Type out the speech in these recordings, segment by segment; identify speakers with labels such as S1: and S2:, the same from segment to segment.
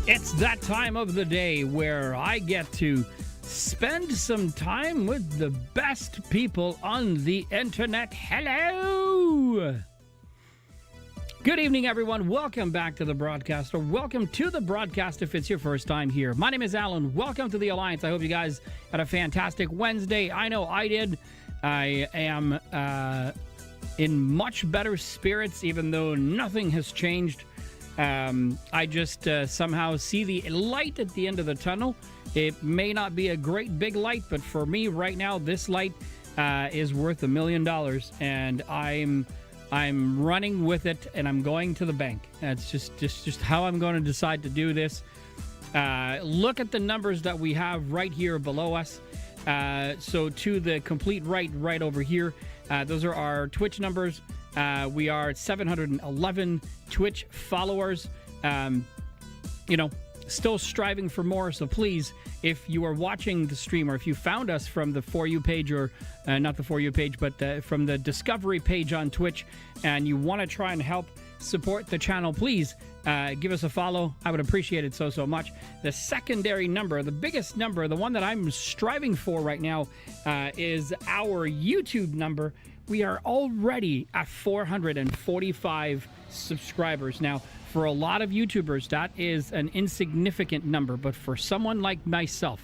S1: It's that time of the day where I get to spend some time with the best people on the internet. Hello! Good evening, everyone. Welcome back to the broadcast, or welcome to the broadcast if it's your first time here. My name is Alan. Welcome to the Alliance. I hope you guys had a fantastic Wednesday. I know I did. I am in much better spirits, even though nothing has changed. I just somehow see the light at the end of the tunnel. It may not be a great big light, but for me right now, this light is worth $1 million, and I'm running with it, and I'm going to the bank. That's just how I'm going to decide to do this. Look at the numbers that we have right here below us. So to the complete right over here, those are our Twitch numbers. We are at 711 Twitch followers. Still striving for more. So please, if you are watching the stream, or if you found us from the For You page, or not the For You page, but from the Discovery page on Twitch, and you want to try and help support the channel, please give us a follow. I would appreciate it so much. The secondary number, the biggest number, the one that I'm striving for right now, is our YouTube number. We are already at 445 subscribers. Now, for a lot of YouTubers, that is an insignificant number. But for someone like myself,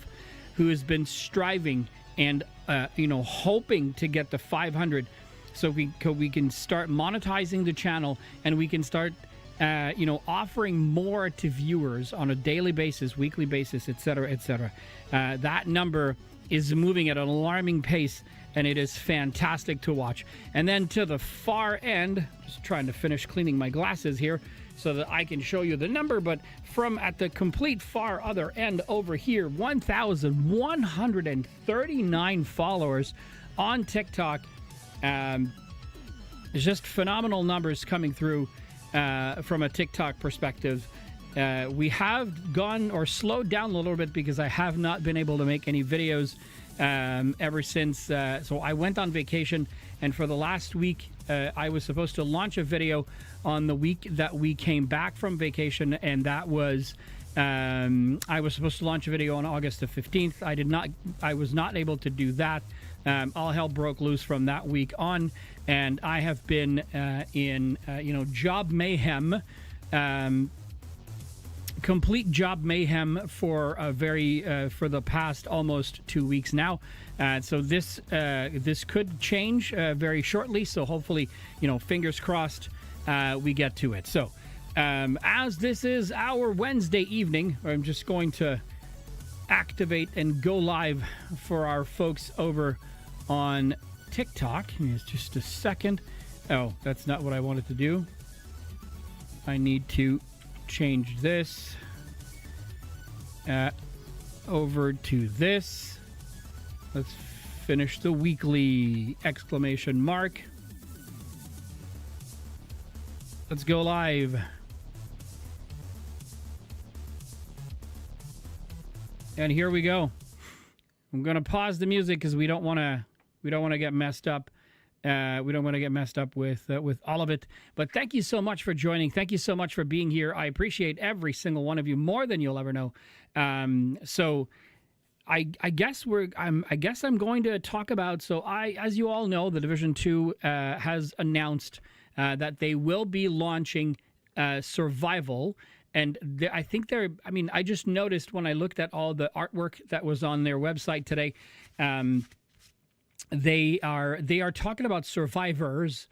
S1: who has been striving and, hoping to get to 500, so we can start monetizing the channel, and we can start, offering more to viewers on a daily basis, weekly basis, etc., etc. That number is moving at an alarming pace, and it is fantastic to watch. And then to the far end, just trying to finish cleaning my glasses here so that I can show you the number, but from at the complete far other end over here, 1,139 followers on TikTok. It's just phenomenal numbers coming through from a TikTok perspective. We have gone or slowed down a little bit because I have not been able to make any videos ever since. So I went on vacation, and for the last week, I was supposed to launch a video on the week that we came back from vacation, and that was I was supposed to launch a video on August the 15th. I was not able to do that. All hell broke loose from that week on, and I have been in job mayhem. Complete job mayhem for the past almost 2 weeks now. So this could change very shortly. So hopefully, fingers crossed, we get to it. So as this is our Wednesday evening, I'm just going to activate and go live for our folks over on TikTok. It's just a second. Oh, that's not what I wanted to do. I need to change this over to this. Let's finish the weekly exclamation mark. Let's go live. And here we go. I'm going to pause the music because we don't want to get messed up. We don't want to get messed up with all of it. But thank you so much for joining. Thank you so much for being here. I appreciate every single one of you more than you'll ever know. So I guess I'm going to talk about. So as you all know, the Division 2 has announced that they will be launching Survival. And I think I just noticed when I looked at all the artwork that was on their website today. They are talking about Survivors,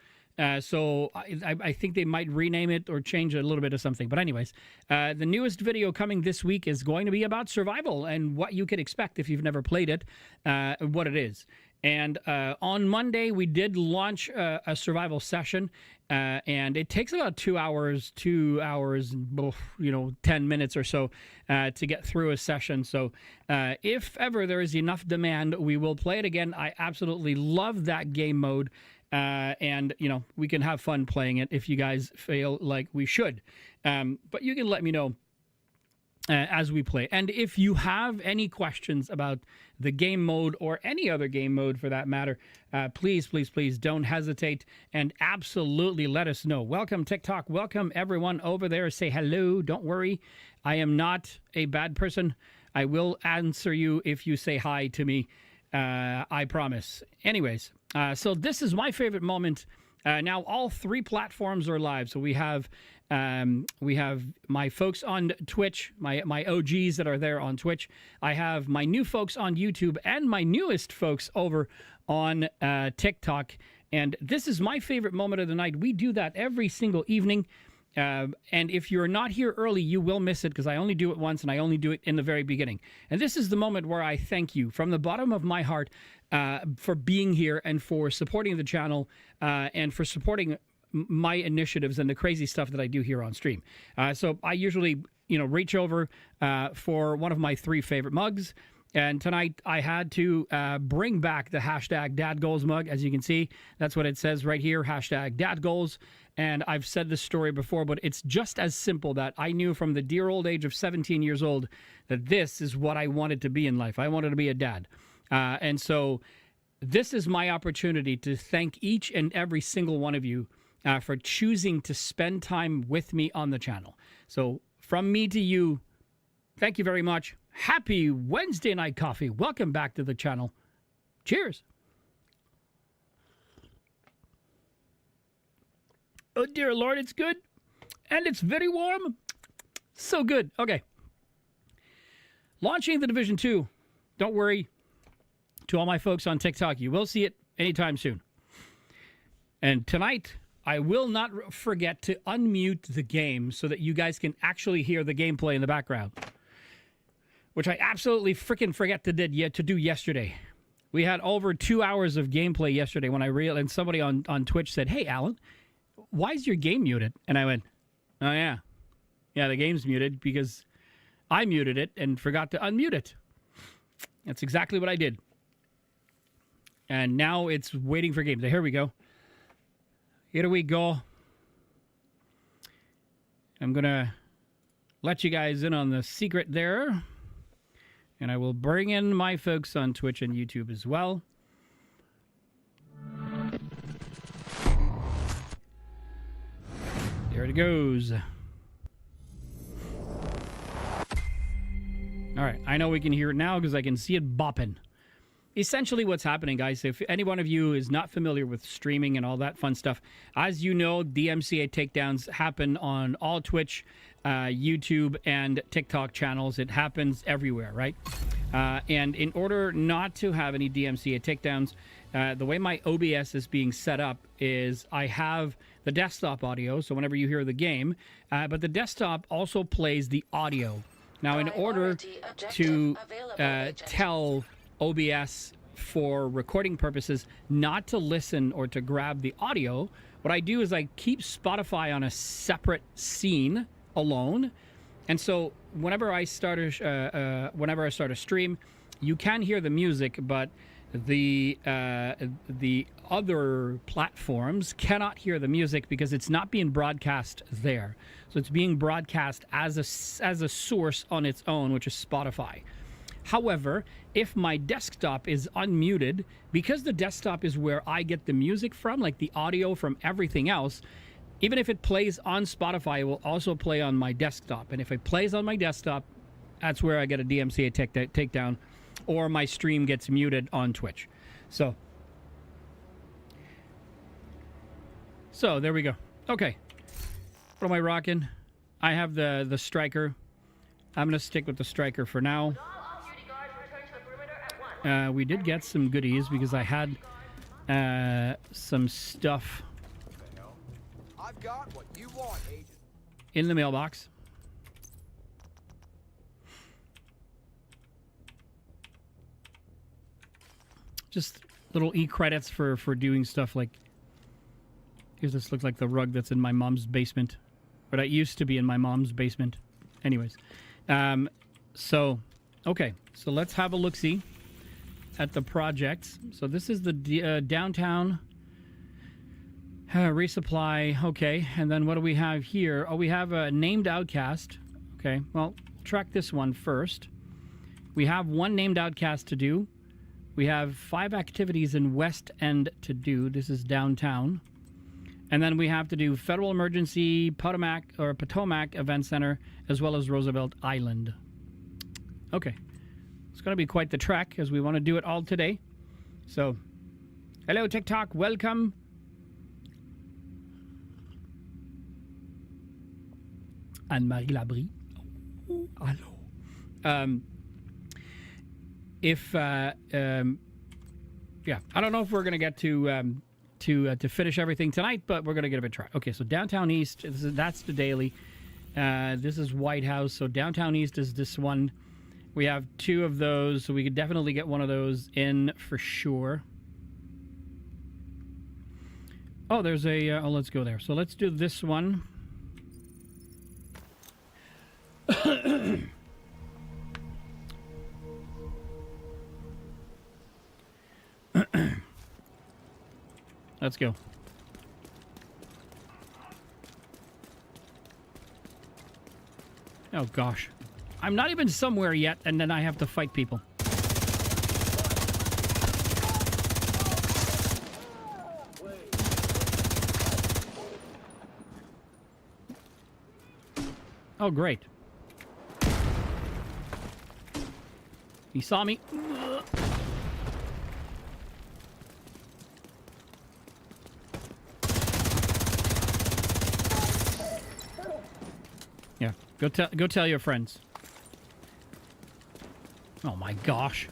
S1: so I think they might rename it or change it a little bit or something. But anyways, the newest video coming this week is going to be about Survival and what you could expect if you've never played it, what it is. And on Monday, we did launch a Survival session, and it takes about 2 hours, 10 minutes or so to get through a session. So if ever there is enough demand, we will play it again. I absolutely love that game mode, and, we can have fun playing it if you guys feel like we should. But you can let me know as we play. And if you have any questions about the game mode or any other game mode for that matter, please, please, please don't hesitate and absolutely let us know. Welcome, TikTok. Welcome, everyone over there. Say hello. Don't worry. I am not a bad person. I will answer you if you say hi to me. I promise. Anyways, so this is my favorite moment. Now all 3 platforms are live. So we have my folks on Twitch, my OGs that are there on Twitch. I have my new folks on YouTube and my newest folks over on TikTok. And this is my favorite moment of the night. We do that every single evening. And if you're not here early, you will miss it because I only do it once and I only do it in the very beginning. And this is the moment where I thank you from the bottom of my heart for being here and for supporting the channel and for supporting my initiatives and the crazy stuff that I do here on stream. So I usually, reach over for one of my 3 favorite mugs. And tonight I had to bring back the hashtag DadGoals mug. As you can see, that's what it says right here, hashtag DadGoals. And I've said this story before, but it's just as simple that I knew from the dear old age of 17 years old that this is what I wanted to be in life. I wanted to be a dad. And so this is my opportunity to thank each and every single one of you for choosing to spend time with me on the channel. So from me to you, thank you very much. Happy Wednesday night coffee. Welcome back to the channel. Cheers. Oh, dear Lord, it's good. And it's very warm. So good. Okay. Launching the Division 2. Don't worry. To all my folks on TikTok, you will see it anytime soon. And tonight, I will not forget to unmute the game so that you guys can actually hear the gameplay in the background, which I absolutely freaking forget to do yesterday. We had over 2 hours of gameplay yesterday when I realized, and somebody on Twitch said, "Hey, Alan, why is your game muted?" And I went, "Oh, yeah. Yeah, the game's muted because I muted it and forgot to unmute it." That's exactly what I did. And now it's waiting for games. Here we go. Here we go. I'm going to let you guys in on the secret there. And I will bring in my folks on Twitch and YouTube as well. There it goes. All right. I know we can hear it now because I can see it bopping. Essentially what's happening, guys, if any one of you is not familiar with streaming and all that fun stuff, as you know, DMCA takedowns happen on all Twitch, YouTube, and TikTok channels. It happens everywhere, right? And in order not to have any DMCA takedowns, the way my OBS is being set up is I have the desktop audio, so whenever you hear the game, but the desktop also plays the audio. Now, in order to tell OBS for recording purposes not to listen or to grab the audio, what I do is I keep Spotify on a separate scene alone. And so whenever I start a stream, you can hear the music, but the other platforms cannot hear the music because it's not being broadcast there. So it's being broadcast as a source on its own, which is Spotify. However, if my desktop is unmuted, because the desktop is where I get the music from, like the audio from everything else, even if it plays on Spotify, it will also play on my desktop. And if it plays on my desktop, that's where I get a DMCA takedown, or my stream gets muted on Twitch. So there we go. Okay. What am I rocking? I have the striker. I'm going to stick with the striker for now. We did get some goodies because I had some stuff
S2: I've got what you want, agent.
S1: In the mailbox. Just little e-credits for doing stuff like... Here's this looks like the rug that's in my mom's basement. But it used to be in my mom's basement. Anyways. Okay. So let's have a look-see at the projects. So this is the downtown resupply. Okay. And then what do we have here? Oh, we have a named outcast. Okay, well, track this one first. We have one named outcast to do. We have 5 activities in West End to do. This is downtown. And then we have to do Federal Emergency, Potomac Event Center, as well as Roosevelt Island. Okay. It's going to be quite the trek, as we want to do it all today. So, hello TikTok, welcome. Anne-Marie Labrie. Oh, hello. Yeah, I don't know if we're going to get to finish everything tonight, but we're going to give it a try. Okay, so Downtown East, that's the daily. This is White House, so Downtown East is this one. We have 2 of those, so we could definitely get one of those in for sure. Oh, there's a... oh, let's go there. So let's do this one. Let's go. Oh, gosh. I'm not even somewhere yet, and then I have to fight people. Oh, great. He saw me. Yeah, go tell your friends. Oh my gosh.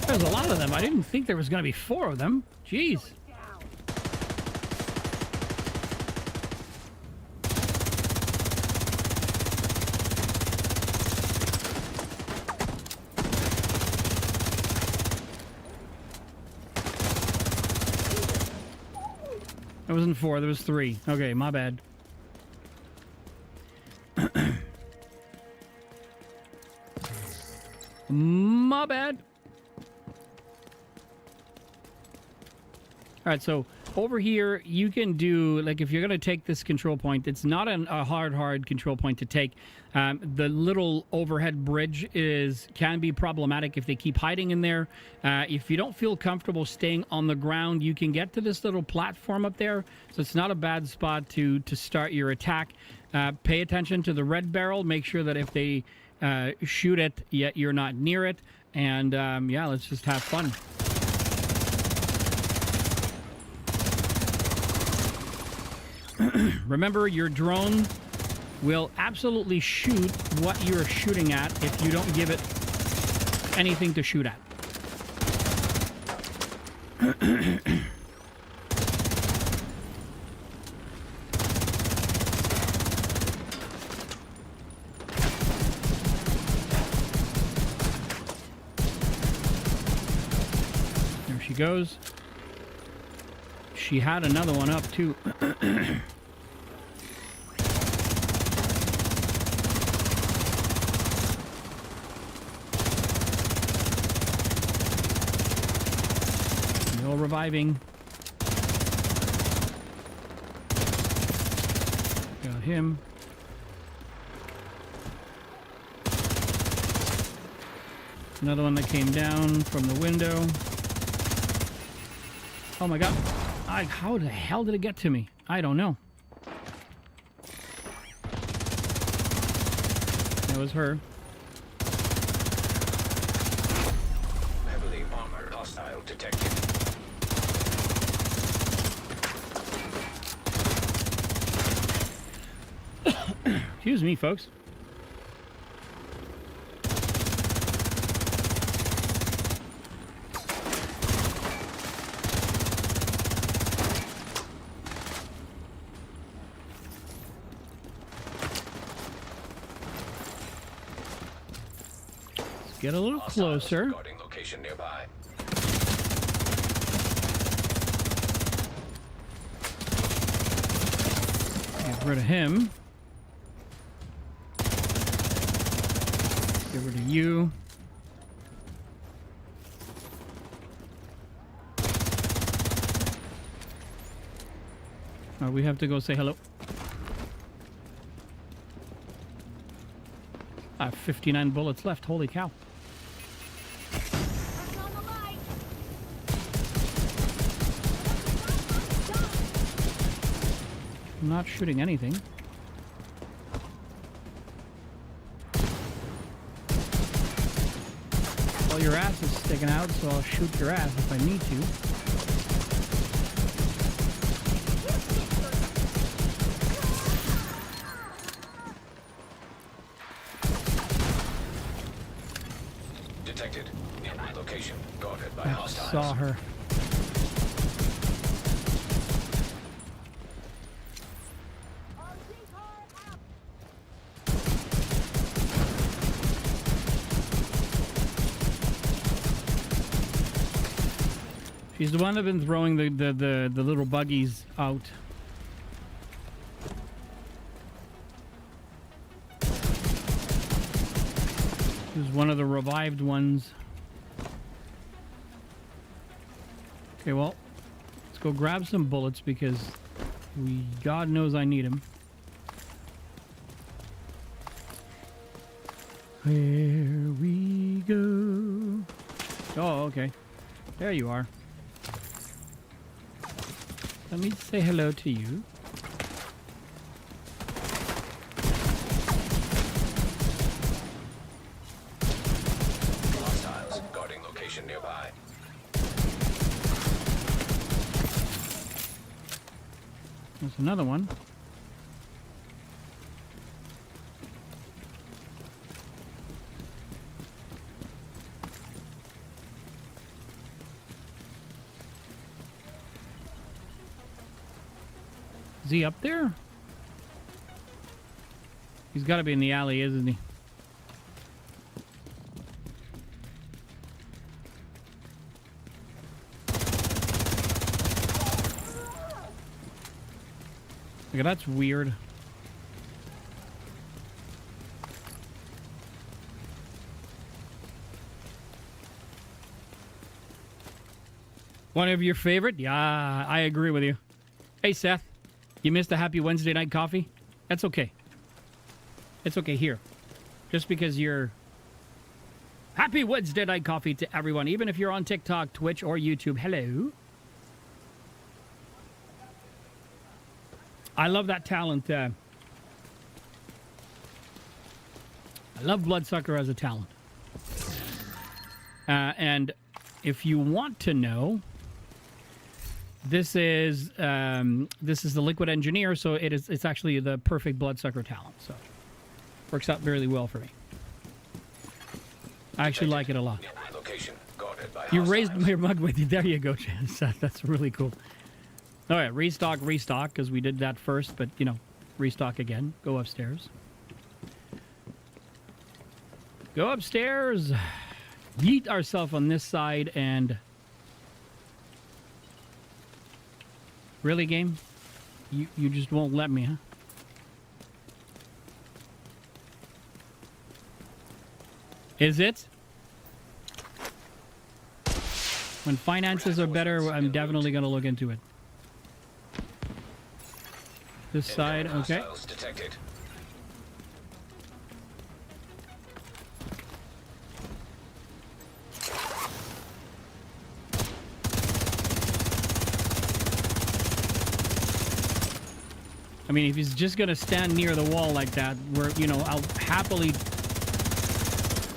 S1: There's a lot of them. I didn't think there was going to be 4 of them. Jeez. There wasn't 4, there was 3. Okay, my bad. My bad. All right, so over here, you can do, like, if you're going to take this control point, it's not a hard control point to take. The little overhead bridge can be problematic if they keep hiding in there. If you don't feel comfortable staying on the ground, you can get to this little platform up there. So it's not a bad spot to start your attack. Pay attention to the red barrel. Make sure that if they shoot it, yet you're not near it. And, yeah, let's just have fun. Remember, your drone will absolutely shoot what you're shooting at if you don't give it anything to shoot at. There she goes. She had another one up, too. No reviving. Got him. Another one that came down from the window. Oh my god. How the hell did it get to me? I don't know. That was her.
S3: Heavily armored hostile detected.
S1: Excuse me, folks. Get a little closer.
S3: Location nearby.
S1: Get rid of him. Give her to you. We have to go say hello. I have 59 bullets left. Holy cow. I'm not shooting anything. Well, your ass is sticking out, so I'll shoot your ass if I need to.
S3: Detected. In my location. Guarded by
S1: I
S3: hostiles.
S1: saw her. She's the one that's been throwing the little buggies out. She was one of the revived ones. Okay, well, let's go grab some bullets because God knows I need them. Here we go. Oh, okay. There you are. Let me say hello to you.
S3: Hostiles guarding location nearby.
S1: There's another one. Is he up there? He's got to be in the alley, isn't he? Okay, that's weird. One of your favorite? Yeah, I agree with you. Hey, Seth. You missed a happy Wednesday night coffee? That's okay. It's okay here. Just because you're... Happy Wednesday night coffee to everyone. Even if you're on TikTok, Twitch, or YouTube. Hello. I love that talent. I love Bloodsucker as a talent. And if you want to know... This is the Liquid Engineer, so it's actually the perfect Bloodsucker talent. So works out really well for me. I actually like it a lot.
S3: Location guarded by
S1: You
S3: hostiles.
S1: raised your mug with you. There you go, Chance. That's really cool. All right, restock, because we did that first, but you know, restock again. Go upstairs. Go upstairs. Yeet ourselves on this side and. Really, game? You just won't let me, huh? Is it? When finances are better, I'm definitely going to look into it. This side, okay.
S3: Hostiles detected.
S1: I mean, if he's just going to stand near the wall like that, I'll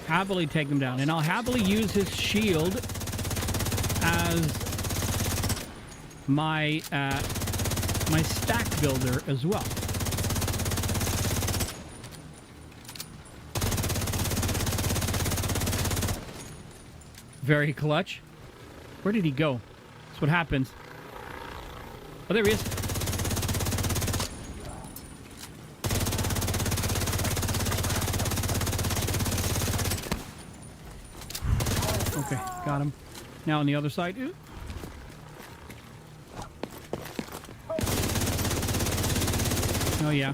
S1: happily take him down. And I'll happily use his shield as my my stack builder as well. Very clutch. Where did he go? That's what happens. Oh, there he is. Okay, got him. Now on the other side. Ooh. Oh yeah.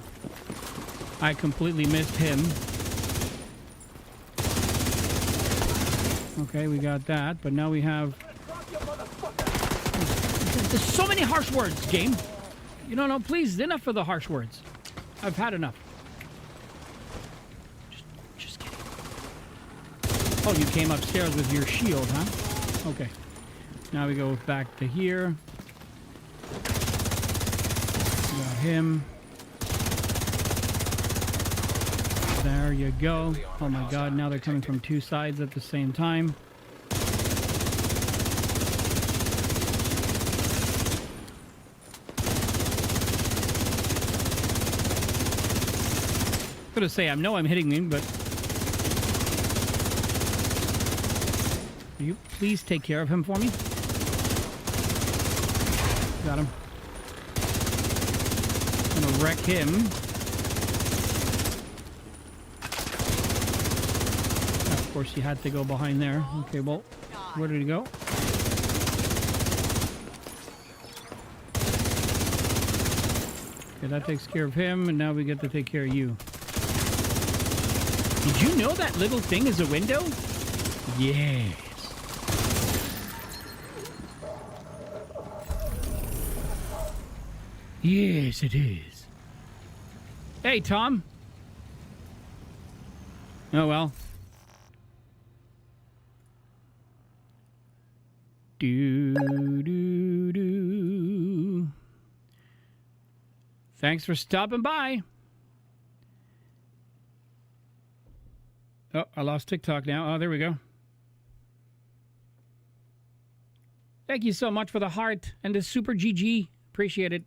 S1: I completely missed him. Okay, we got that, but now we have... There's so many harsh words, game. You don't know, please, enough of the harsh words. I've had enough. Just kidding. Oh, you came upstairs with your shield, huh? Okay. Now we go back to here. Got him. There you go. Oh my god, now they're coming from two sides at the same time. I'm gonna say I know I'm hitting them, but will you please take care of him for me? Got him. I'm gonna wreck him. Of course, he had to go behind there. Okay, well, where did he go? Okay, that takes care of him, and now we get to take care of you. Did you know that little thing is a window? Yes. Yes, it is. Hey, Tom. Oh, well. Do. Thanks for stopping by. Oh, I lost TikTok now. Oh, there we go. Thank you so much for the heart and the super GG. Appreciate it.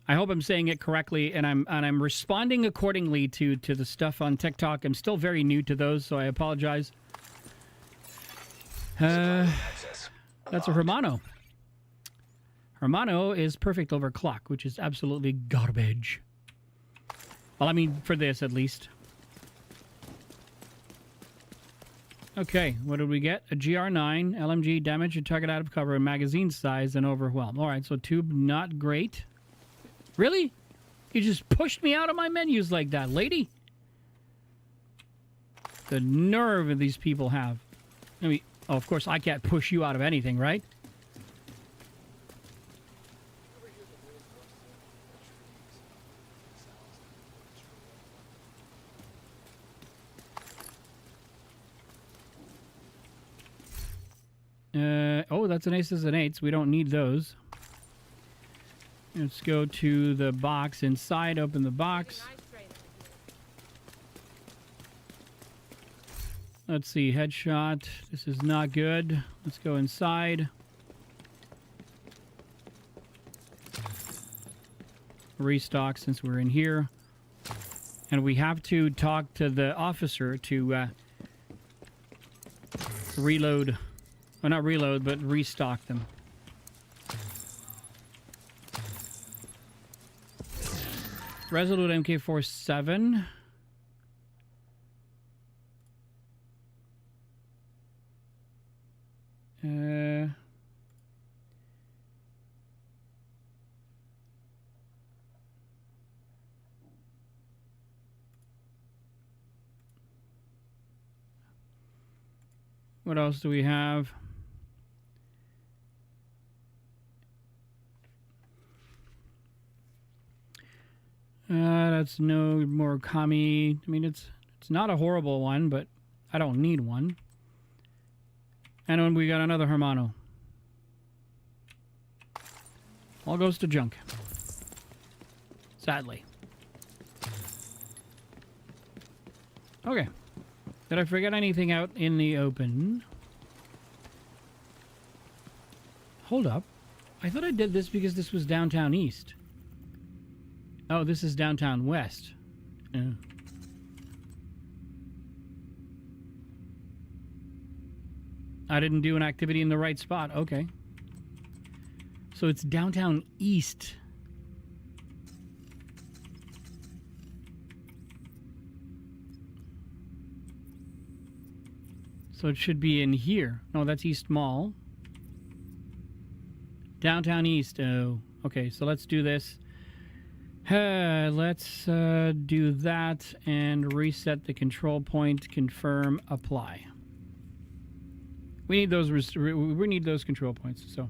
S1: I hope I'm saying it correctly, and I'm responding accordingly to the stuff on TikTok. I'm still very new to those, so I apologize. That's a Hermano. Hermano is perfect over clock, which is absolutely garbage. Well, I mean, for this at least. Okay, what did we get? A GR9, LMG, damage your target out of cover, magazine size, and overwhelm. All right, so tube, not great. Really? You just pushed me out of my menus like that, lady? The nerve of these people have. I mean, oh, of course, I can't push you out of anything, right? Oh, that's an aces and eights. We don't need those. Let's go to the box inside. Open the box. Let's see. Headshot. This is not good. Let's go inside. Restock since we're in here. And we have to talk to the officer to reload. Well, not reload, but restock them. Resolute MK47. What else do we have? That's no more Kami. I mean, it's not a horrible one, but I don't need one. And then we got another Hermano. All goes to junk. Sadly. Okay. Did I forget anything out in the open? Hold up. I thought I did this because this was downtown east. Oh, this is downtown west. I didn't do an activity in the right spot. Okay. So it's downtown east. So it should be in here. No, that's East Mall. Downtown east. Oh, okay. So let's do this. Let's do that and reset the control point. Confirm. Apply. We need those. We need those control points. So.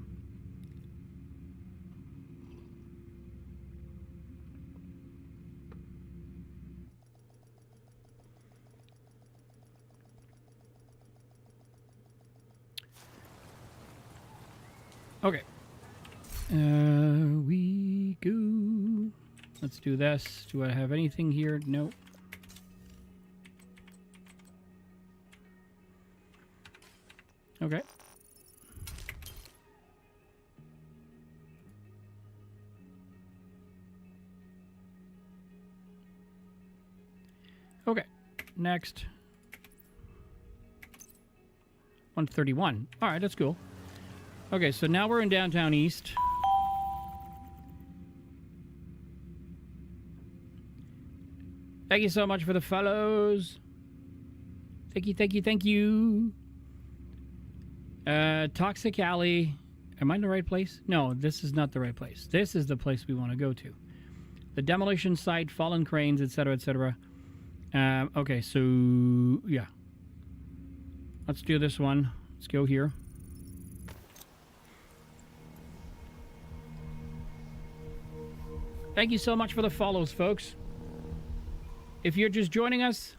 S1: Okay. We go. Let's do this. Do I have anything here? Nope. Okay. Okay. Next. 131. All right, that's cool. Okay, so now we're in downtown East. Thank you so much for the follows. Thank you, thank you, thank you. Toxic Alley. Am I in the right place? No, this is not the right place. This is the place we want to go to. The demolition site, fallen cranes, etc., etc. Okay, so yeah. Let's do this one. Let's go here. Thank you so much for the follows, folks. If you're just joining us,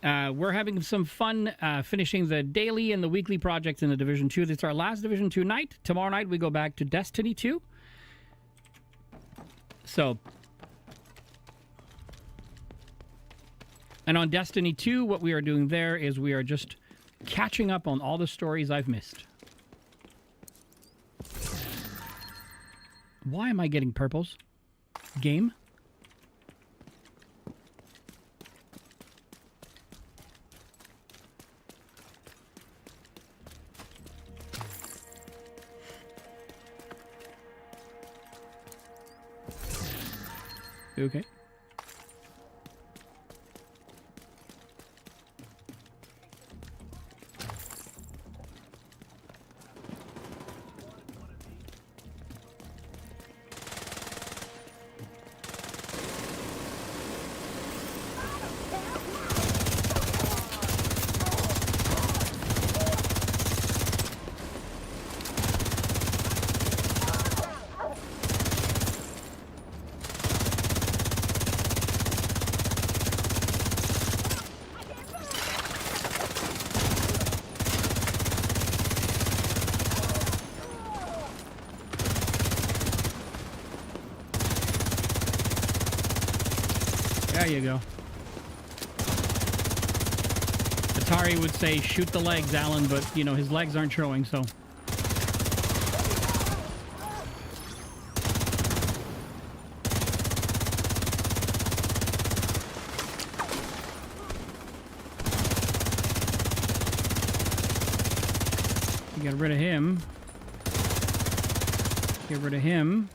S1: we're having some fun finishing the daily and the weekly projects in the Division 2. This is our last Division 2 night. Tomorrow night we go back to Destiny 2. So, and on Destiny 2, what we are doing there is we are just catching up on all the stories I've missed. Why am I getting purples? Game? Okay. There you go. Atari would say, shoot the legs, Alan, but, you know, his legs aren't showing, so. Get rid of him. Get rid of him.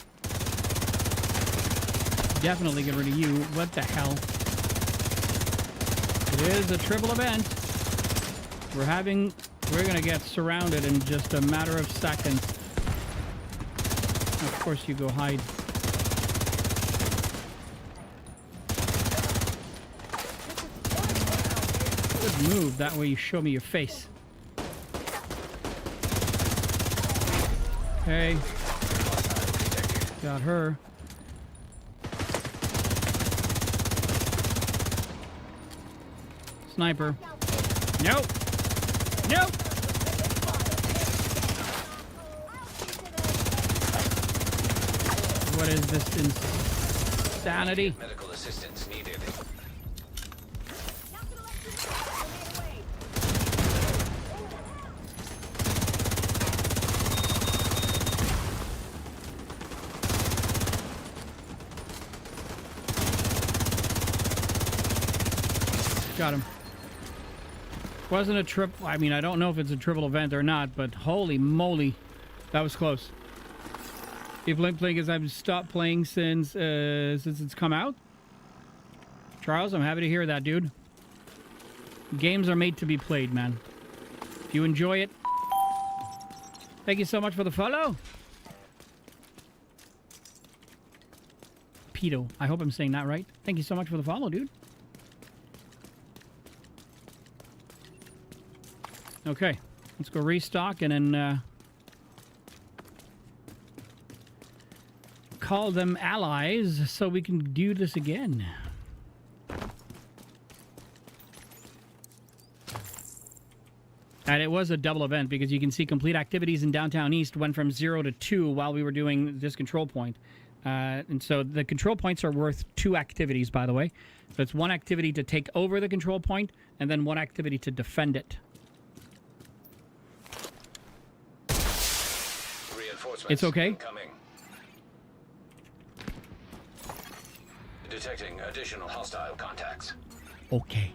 S1: Definitely get rid of you. What the hell? It is a triple event. We're gonna get surrounded in just a matter of seconds. Of course you go hide. Good move. That way you show me your face. Okay. Got her. Sniper. Nope. Nope. What is this insanity?
S3: Medical assistance needed.
S1: Got him. Wasn't a trip. I mean, I don't know if it's a triple event or not, but holy moly, that was close. If Link playing is I've stopped playing since it's come out. Charles, I'm happy to hear that, dude. Games are made to be played, man. If you enjoy it, thank you so much for the follow. Pedo. I hope I'm saying that right. Thank you so much for the follow, dude. Okay. Let's go restock and then call them allies so we can do this again. And it was a double event because you can see complete activities in Downtown East went from 0 to 2 while we were doing this control point. And so the control points are worth 2 activities, by the way. So it's 1 activity to take over the control point and then 1 activity to defend it. It's okay.
S3: Incoming. Detecting additional hostile contacts.
S1: Okay.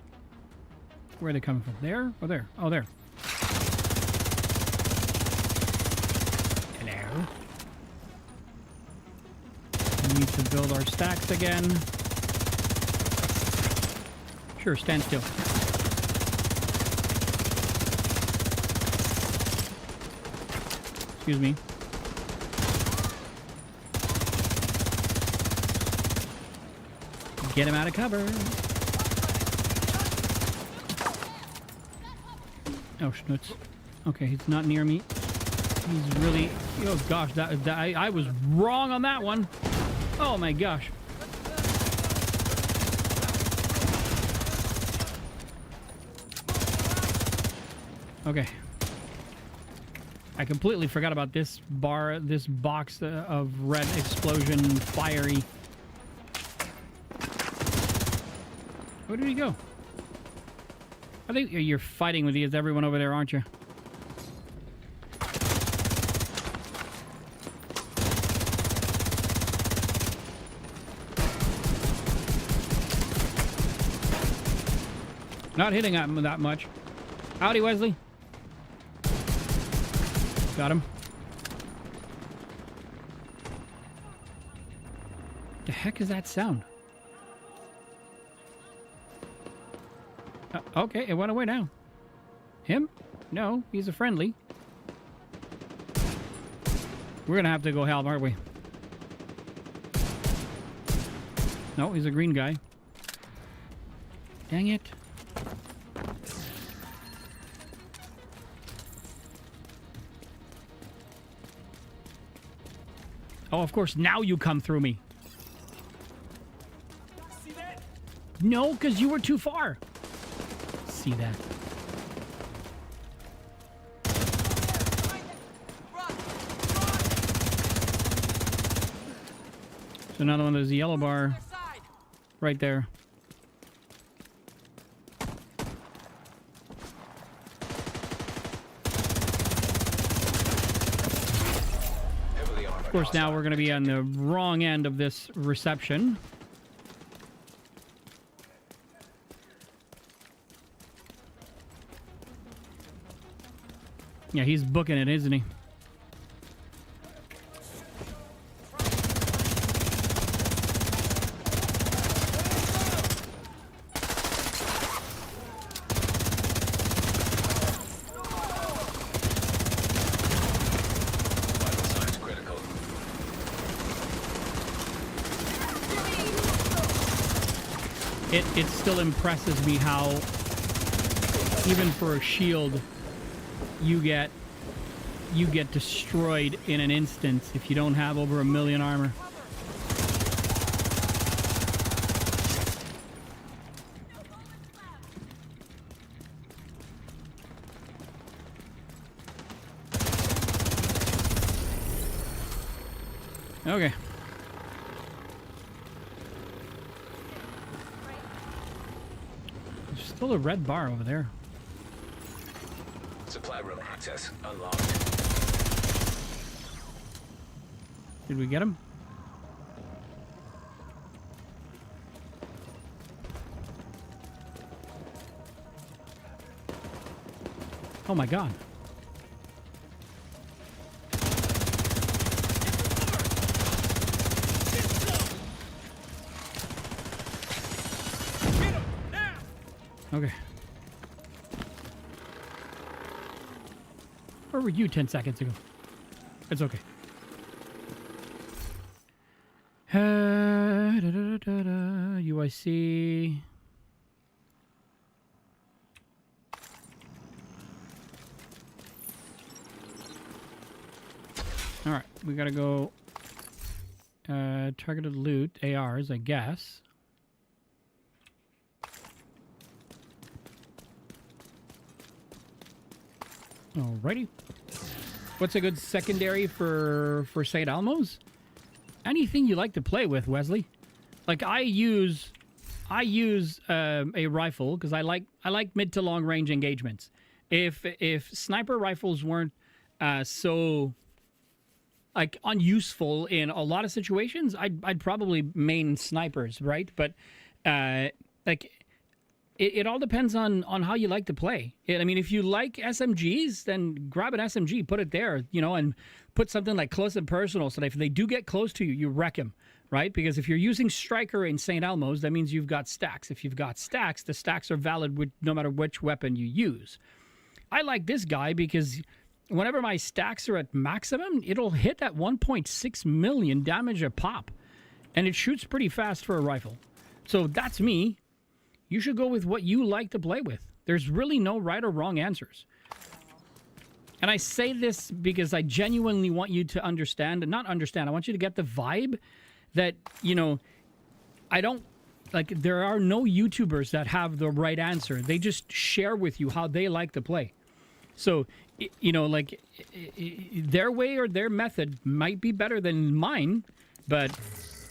S1: Where are they coming from? There or there? Oh, there. Hello. We need to build our stacks again. Sure, stand still. Excuse me. Get him out of cover. Oh, schnutz. Okay, he's not near me. He's really... Oh, gosh. I was wrong on that one. Oh, my gosh. Okay. I completely forgot about this box of red explosion fiery. Where did he go? I think you're fighting with everyone over there, aren't you? Not hitting at him that much. Howdy, Wesley. Got him. The heck is that sound? Okay, it went away now. Him? No, he's a friendly. We're gonna have to go help, aren't we? No, he's a green guy. Dang it. Oh, of course, now you come through me. See that? No, because you were too far. See that. So another one, there's the yellow bar right there. Of course, now we're going to be on the wrong end of this reception. Yeah, he's booking it, isn't he? It still impresses me how, even for a shield, you get destroyed in an instant if you don't have over 1 million armor. Okay. There's still a red bar over there.
S3: Supply room access unlocked.
S1: Did we get him? Oh my god. Okay. Where were you 10 seconds ago? It's okay. UIC. All right, we gotta go. Targeted loot, ARs, I guess. Alrighty. What's a good secondary for St. Elmo's? Anything you like to play with, Wesley. Like I use a rifle because I like mid to long range engagements. If sniper rifles weren't so like unuseful in a lot of situations, I'd probably main snipers, right? But like it all depends on how you like to play. I mean, if you like SMGs, then grab an SMG, put it there, you know, and put something like close and personal so that if they do get close to you, you wreck them, right? Because if you're using Striker in St. Elmo's, that means you've got stacks. If you've got stacks, the stacks are valid with no matter which weapon you use. I like this guy because whenever my stacks are at maximum, it'll hit at 1.6 million damage a pop. And it shoots pretty fast for a rifle. So that's me. You should go with what you like to play with. There's really no right or wrong answers. And I say this because I genuinely want you to understand, and not understand, I want you to get the vibe that, you know, I don't, like, there are no YouTubers that have the right answer. They just share with you how they like to play. So, you know, like, their way or their method might be better than mine, but,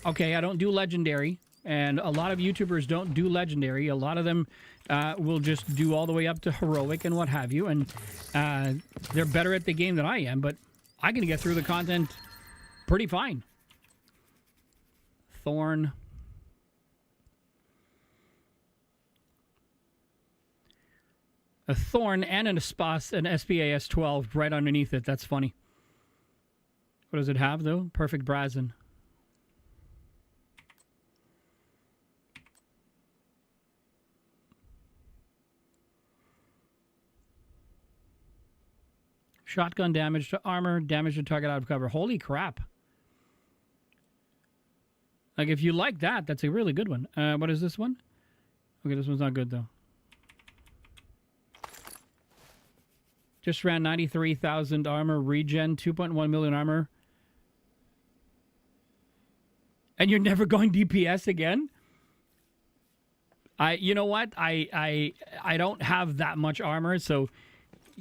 S1: okay, I don't do Legendary. And a lot of YouTubers don't do Legendary. A lot of them will just do all the way up to Heroic and what have you. And they're better at the game than I am. But I can get through the content pretty fine. Thorn. A Thorn and an SPAS 12 right underneath it. That's funny. What does it have, though? Perfect Brazen. Shotgun damage to armor, damage to target out of cover. Holy crap. Like, if you like that, that's a really good one. What is this one? Okay, this one's not good, though. Just ran 93,000 armor, regen, 2.1 million armor. And you're never going DPS again? You know what? I don't have that much armor, so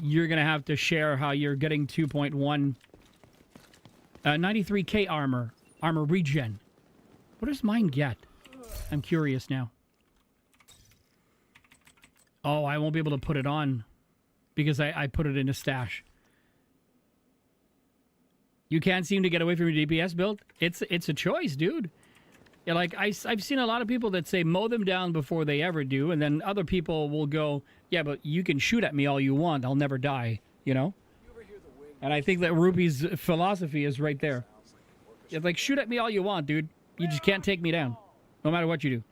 S1: you're going to have to share how you're getting 2.1 93k armor regen. What does mine get? I'm curious now. Oh, I won't be able to put it on because I put it in a stash. You can't seem to get away from your DPS build? It's a choice, dude. Yeah, like I've seen a lot of people that say mow them down before they ever do, and then other people will go, yeah, but you can shoot at me all you want, I'll never die, you know? And I think that Ruby's philosophy is right there. It's like, shoot at me all you want, dude. You just can't take me down, no matter what you do.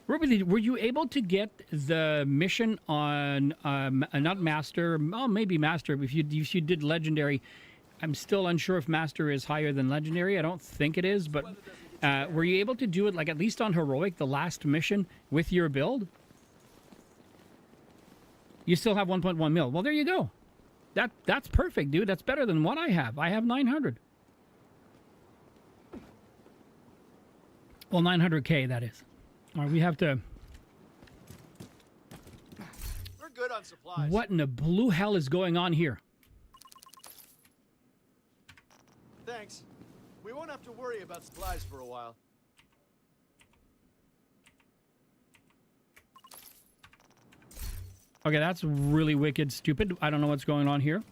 S1: Ruby, were you able to get the mission on, not Master, oh, maybe Master, if you did Legendary? I'm still unsure if Master is higher than Legendary. I don't think it is, but were you able to do it, like, at least on Heroic, the last mission, with your build? You still have 1.1 mil. Well, there you go. That's perfect, dude. That's better than what I have. I have 900. Well, 900k, that is. All right, we have to...
S2: We're good on supplies.
S1: What in the blue hell is going on here?
S2: Thanks. We won't have to worry about supplies for a while.
S1: Okay, that's really wicked stupid. I don't know what's going on here.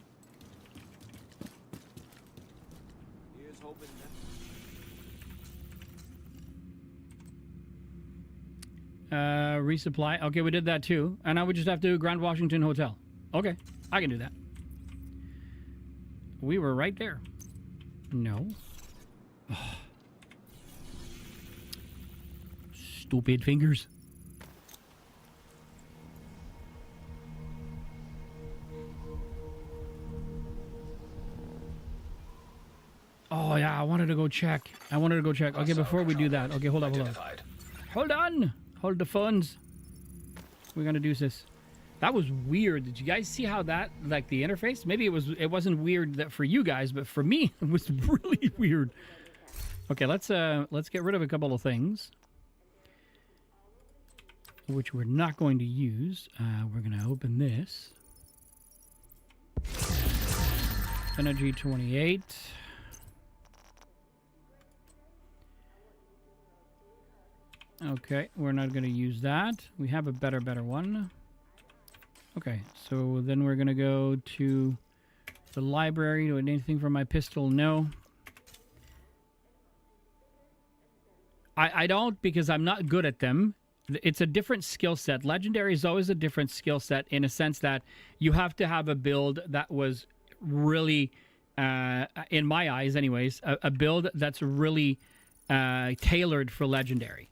S2: Here's hoping
S1: Resupply. Okay, we did that too. And now we just have to do Grand Washington Hotel. Okay, I can do that. We were right there. No. Oh. Stupid fingers. Oh, yeah, I wanted to go check. Okay, before we do that. Okay, hold on. Hold on. Hold the phones. We're going to do this. That was weird. Did you guys see how that, like the interface? Maybe it wasn't weird that for you guys, but for me it was really weird. Okay, let's get rid of a couple of things, which we're not going to use. We're going to open this. Energy 28. Okay, we're not going to use that. We have a better one. Okay, so then we're going to go to the library. Do I need anything from my pistol? No. I don't, because I'm not good at them. It's a different skill set. Legendary is always a different skill set in a sense that you have to have a build that was really, in my eyes anyways, a build that's really tailored for Legendary.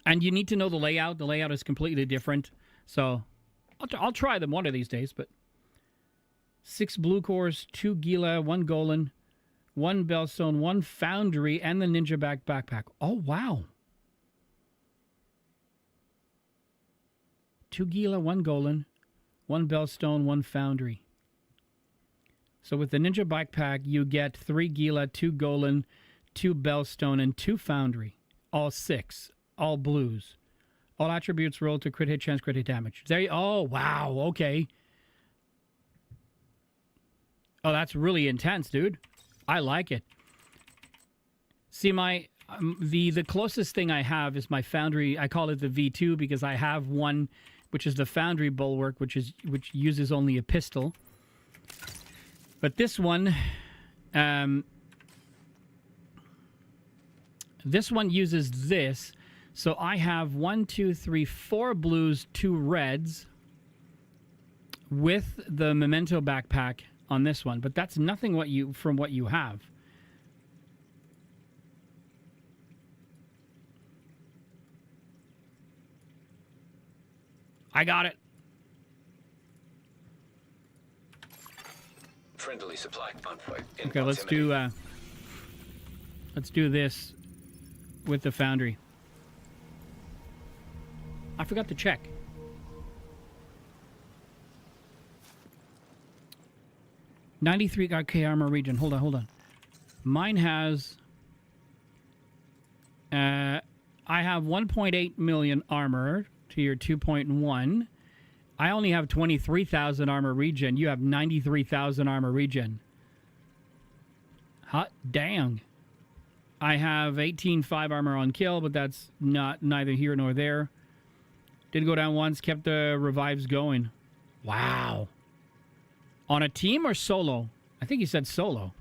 S1: And you need to know the layout. The layout is completely different. So I'll try them one of these days. But 6 blue cores, 2 Gila, 1 Golan, 1 Bellstone, 1 Foundry, and the Ninja backpack. Oh, wow. 2 Gila, 1 Golan, 1 Bellstone, 1 Foundry. So with the Ninja backpack, you get 3 Gila, 2 Golan, 2 Bellstone, and 2 Foundry. All 6. All blues. All attributes roll to crit hit chance, crit hit damage. There you, oh, wow. Okay. Oh, that's really intense, dude. I like it. See, my the closest thing I have is my Foundry. I call it the V2 because I have one, which is the Foundry Bulwark, which uses only a pistol. But this one, uses this. So I have 1, 2, 3, 4 blues, 2 reds with the Memento backpack on this one, but that's nothing from what you have. I got it.
S3: Friendly supply on foot.
S1: Okay, let's do this with the Foundry. I forgot to check. $93 okay, armor region. Hold on. Mine has I have 1.8 million armor to your 2.1. I only have 23,000 armor regen. You have 93,000 armor regen. Hot dang. I have 18.5 armor on kill, but that's neither here nor there. Did go down once, kept the revives going. Wow. On a team or solo? I think he said solo.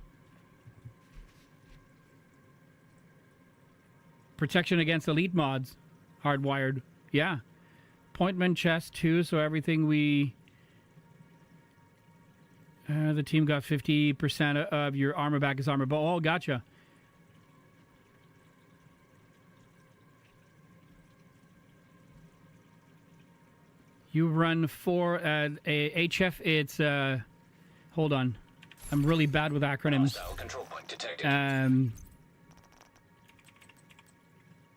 S1: Protection against elite mods. Hardwired. Yeah. Appointment chest too, so everything we... the team got 50% of your armor back is armor. Oh, gotcha. You run for HF, it's... hold on. I'm really bad with acronyms.
S3: Control point detected.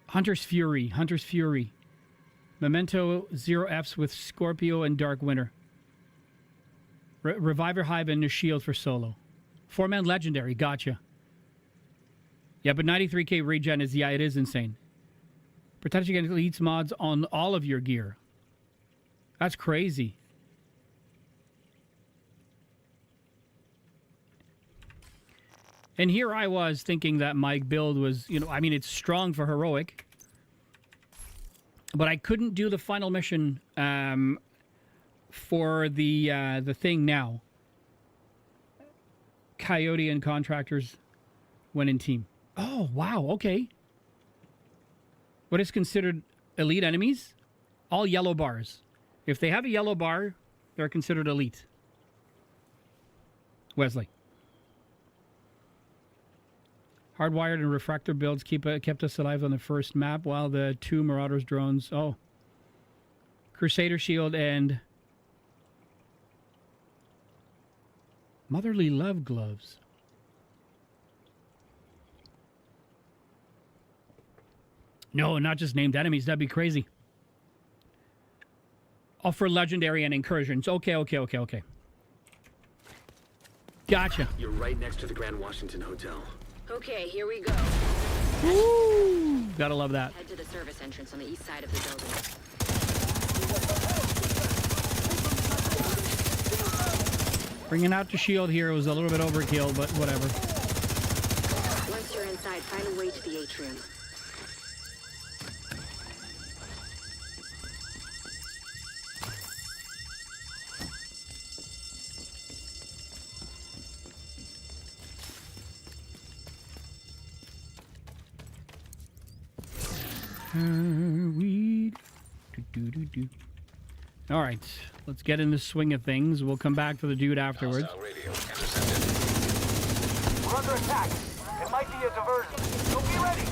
S1: Hunter's Fury. Memento 0Fs with Scorpio and Dark Winter. Reviver Hive and a shield for solo. 4-man legendary, gotcha. Yeah, but 93k regen is, yeah, it is insane. Protection against elites mods on all of your gear. That's crazy. And here I was thinking that my build was, I mean, it's strong for heroic. But I couldn't do the final mission for the thing now. Coyote and contractors went in team. Oh, wow, okay. What is considered elite enemies? All yellow bars. If they have a yellow bar, they're considered elite. Wesley. Hardwired and refractor builds kept us alive on the first map, while the 2 Marauders drones... Oh. Crusader shield and... Motherly love gloves. No, not just named enemies. That'd be crazy. Oh, for legendary and incursions. Okay. Gotcha.
S4: You're right next to the Grand Washington Hotel.
S5: Okay, here we go.
S1: Woo! Gotta love that.
S5: Head to the service entrance on the east side of the building.
S1: Bringing out the shield here was a little bit overkill, but whatever.
S5: Once you're inside, find a way to the atrium.
S1: All right, let's get in the swing of things. We'll come back to the dude afterwards.
S3: Hostile radio intercepted.
S2: We're under attack. It might be a diversion. So be ready.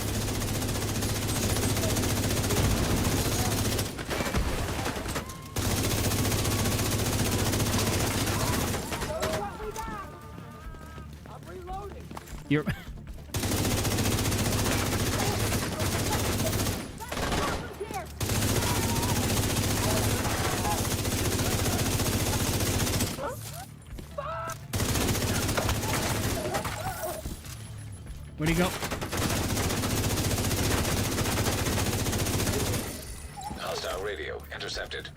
S1: You're Where'd he go?
S3: Hostile radio intercepted.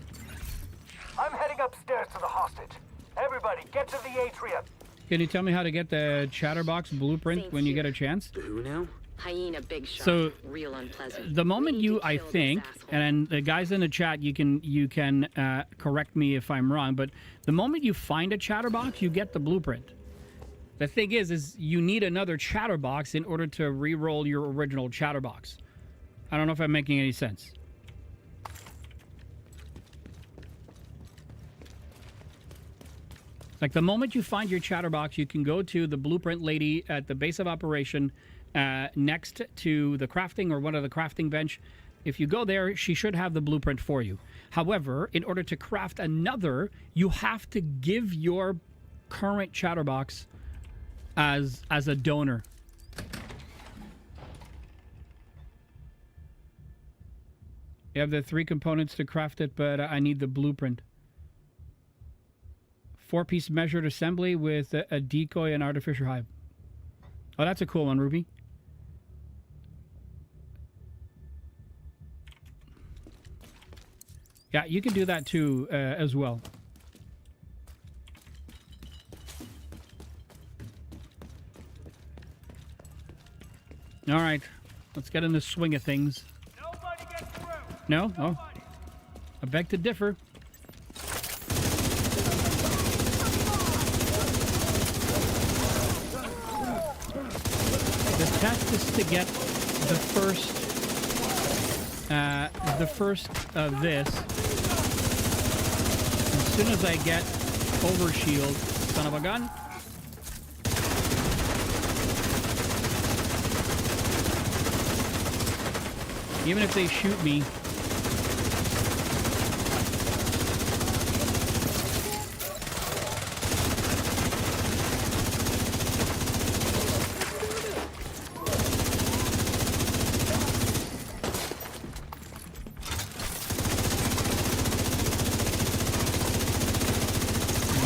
S2: I'm heading upstairs to the hostage. Everybody, get to the atrium.
S1: Can you tell me how to get the Chatterbox blueprint
S5: Thank
S1: when you
S5: you.
S1: get a chance?
S4: The who now?
S5: Hyena big shot.
S1: So,
S5: real unpleasant.
S1: The moment
S5: We need
S1: you,
S5: to
S1: I
S5: kill this
S1: think,
S5: asshole.
S1: and the guys in the chat, you can correct me if I'm wrong, but the moment you find a Chatterbox, you get the blueprint. The thing is you need another Chatterbox in order to re-roll your original Chatterbox. I don't know if I'm making any sense. Like the moment you find your Chatterbox, you can go to the blueprint lady at the base of operation next to the crafting or one of the crafting bench. If you go there, she should have the blueprint for you. However, in order to craft another, you have to give your current Chatterbox as a donor. You have the 3 components to craft it, but I need the blueprint. 4-piece measured assembly with a decoy and artificial hive. Oh, that's a cool one, Ruby. Yeah, you can do that too as well. All right, let's get in the swing of things.
S2: Nobody get through.
S1: No? Oh, I beg to differ. The test is to get the first of this. As soon as I get overshield, son of a gun. Even if they shoot me.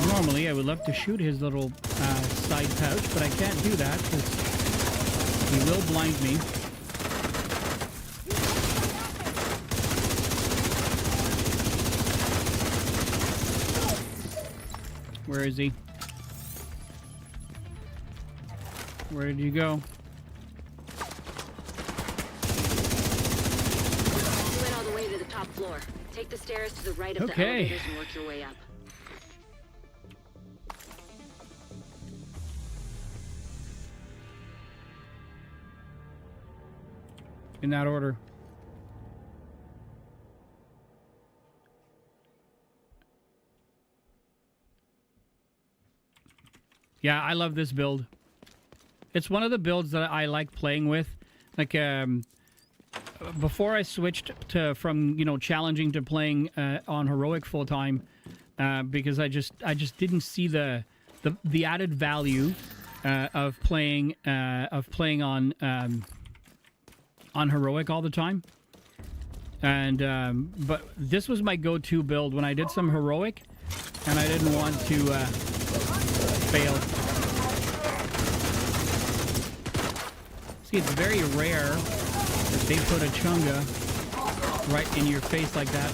S1: Normally, I would love to shoot his little side pouch, but I can't do that because he will blind me. Where is he? Where did you go?
S5: You went all the way to the top floor. Take the stairs to the right of the
S1: Okay.
S5: elevators and work your way up.
S1: In that order. Yeah, I love this build. It's one of the builds that I like playing with. Like, before I switched from challenging to playing on heroic full time, because I just didn't see the added value of playing on heroic all the time. And but this was my go-to build when I did some heroic, and I didn't want to fail. See, it's very rare that they put a chunga right in your face like that.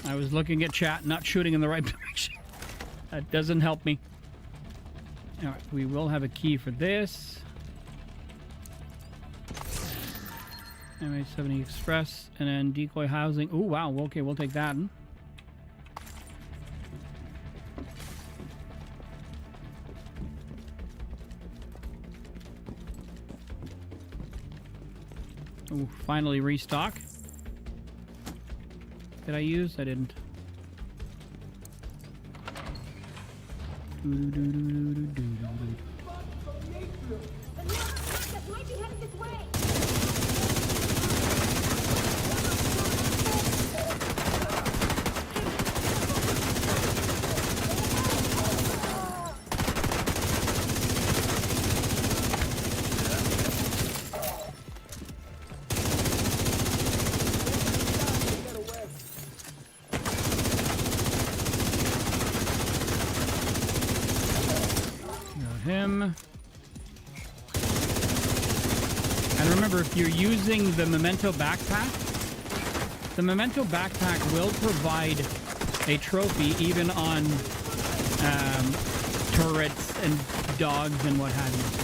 S1: I was looking at chat, not shooting in the right direction. That doesn't help me. All right, we will have a key for this. MH70 Express, and then decoy housing. Oh, wow. Okay, we'll take that. Oh, finally restock. Did I use? I didn't. Him. And remember, if you're using the Memento backpack, the Memento backpack will provide a trophy even on turrets and dogs and what have you.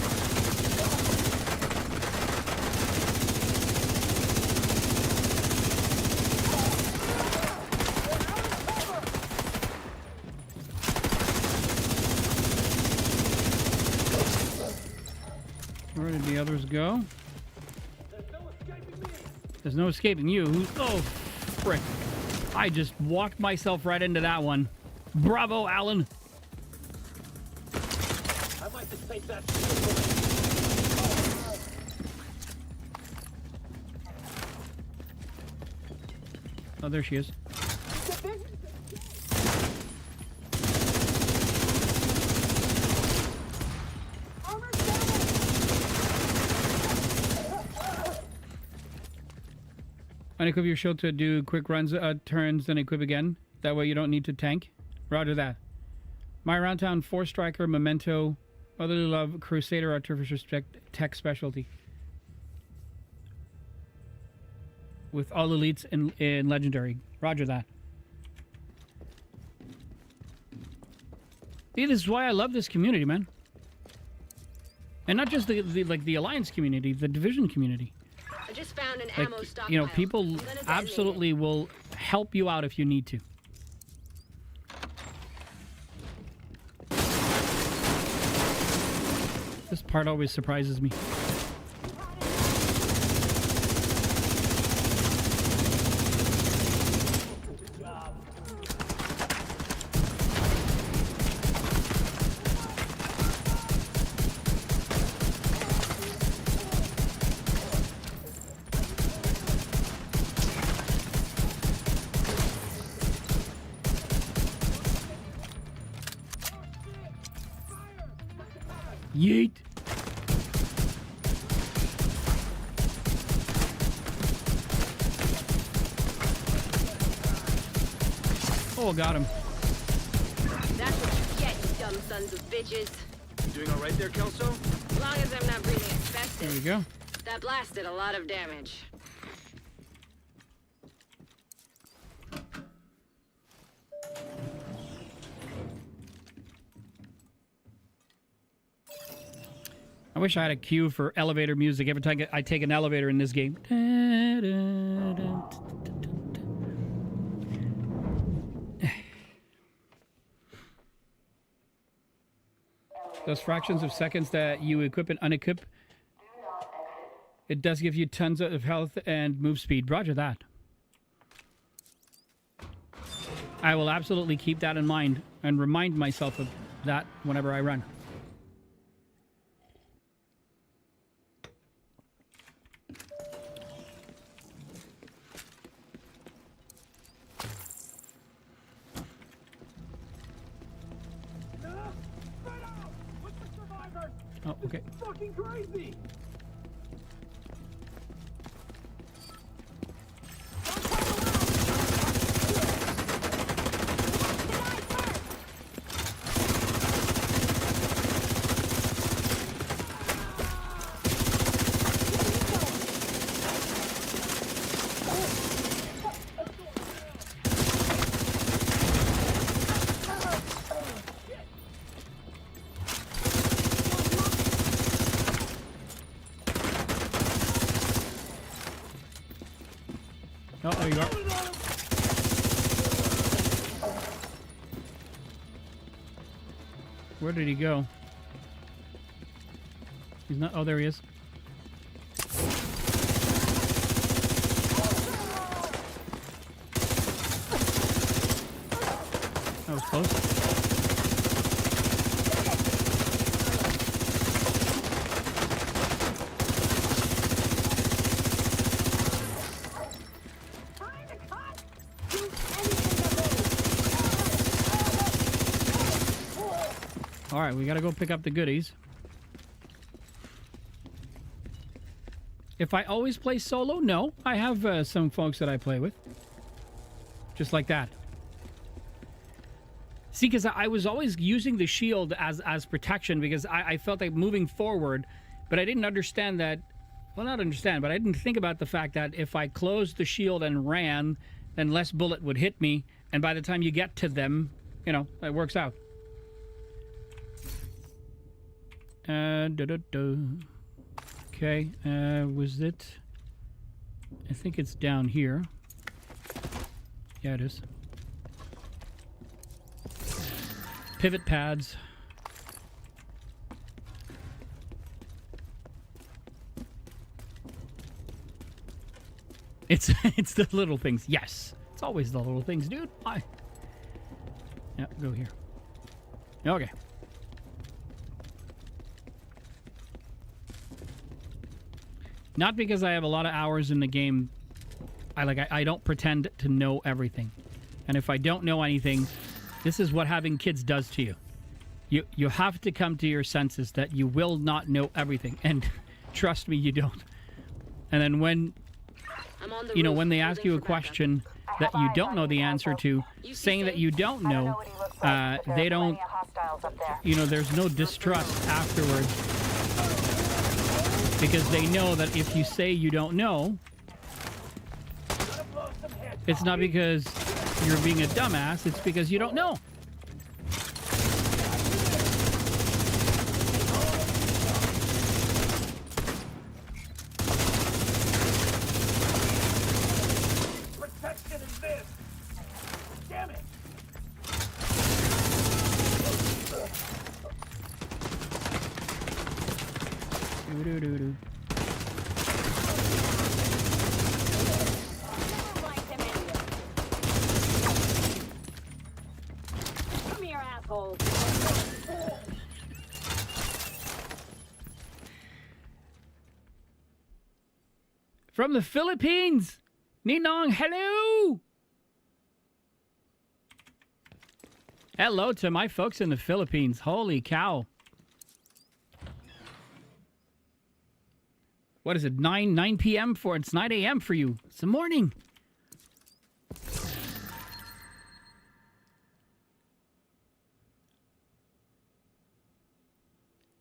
S1: Where did the others go? There's no escaping you. Oh, frick. I just walked myself right into that one. Bravo, Alan.
S4: I might just take that.
S1: Oh, there she is. Unequip your shield to do quick runs, turns, then equip again. That way you don't need to tank. Roger that. My Round Town 4 Striker, Memento, Motherly Love, Crusader, Artificer Tech Specialty. With all elites in Legendary. Roger that. See, this is why I love this community, man. And not just the Alliance community, the Division community.
S5: I just found an
S1: Like,
S5: ammo stockpile.
S1: you know, people absolutely will help you out if you need to. This part always surprises me. Yeet. Oh, got him.
S5: That's what you get, you dumb sons of bitches.
S4: You doing all right there, Kelso?
S5: As long as I'm not breathing asbestos.
S1: There we go.
S5: That blast did a lot of damage.
S1: I wish I had a cue for elevator music every time I take an elevator in this game. Those fractions of seconds that you equip and unequip, it does give you tons of health and move speed. Roger that. I will absolutely keep that in mind and remind myself of that whenever I run. Oh, okay.
S4: Fucking crazy!
S1: Oh, there you are. Where did he go? He's not. Oh, there he is. That was close. All right, we got to go pick up the goodies. If I always play solo, no. I have some folks that I play with. Just like that. See, because I was always using the shield as protection because I felt like moving forward, but I didn't understand that. Well, not understand, but I didn't think about the fact that if I closed the shield and ran, then less bullet would hit me. And by the time you get to them, you know, it works out. Okay, was it? I think it's down here. Yeah, it is. Pivot pads. It's the little things. Yes, it's always the little things, dude. Yeah, go here. Okay. Not because I have a lot of hours in the game. I don't pretend to know everything. And if I don't know anything, this is what having kids does to you. You have to come to your senses that you will not know everything. And trust me, you don't. And then when when they ask you a question that you don't know the answer to, saying that you don't know, they don't, there's no distrust afterwards. Because they know that if you say you don't know, it's not because you're being a dumbass, it's because you don't know.
S4: Protection is this! Damn it!
S1: Do-do-do-do.
S5: Come here, asshole.
S1: From the Philippines, Ninong, hello! Hello to my folks in the Philippines. Holy cow. What is it, 9 p.m. for? It's 9 a.m. for you. It's the morning.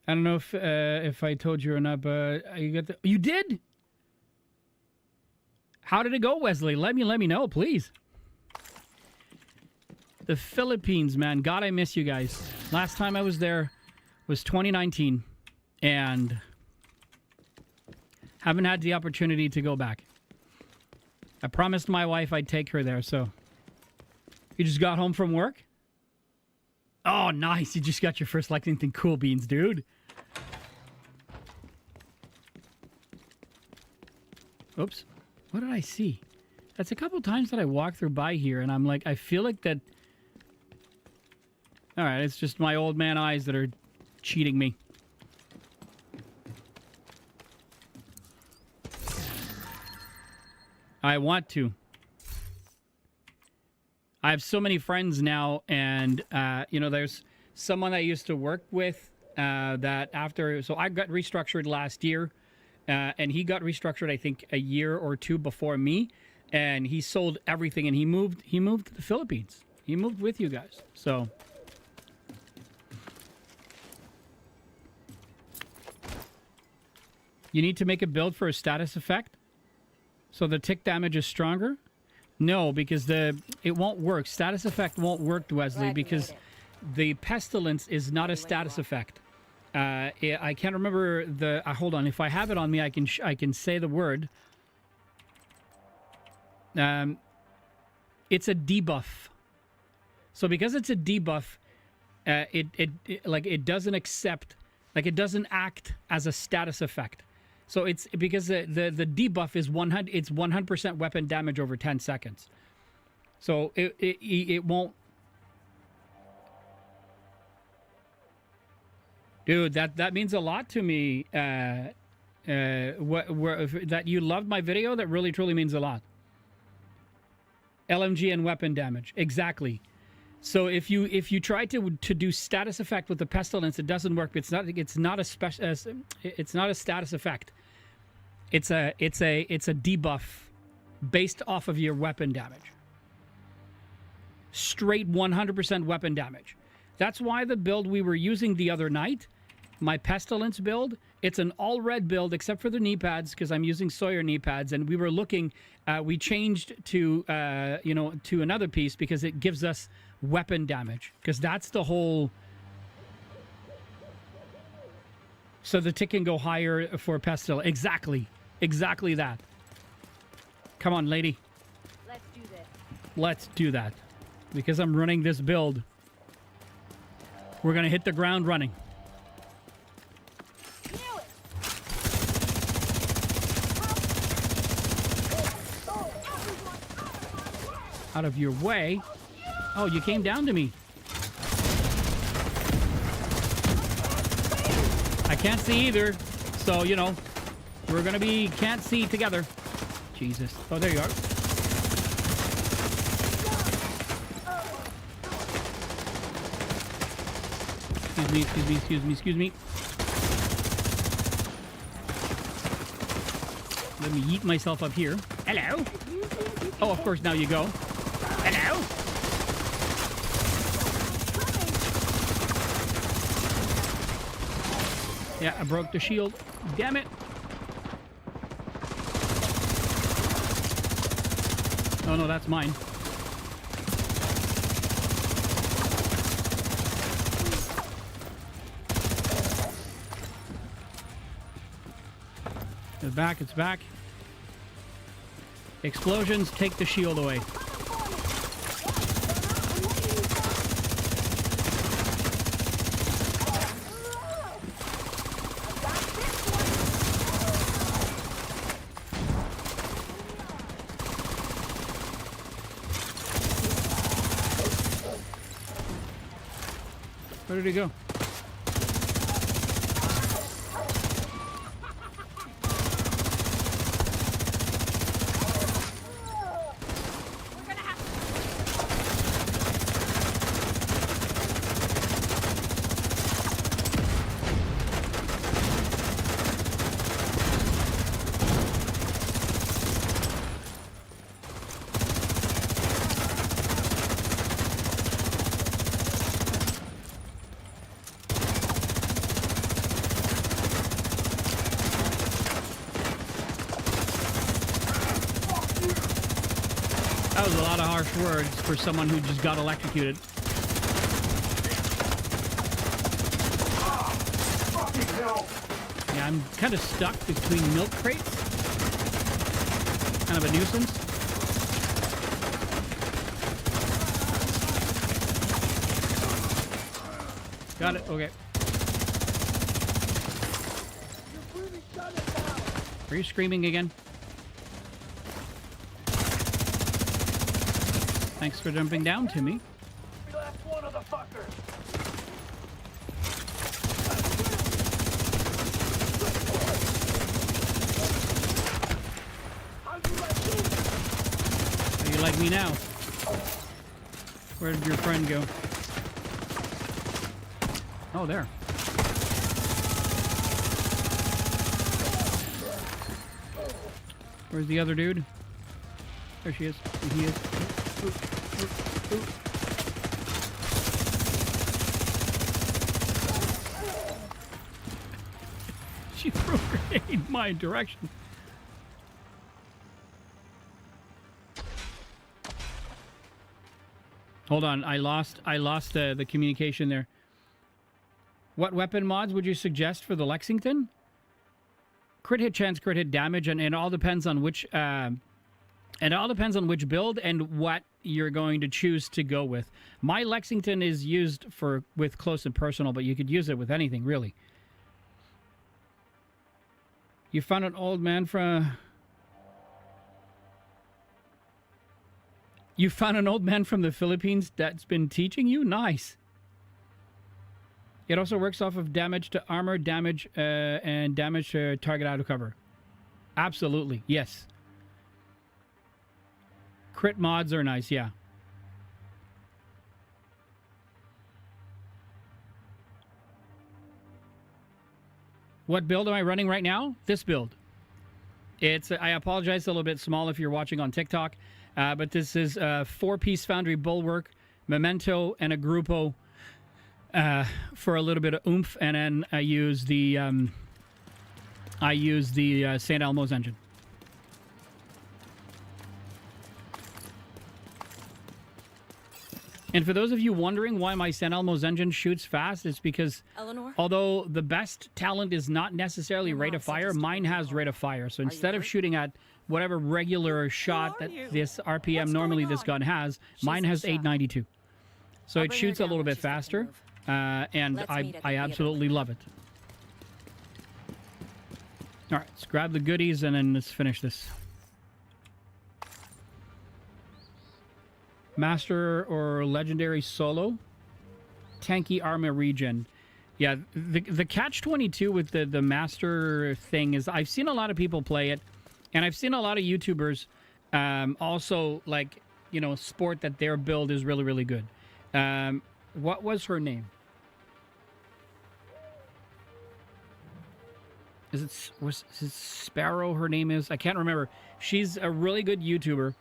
S1: I don't know if I told you or not, but you did? How did it go, Wesley? Let me know, please. The Philippines, man. God, I miss you guys. Last time I was there was 2019, and haven't had the opportunity to go back. I promised my wife I'd take her there, so. You just got home from work? Oh, nice. You just got your first Lexington Cool Beans, dude. Oops. What did I see? That's a couple times that I walk through by here, and I'm like, I feel like that... All right, it's just my old man eyes that are cheating me. I want to. I have so many friends now, and, you know, there's someone I used to work with that after... So I got restructured last year, and he got restructured, I think, a year or two before me, and he sold everything, and he moved to the Philippines. He moved with you guys, so... You need to make a build for a status effect? So the tick damage is stronger? No, because it won't work. Status effect won't work, Wesley, because the pestilence is not a status effect. I can't remember the... hold on. If I have it on me, I can say the word. It's a debuff. So because it's a debuff, it doesn't accept... Like, it doesn't act as a status effect. So it's because the debuff is 100. It's 100% weapon damage over 10 seconds. So it won't. Dude, that means a lot to me. That you loved my video. That really truly means a lot. LMG and weapon damage, exactly. So if you try to do status effect with the pestilence, it doesn't work. It's not a status effect. It's a debuff based off of your weapon damage. Straight 100% weapon damage. That's why the build we were using the other night, my pestilence build, it's an all red build except for the knee pads because I'm using Sawyer knee pads, and we were looking. We changed to to another piece because it gives us weapon damage, because that's the whole... So the tick can go higher for pestil. Exactly that. Come on, lady, let's do that, because I'm running this build. We're gonna hit the ground running. Out of your way. Oh, you came down to me. I can't see either. So, you know, we're going to be can't see together. Jesus. Oh, there you are. Excuse me. Let me yeet myself up here. Hello. Oh, of course, now you go. Hello. Yeah, I broke the shield. Damn it. Oh, no, that's mine. It's back, it's back. Explosions take the shield away. Where did he go? That was a lot of harsh words for someone who just got electrocuted. Yeah, I'm kind of stuck between milk crates. Kind of a nuisance. Got it, okay. Are you screaming again? Thanks for jumping down to me.
S4: We last one of the fuckers. How'd you like me?
S1: How you like me now? Where did your friend go? Oh, there. Where's the other dude? There she is. There he is. Ooh, ooh, ooh. She threw a grenade my direction. Hold on, I lost the communication there. What weapon mods would you suggest for the Lexington? Crit hit chance, crit hit damage, and it all depends on which build and what you're going to choose to go with. My Lexington is used with close and personal, but you could use it with anything really. You found an old man from. You found an old man from the Philippines that's been teaching you? Nice. It also works off of damage to armor, damage, and damage to target out of cover. Absolutely, yes. Crit mods are nice, yeah. What build am I running right now? This build. I apologize, a little bit small if you're watching on TikTok. But this is a 4-piece Foundry Bulwark, Memento, and a Grupo for a little bit of oomph, and then I use the St. Elmo's engine. And for those of you wondering why my St. Elmo's engine shoots fast, it's because although the best talent is not necessarily rate of fire, mine has rate of fire. So instead of shooting at whatever regular shot that this RPM normally this gun has, mine has 892. So it shoots a little bit faster, and I absolutely love it. All right, let's grab the goodies and then let's finish this. Master or Legendary Solo. Tanky armor regen. Yeah, the catch-22 with the Master thing is, I've seen a lot of people play it, and I've seen a lot of YouTubers also, like, you know, sport that their build is really, really good. What was her name? Is it Sparrow her name is? I can't remember. She's a really good YouTuber,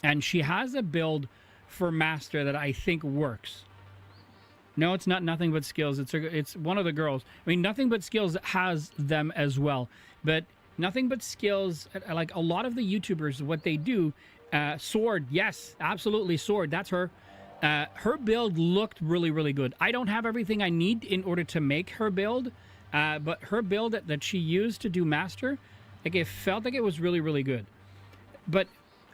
S1: and she has a build for Master that I think works. No, it's not Nothing But Skills. It's one of the girls. I mean, Nothing But Skills has them as well. But Nothing But Skills, like a lot of the YouTubers, what they do, Sword, yes, absolutely, Sword, that's her. Her build looked really, really good. I don't have everything I need in order to make her build, but her build that she used to do Master, like, it felt like it was really, really good. But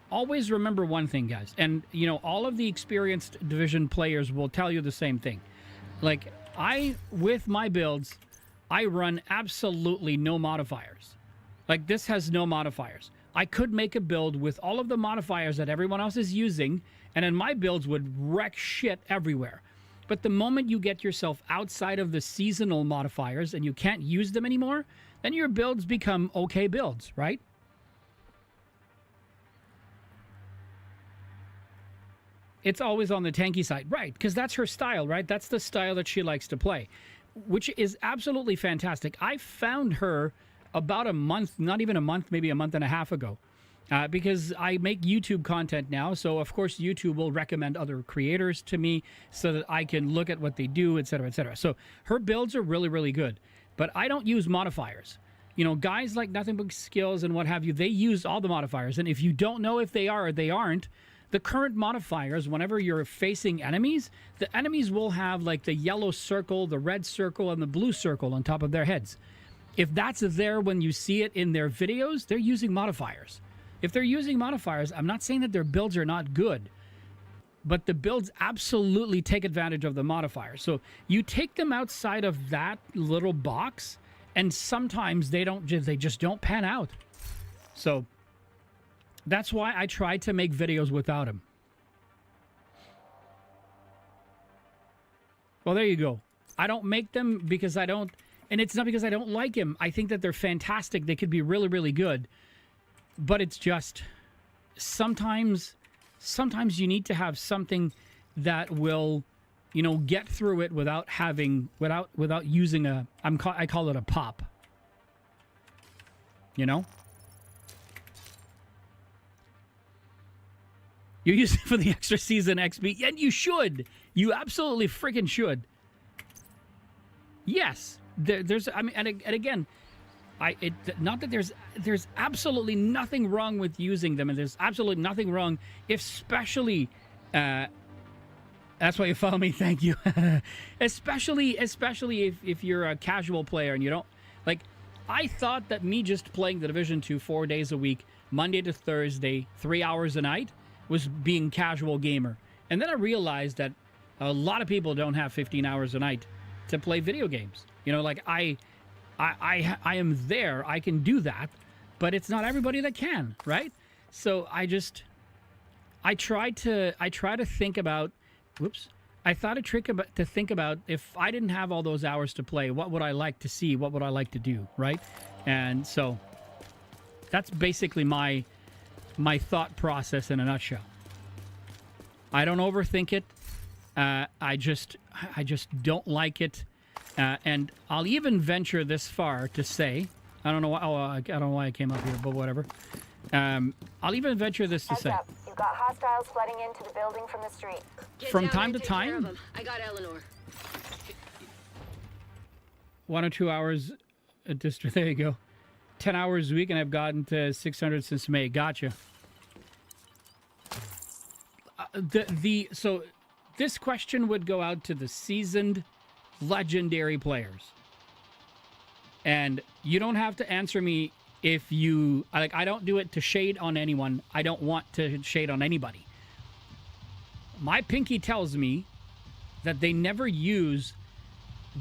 S1: always remember one thing, guys, and, you know, all of the experienced Division players will tell you the same thing. Like, with my builds, I run absolutely no modifiers. Like, this has no modifiers. I could make a build with all of the modifiers that everyone else is using, and then my builds would wreck shit everywhere. But the moment you get yourself outside of the seasonal modifiers and you can't use them anymore, then your builds become okay builds, right? It's always on the tanky side, right? Because that's her style, right? That's the style that she likes to play, which is absolutely fantastic. I found her about a month, not even a month, maybe a month and a half ago, because I make YouTube content now. So, of course, YouTube will recommend other creators to me so that I can look at what they do, etc., etc. So her builds are really, really good. But I don't use modifiers. You know, guys like Nothing But Skills and what have you, they use all the modifiers. And if you don't know if they are or they aren't, the current modifiers, whenever you're facing enemies, the enemies will have like the yellow circle, the red circle, and the blue circle on top of their heads. If that's there when you see it in their videos, they're using modifiers. If they're using modifiers, I'm not saying that their builds are not good, but the builds absolutely take advantage of the modifiers. So you take them outside of that little box, and sometimes they just don't pan out. So that's why I try to make videos without them. Well, there you go. I don't make them because I don't, and it's not because I don't like him. I think that they're fantastic. They could be really, really good. But it's just sometimes you need to have something that will, get through it without using I call it a pop. You use it for the extra season XP, and you should. You absolutely freaking should. Yes, there's. I mean, and again, not that there's absolutely nothing wrong with using them, and there's absolutely nothing wrong, especially. That's why you follow me. Thank you. especially if you're a casual player and you don't like. I thought that me just playing the Division 2 4 days a week, Monday to Thursday, 3 hours a night, was being casual gamer. And then I realized that a lot of people don't have 15 hours a night to play video games. I am there. I can do that, but it's not everybody that can, right? So I try to think about. Whoops. I thought to think about if I didn't have all those hours to play, what would I like to see? What would I like to do, right? And so that's basically my thought process in a nutshell. I don't overthink it. I just don't like it. And I'll even venture this far to say, I don't know why. I don't know why I came up here, but whatever. I'll even venture this to say.
S6: Heads up. You've got hostiles flooding into the building from the street.
S5: Get
S1: From
S5: down
S1: time
S5: there
S1: to
S5: and take care of
S1: time?
S5: 'em. I got Eleanor.
S1: 1 or 2 hours a district. There you go. 10 hours a week, and I've gotten to 600 since May. Gotcha. So this question would go out to the seasoned legendary players. And you don't have to answer me if you like. I don't do it to shade on anyone. I don't want to shade on anybody. My pinky tells me that they never use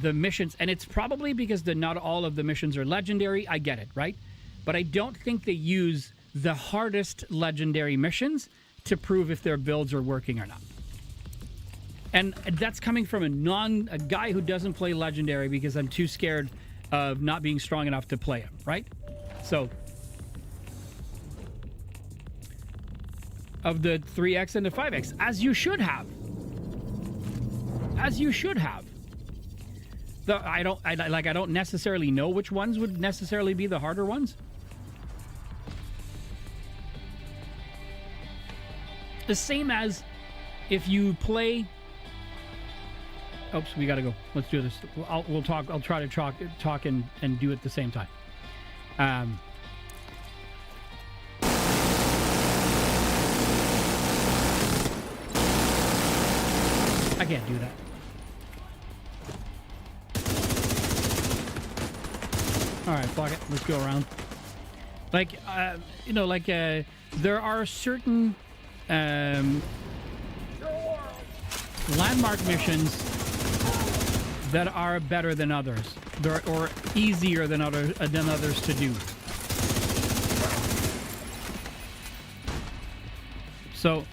S1: the missions, and it's probably because not all of the missions are legendary. I get it, right? But I don't think they use the hardest legendary missions to prove if their builds are working or not. And that's coming from a guy who doesn't play legendary because I'm too scared of not being strong enough to play him, right? So of the 3X and the 5X, as you should have. As you should have. I don't necessarily know which ones would necessarily be the harder ones. The same as if you play. Oops, we gotta go. Let's do this. We'll talk. I'll try to talk and do it at the same time. I can't do that. All right, fuck it. Let's go around. There are certain landmark missions that are better than others, or easier than others to do. So.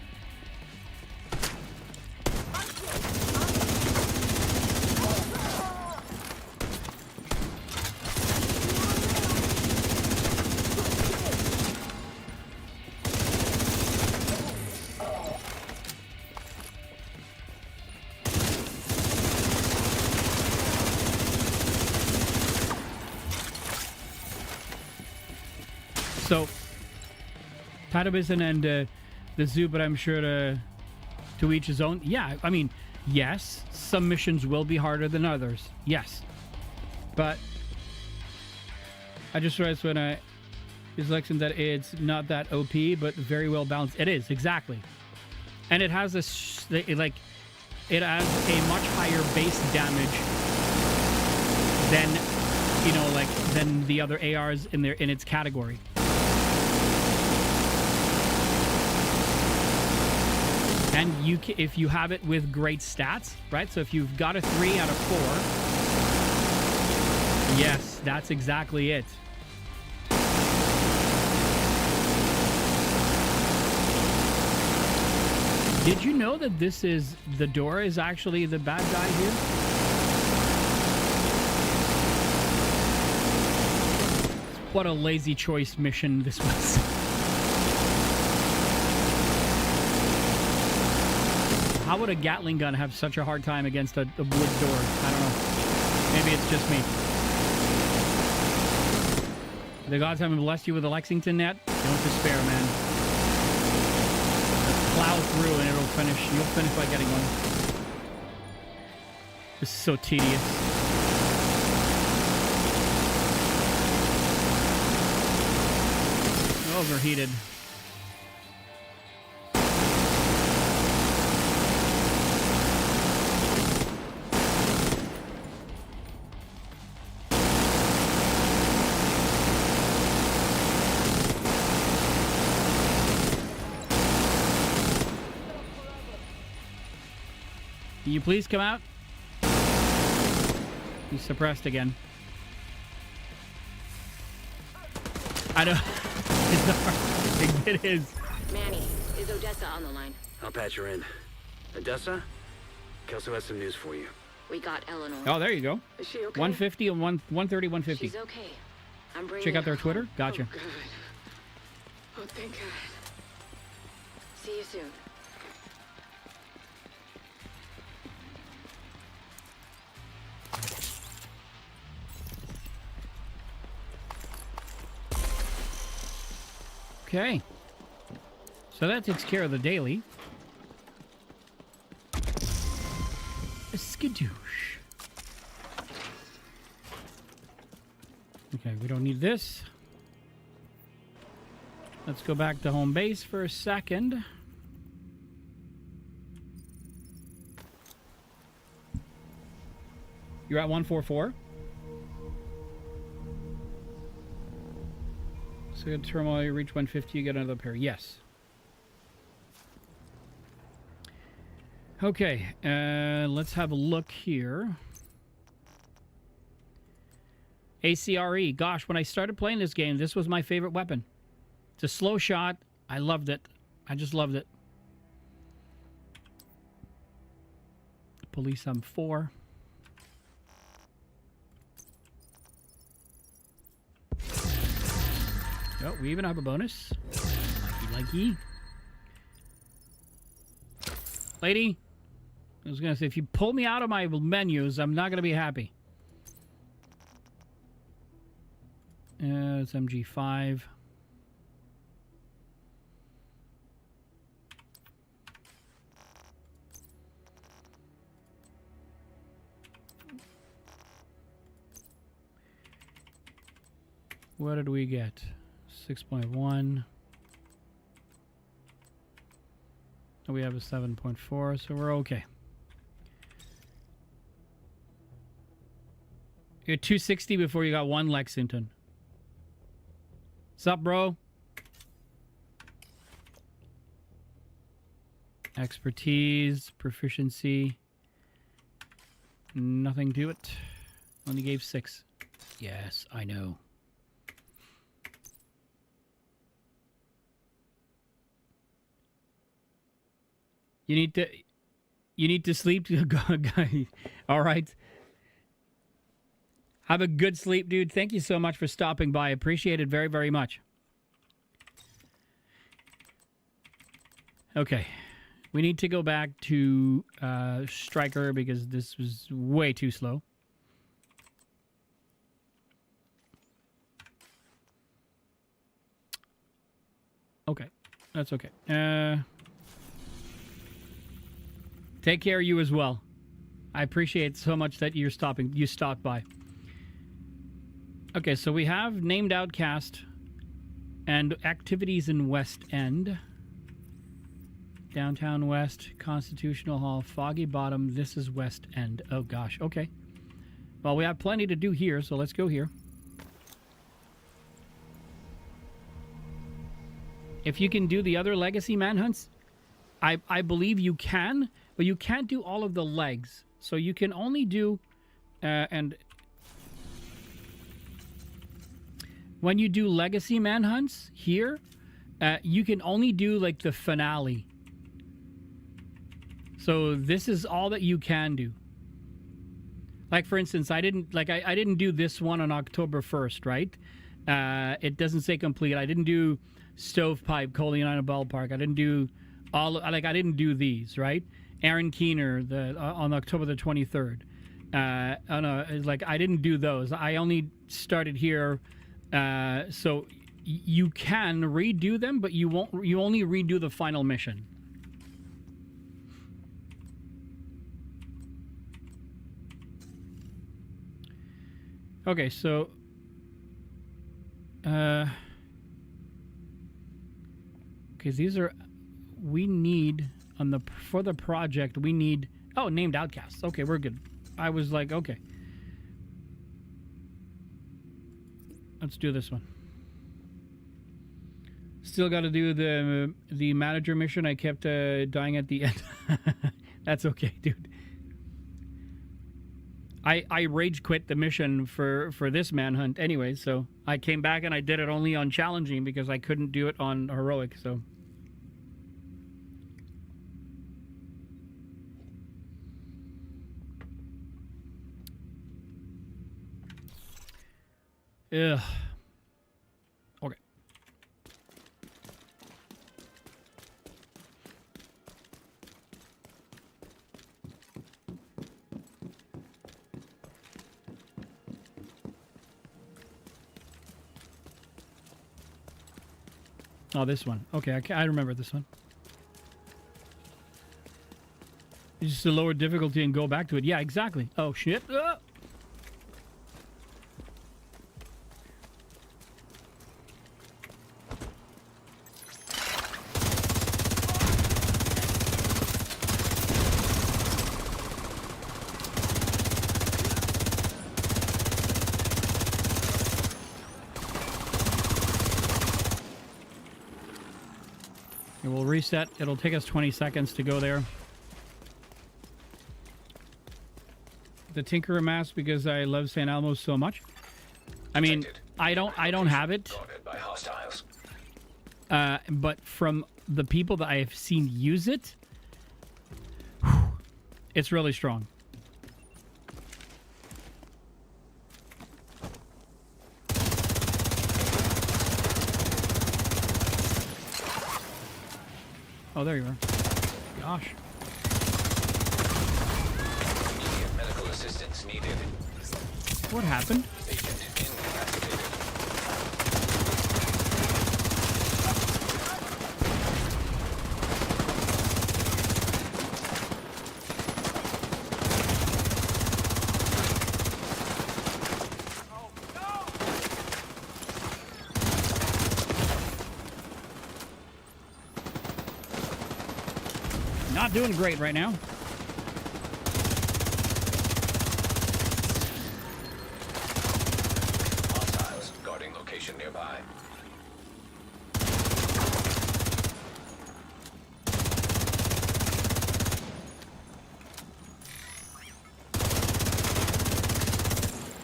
S1: So, Tadabison and the zoo, but I'm sure to each his own. Yeah, I mean, yes, some missions will be harder than others. Yes. But I just realized when I was lexing that it's not that OP, but very well balanced. It is, exactly. And it has this, it has a much higher base damage than the other ARs in its category. And if you have it with great stats, right? So if you've got a 3 out of 4, yes, that's exactly it. Did you know that this is... the door is actually the bad guy here? What a lazy choice mission this was. How would a Gatling gun have such a hard time against a wood door? I don't know. Maybe it's just me. The gods haven't blessed you with a Lexington net? Don't despair, man. Just plow through and it'll finish. You'll finish by getting one. This is so tedious. Overheated. Can you please come out? He's suppressed again. I know. It's not hard. It is.
S5: Manny, is Odessa on the line?
S7: I'll patch her in. Odessa? Kelso has some news for you.
S5: We got Eleanor.
S1: Oh, there you go.
S5: Is she okay?
S1: 150 and 130, 150.
S5: She's okay. I'm bringing
S1: Check out their
S5: her
S1: Twitter.
S5: home.
S1: Gotcha.
S5: Oh, good. Oh, thank God. See you soon.
S1: Okay. So that takes care of the daily. A skadoosh. Okay, we don't need this. Let's go back to home base for a second. You're at 144. So you terminal, you reach 150, you get another pair. Yes. Okay, let's have a look here. ACRE. Gosh, when I started playing this game, this was my favorite weapon. It's a slow shot. I loved it. I just loved it. Police M4. Oh, we even have a bonus. Likey. Lady, I was going to say, if you pull me out of my menus, I'm not going to be happy. It's MG5. What did we get? 6.1. We have a 7.4, so we're okay. You're 260 before you got one Lexington. What's up, bro? Expertise, proficiency. Nothing to it. Only gave 6. Yes, I know. You need to sleep. All right. Have a good sleep, dude. Thank you so much for stopping by. Appreciate it very, very much. Okay. We need to go back to Striker because this was way too slow. Okay. That's okay. Take care of you as well. I appreciate so much that you stopped by. Okay, so we have named Outcast and activities in West End. Downtown West, Constitutional Hall, Foggy Bottom. This is West End. Oh gosh, okay. Well, we have plenty to do here, so let's go here. If you can do the other legacy manhunts, I believe you can, but you can't do all of the legs. So you can only do, and when you do legacy manhunts here, you can only do like the finale. So this is all that you can do. Like, for instance, I didn't do this one on October 1st, right? It doesn't say complete. I didn't do Stovepipe, Colina Ballpark. I didn't do I didn't do these, right? Aaron Keener on October the 23rd. I didn't do those. I only started here. So you can redo them, but you won't. You only redo the final mission. Okay, so okay, these are we need on the for the project. We need named outcasts. Okay, we're good. I was like, okay, let's do this one. Still got to do the manager mission. I kept dying at the end. That's okay, dude. I rage quit the mission for this manhunt anyway, so I came back and I did it only on challenging because I couldn't do it on heroic, so. Ugh. Okay. Oh, this one. Okay, I remember this one. It's just a lower difficulty and go back to it. Yeah, exactly. Oh, shit. It will reset. It'll take us 20 seconds to go there. The Tinkerer mask because I love St. Elmo's so much. I mean, I don't have it.
S3: By hostiles.
S1: But from the people that I have seen use it, it's really strong. Oh, there you are. Gosh.
S3: Immediate medical assistance needed.
S1: What happened?
S3: Patient incapacitated.
S1: Not doing great right now.
S3: Hostiles guarding location nearby.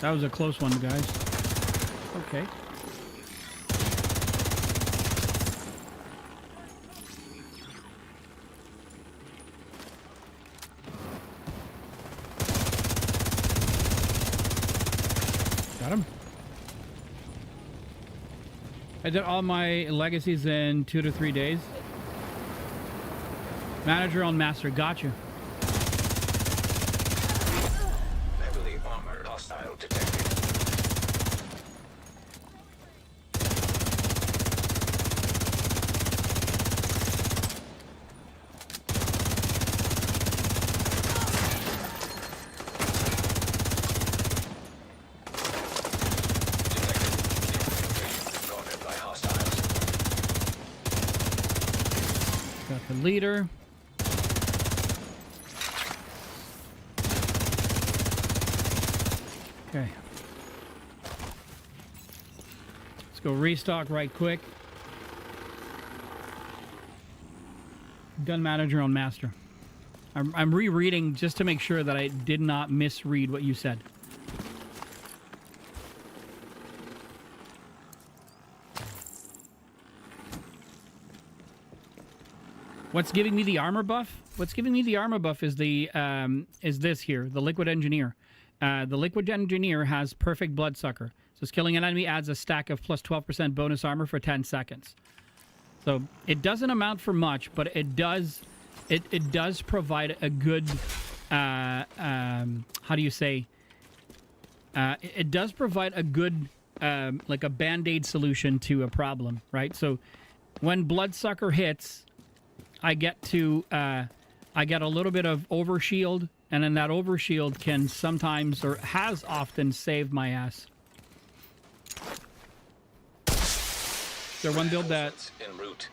S1: That was a close one, guys. Okay. Got him. I did all my legacies in 2 to 3 days. Manager on master, got you.
S3: Heavily armored hostile detected. Guarded by hostiles.
S1: Got the leader. Okay. Let's go restock right quick. Gun manager on master. I'm rereading just to make sure that I did not misread what you said. What's giving me the armor buff? What's giving me the armor buff is the is this here, the Liquid Engineer. The Liquid Engineer has Perfect Bloodsucker. So killing an enemy adds a stack of plus 12% bonus armor for 10 seconds. So it doesn't amount for much, but it does provide a good how do you say? It does provide a good like a band-aid solution to a problem, right? So when Bloodsucker hits, I get a little bit of overshield, and then that overshield can sometimes, or has often, saved my ass. Is there one build that
S3: En route.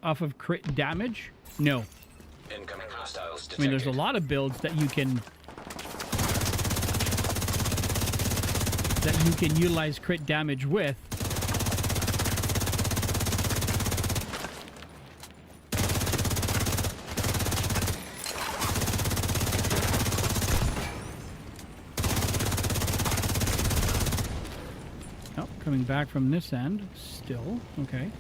S1: off of crit damage? No.
S3: Incoming hostiles
S1: I mean,
S3: detected.
S1: there's a lot of builds that you can utilize crit damage with. Oh, coming back from this end still. Okay.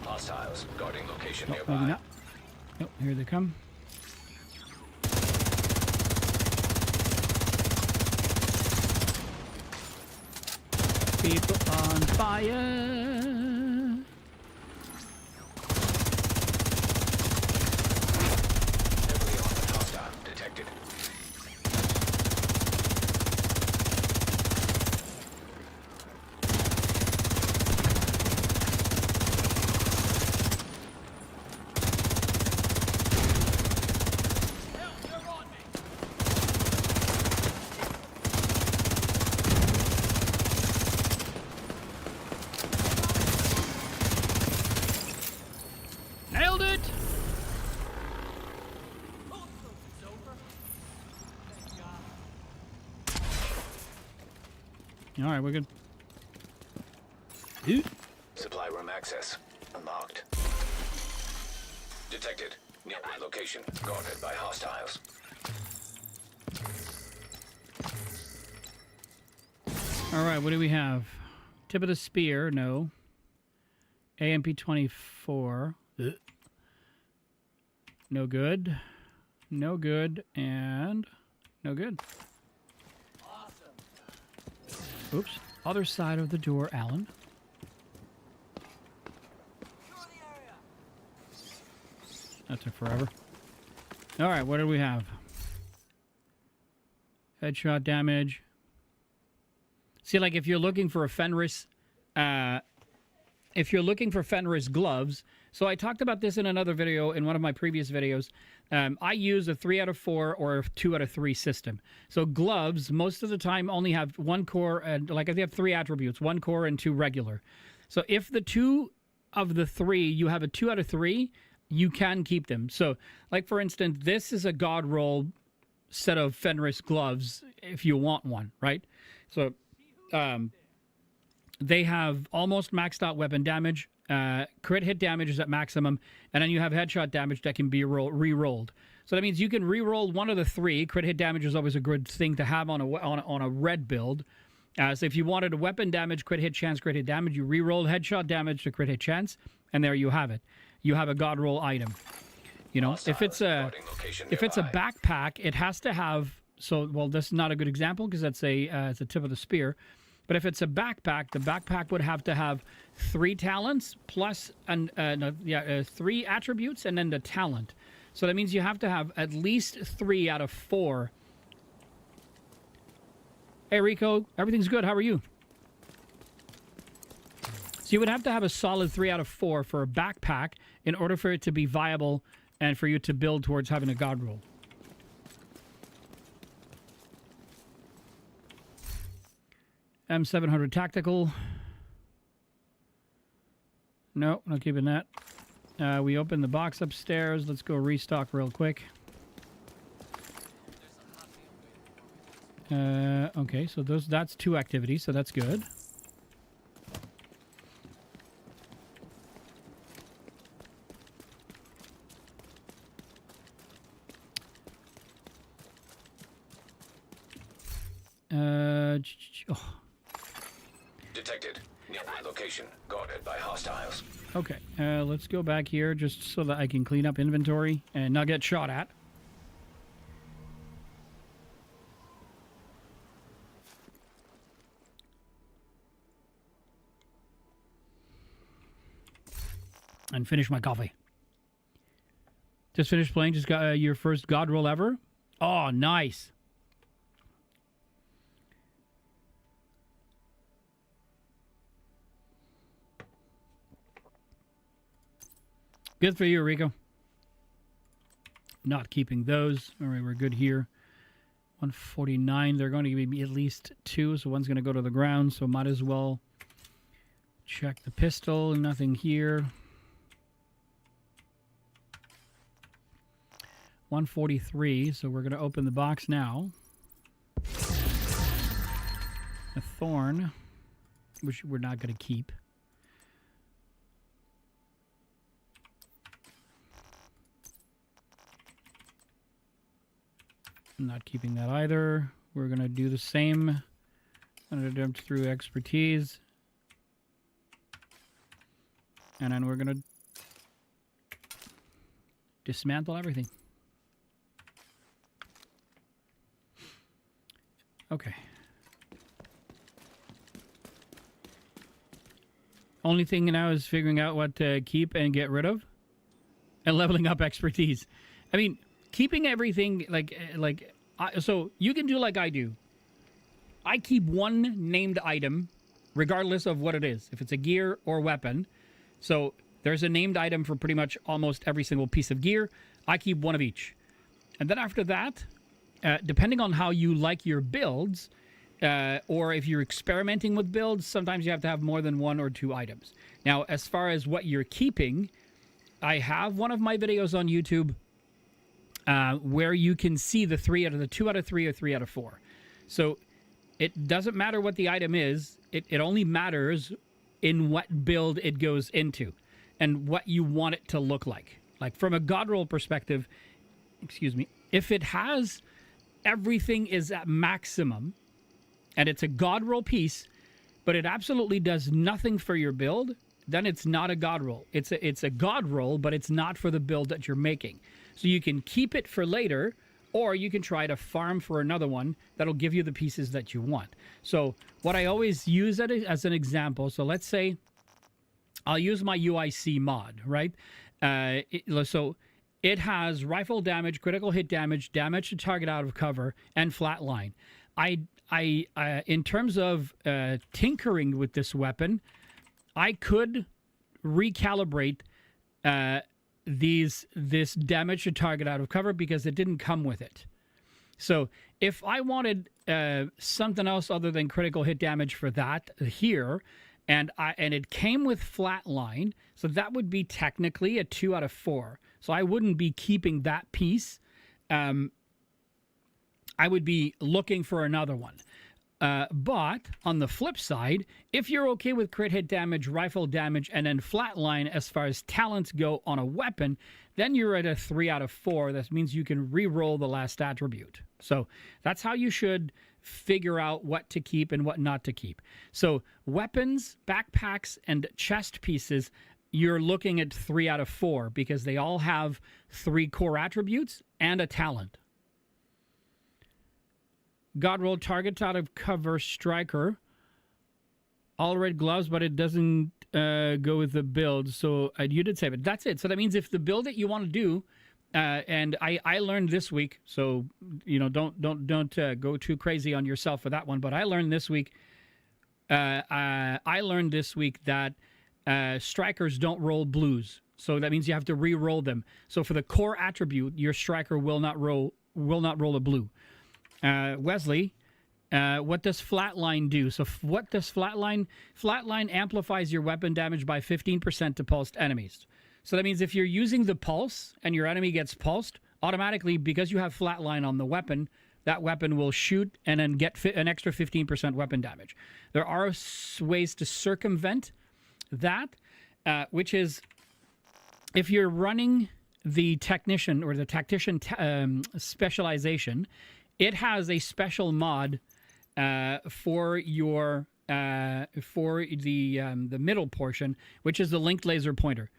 S3: Hostiles guarding location
S1: Oh,
S3: nearby.
S1: maybe not. Oh, here they come. People on fire.
S3: Heavily armored hostile detected.
S1: Nailed it! All right, we're good. Ooh.
S3: Supply room access unlocked. Detected. Nearby location guarded by hostiles.
S1: All right, what do we have? Tip of the spear, no. AMP-24. Ugh. No good. No good, and no good. Oops. Other side of the door, Alan. That took forever. All right, what do we have? Headshot damage. See, like if you're looking for a Fenris, gloves. So I talked about this in another video, in one of my previous videos. I use a 3 out of 4 or a 2 out of 3 system. So gloves, most of the time, only have 1 core, and like they have 3 attributes, 1 core and 2 regular. So if the 2 of the 3, you have a 2 out of 3, you can keep them. So, like for instance, this is a God roll set of Fenris gloves if you want one, right? So they have almost maxed out weapon damage. Crit hit damage is at maximum, and then you have headshot damage that can be re-rolled. So that means you can re-roll one of the 3. Crit hit damage is always a good thing to have on a red build. So if you wanted a weapon damage, crit hit chance, crit hit damage, you re-roll headshot damage to crit hit chance, and there you have it. You have a God roll item. You know, if it's a backpack, it has to have. So, well, this is not a good example because that's it's a tip of the spear. But if it's a backpack, the backpack would have to have 3 talents plus 3 attributes and then the talent. So that means you have to have at least 3 out of 4. Hey, Rico, everything's good. How are you? So you would have to have a solid 3 out of 4 for a backpack in order for it to be viable and for you to build towards having a God roll. M700 tactical. No, not keeping that. We opened the box upstairs. Let's go restock real quick. Okay, so that's 2 activities, so that's good.
S3: Detected. Nearby location guarded by hostiles.
S1: Okay, let's go back here just so that I can clean up inventory and not get shot at. And finish my coffee. Just finished playing. Just got your first God roll ever. Oh, nice. Good for you, Rico. Not keeping those. All right, we're good here. 149. They're going to give me at least 2, so one's going to go to the ground, so might as well check the pistol. Nothing here. 143, so we're going to open the box now. A thorn, which we're not going to keep. I'm not keeping that either. We're going to do the same. I'm going to jump through expertise. And then we're going to dismantle everything. Okay. Only thing now is figuring out what to keep and get rid of. And leveling up expertise. I mean, keeping everything so you can do like I do. I keep one named item regardless of what it is. If it's a gear or weapon. So there's a named item for pretty much almost every single piece of gear. I keep one of each. And then after that, depending on how you like your builds, or if you're experimenting with builds, sometimes you have to have more than 1 or 2 items. Now, as far as what you're keeping, I have one of my videos on YouTube where you can see the 2 out of 3 or 3 out of 4. So it doesn't matter what the item is. It only matters in what build it goes into and what you want it to look like. Like from a God roll perspective, excuse me, if it has everything is at maximum and it's a God roll piece, but it absolutely does nothing for your build, then it's not a God roll. It's a God roll, but it's not for the build that you're making. So you can keep it for later, or you can try to farm for another one that'll give you the pieces that you want. So what I always use as an example, so let's say I'll use my UIC mod, right? So it has rifle damage, critical hit damage, damage to target out of cover, and flatline. I in terms of tinkering with this weapon, I could recalibrate this damage to target out of cover because it didn't come with it. So if I wanted something else other than critical hit damage for that here, and it came with flatline, so that would be technically a 2 out of 4. So I wouldn't be keeping that piece. I would be looking for another one. But on the flip side, if you're okay with crit hit damage, rifle damage, and then flatline as far as talents go on a weapon, then you're at a 3 out of 4. That means you can re-roll the last attribute. So that's how you should figure out what to keep and what not to keep. So weapons, backpacks, and chest pieces, you're looking at 3 out of 4 because they all have 3 core attributes and a talent. God roll targets out of cover striker. All red gloves, but it doesn't go with the build. So you did say, but that's it. So that means if the build that you want to do, and I learned this week, so don't go too crazy on yourself for that one. But I learned this week. I learned this week that strikers don't roll blues. So that means you have to re-roll them. So for the core attribute, your striker will not roll a blue. Wesley, what does flatline do? So what does flatline? Flatline amplifies your weapon damage by 15% to pulsed enemies. So that means if you're using the pulse and your enemy gets pulsed, automatically, because you have flatline on the weapon, that weapon will shoot and then get an extra 15% weapon damage. There are ways to circumvent that, which is if you're running the technician or the tactician specialization, it has a special mod for your for the middle portion, which is the linked laser pointer.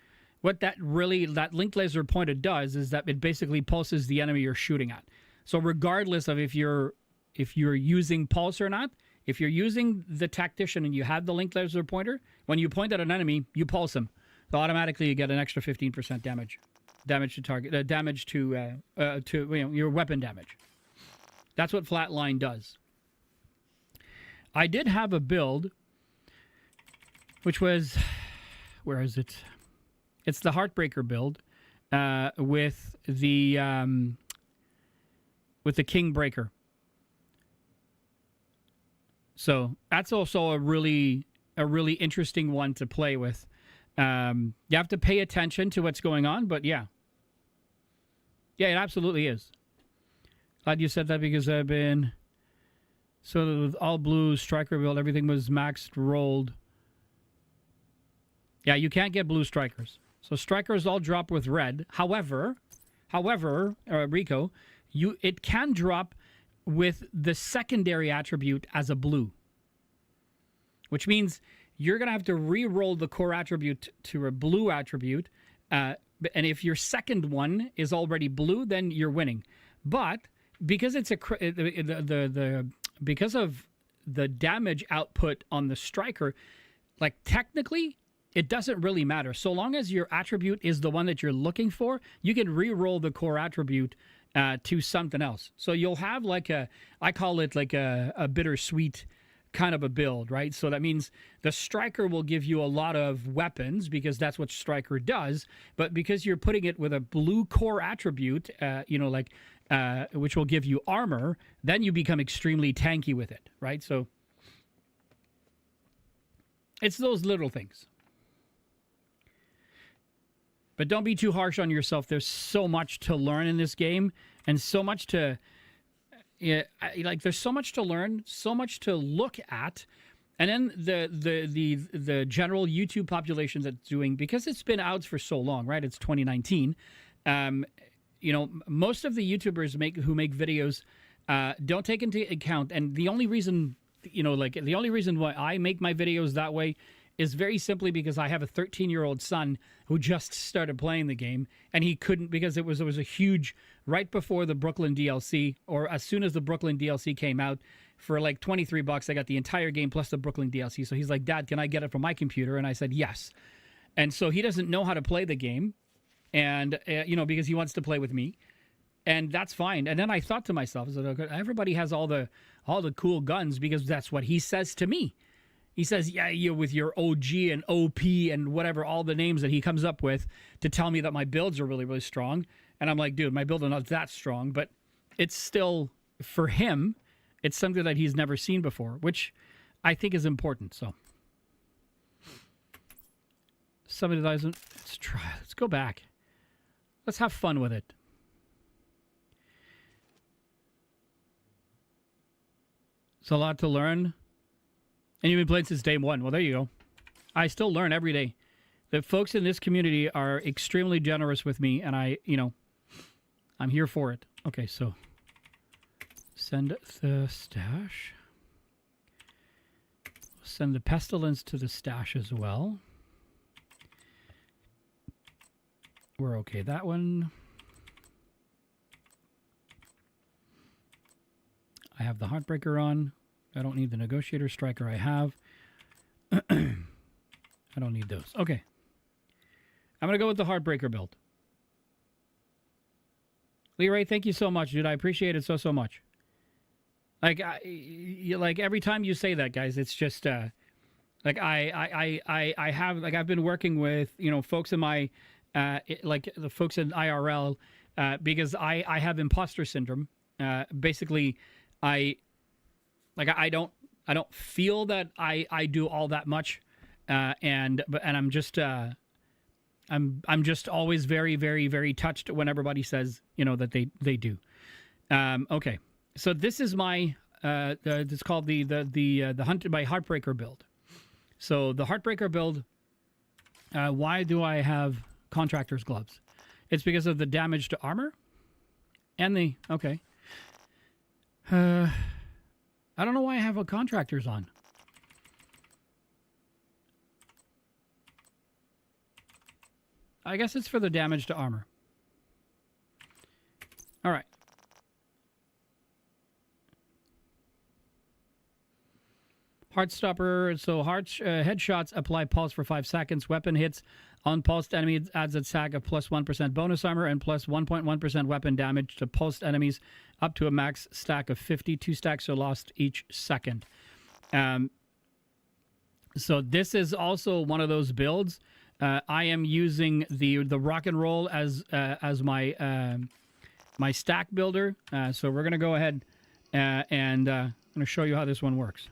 S1: What that linked laser pointer does is that it basically pulses the enemy you're shooting at. So regardless of if you're using pulse or not, if you're using the tactician and you have the linked laser pointer, when you point at an enemy, you pulse him. So automatically you get an extra 15% damage to target, damage to your weapon damage. That's what Flatline does. I did have a build, which was, where is it? It's the Heartbreaker build with the King Breaker. So that's also a really interesting one to play with. You have to pay attention to what's going on, but yeah, it absolutely is. Glad you said that because I've been with all blue striker build, everything was maxed rolled. Yeah, you can't get blue strikers. So strikers all drop with red. However, Rico, it can drop with the secondary attribute as a blue, which means you're going to have to re-roll the core attribute to a blue attribute. And if your second one is already blue, then you're winning. But because it's because of the damage output on the striker, like technically, it doesn't really matter. So long as your attribute is the one that you're looking for, you can re-roll the core attribute to something else. So you'll have I call it like a bittersweet kind of a build, right? So that means the striker will give you a lot of weapons because that's what striker does. But because you're putting it with a blue core attribute, which will give you armor, then you become extremely tanky with it, right? So it's those little things. But don't be too harsh on yourself. There's so much to learn in this game, and so much to, there's so much to learn, so much to look at, and then the general YouTube population that's doing, because it's been out for so long, right? It's 2019. Most of the YouTubers who make videos don't take into account, and the only reason, why I make my videos that way is very simply because I have a 13-year-old son who just started playing the game, and he couldn't, because it was a huge, right before the Brooklyn DLC, or as soon as the Brooklyn DLC came out, for like $23, I got the entire game plus the Brooklyn DLC. So he's like, Dad, can I get it from my computer? And I said, yes. And so he doesn't know how to play the game, and because he wants to play with me, and that's fine. And then I thought to myself, I said, okay, everybody has all the cool guns because that's what he says to me. He says, yeah, you with your OG and OP and whatever, all the names that he comes up with to tell me that my builds are really, really strong. And I'm like, dude, my builds are not that strong, but it's still, for him, it's something that he's never seen before, which I think is important. So somebody doesn't, let's try, let's go back. Let's have fun with it. It's a lot to learn. And you've been playing since day one. Well, there you go. I still learn every day. The folks in this community are extremely generous with me, and I'm here for it. Okay, so send the stash. Send the pestilence to the stash as well. We're okay. That one. I have the Heartbreaker on. I don't need the Negotiator. Striker I have. I don't need those. Okay. I'm going to go with the Heartbreaker build. Leroy, thank you so much, dude. I appreciate it so much. Like every time you say that, guys, it's just I have, I've been working with, folks in my the folks in IRL because I have imposter syndrome. Basically, I don't feel that I do all that much, and I'm just I'm just always very, very, very touched when everybody says that they do. Okay, so this is my it's called the Hunted by Heartbreaker build. So the Heartbreaker build. Why do I have contractor's gloves? It's because of the damage to armor, and the I don't know why I have a contractor's on. I guess it's for the damage to armor. All right. Heartstopper. So headshots apply pulse for 5 seconds. Weapon hits on pulsed enemies adds a stack of plus 1% bonus armor and plus 1.1% weapon damage to pulsed enemies up to a max stack of 50. 2 stacks are lost each second. So this is also one of those builds. I am using the rock and roll as my my stack builder. So we're gonna go ahead and I'm gonna show you how this one works,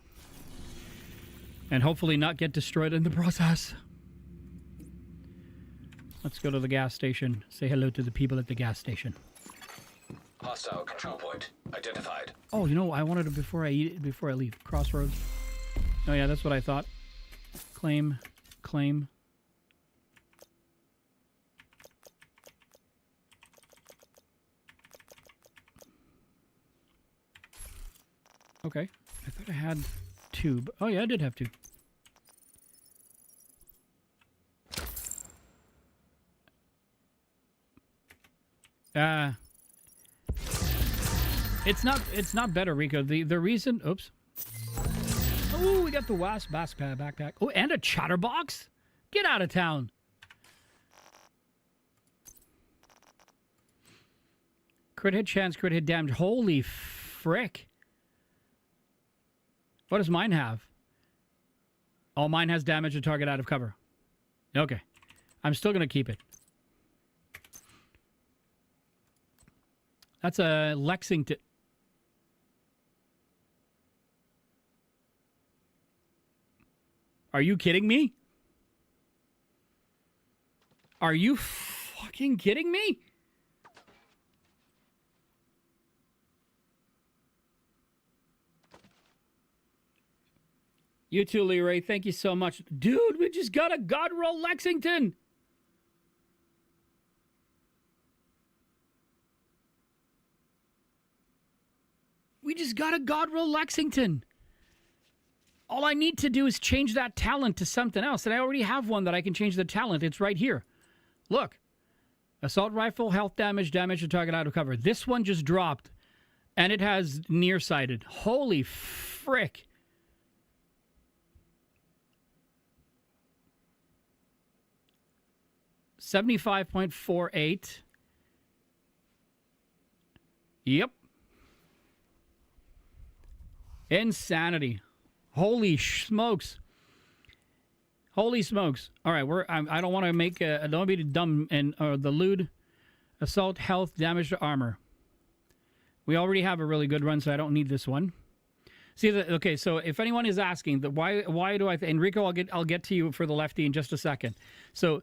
S1: and hopefully not get destroyed in the process. Let's go to the gas station. Say hello to the people at the gas station.
S3: Hostile control point identified.
S1: Oh, you know, I wanted to before I leave. Crossroads. Oh yeah, that's what I thought. Claim. Okay. I thought I had tube. Oh yeah, I did have tube. It's not better, Rico. The reason, oops. Oh, we got the wasp backpack. Oh, and a chatterbox? Get out of town. Crit hit chance, crit hit damage. Holy frick. What does mine have? Oh, mine has damage to target out of cover. Okay. I'm still going to keep it. That's a Lexington. Are you kidding me? Are you fucking kidding me? You too, Leroy. Thank you so much. Dude, we just got a God Roll Lexington. We just got a God Roll Lexington. All I need to do is change that talent to something else. And I already have one that I can change the talent. It's right here. Look. Assault rifle, health damage, damage to target out of cover. This one just dropped. And it has nearsighted. Holy frick. $75.48. Yep. Insanity. Holy smokes. Holy smokes. All right, I don't want to make I don't want to be dumb and the lewd assault health damage to armor. We already have a really good run, so I don't need this one. See okay, so if anyone is asking that why do I Enrico, I'll get to you for the lefty in just a second. So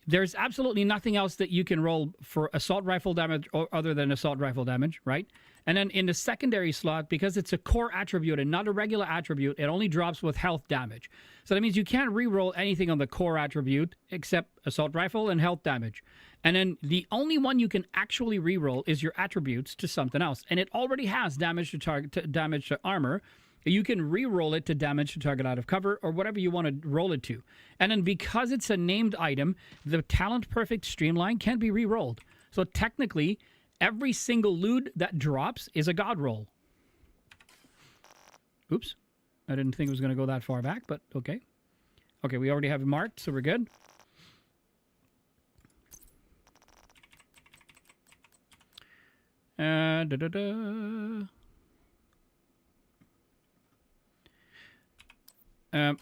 S1: there's absolutely nothing else that you can roll for assault rifle damage other than assault rifle damage, right? And then in the secondary slot, because it's a core attribute and not a regular attribute, it only drops with health damage. So that means you can't re-roll anything on the core attribute except assault rifle and health damage. And then the only one you can actually re-roll is your attributes to something else. And it already has damage to target, damage to armor. You can re-roll it to damage to target out of cover or whatever you want to roll it to. And then because it's a named item, the Talent Perfect Streamline can't be re-rolled. So technically, every single loot that drops is a God roll. Oops. I didn't think it was going to go that far back, but okay. Okay, we already have it marked, so we're good.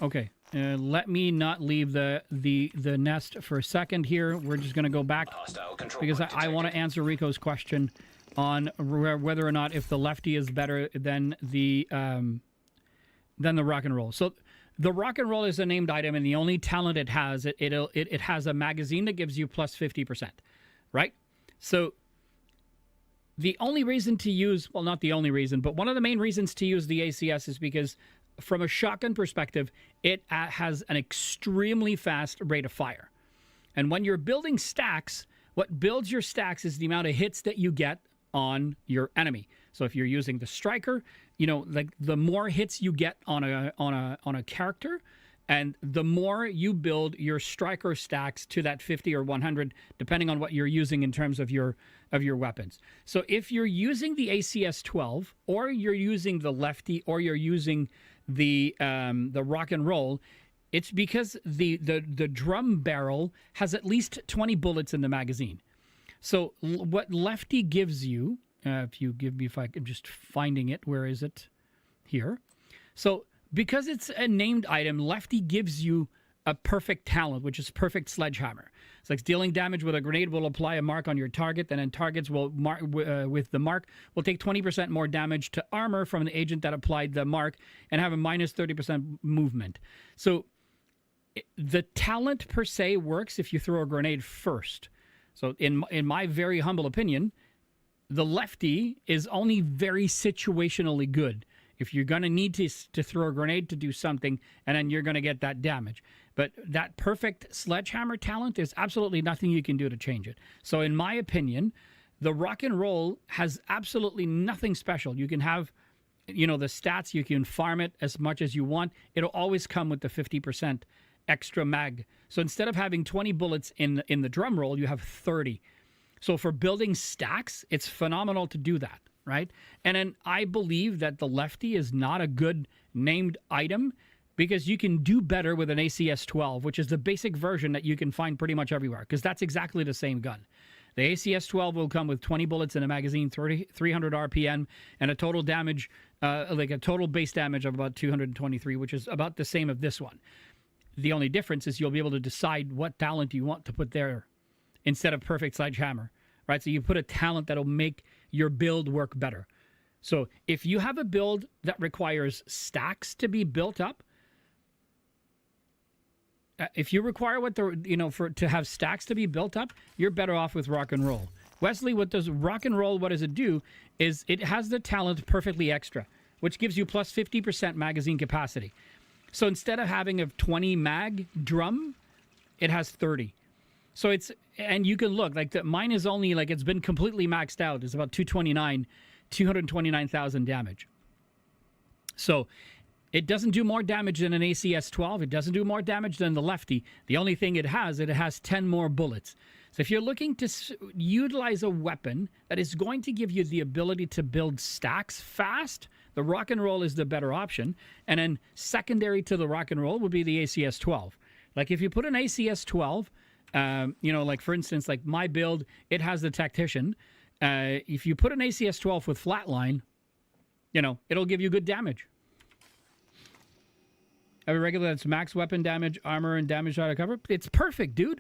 S1: Okay, let me not leave the nest for a second here. We're just going to go back because I want to answer Rico's question on whether or not if the lefty is better than the rock and roll. So the rock and roll is a named item, and the only talent it has, it has a magazine that gives you plus 50%, right? So the only reason to use, well, not the only reason, but one of the main reasons to use the ACS is because from a shotgun perspective, it has an extremely fast rate of fire. And when you're building stacks, what builds your stacks is the amount of hits that you get on your enemy. So if you're using the striker, you know, like the more hits you get on a character, And the more you build your striker stacks to that 50 or 100, depending on what you're using in terms of your weapons. So if you're using the ACS-12, or you're using the lefty, or you're using the rock and roll, it's because the drum barrel has at least 20 bullets in the magazine. So what lefty gives you, if you give me, if I'm just finding it, where is it? Here. So because it's a named item, lefty gives you a perfect talent, which is perfect sledgehammer. It's like dealing damage with a grenade will apply a mark on your target, and then targets will mark with the mark will take 20% more damage to armor from the agent that applied the mark and have a minus 30% movement. So the talent per se works if you throw a grenade first. So in my very humble opinion, the lefty is only very situationally good. If you're going to need to throw a grenade to do something, and then you're going to get that damage. But that perfect sledgehammer talent, there's absolutely nothing you can do to change it. So in my opinion, the rock and roll has absolutely nothing special. You can have, the stats, you can farm it as much as you want. It'll always come with the 50% extra mag. So instead of having 20 bullets in the drum roll, you have 30. So for building stacks, it's phenomenal to do that. Right? And then I believe that the lefty is not a good named item because you can do better with an ACS-12, which is the basic version that you can find pretty much everywhere, because that's exactly the same gun. The ACS-12 will come with 20 bullets in a magazine, 300 RPM, and a total damage, like a total base damage of about 223, which is about the same of this one. The only difference is you'll be able to decide what talent you want to put there instead of perfect sledgehammer. Right? So you put a talent that'll make your build work better. So if you have a build that requires stacks to be built up, if you require to have stacks to be built up, you're better off with rock and roll. Wesley, what does rock and roll, what does it do is it has the talent perfectly extra, which gives you plus 50% magazine capacity. So instead of having a 20 mag drum, it has 30. So and you can look, like mine is only, like, it's been completely maxed out. It's about 229,000 damage. So it doesn't do more damage than an ACS-12. It doesn't do more damage than the lefty. The only thing it has 10 more bullets. So if you're looking to utilize a weapon that is going to give you the ability to build stacks fast, the rock and roll is the better option. And then secondary to the rock and roll would be the ACS-12. Like if you put an ACS-12, like for instance, like my build, it has the tactician. If you put an ACS-12 with flatline, it'll give you good damage. Every regular that's max weapon damage, armor, and damage out of cover. It's perfect, dude.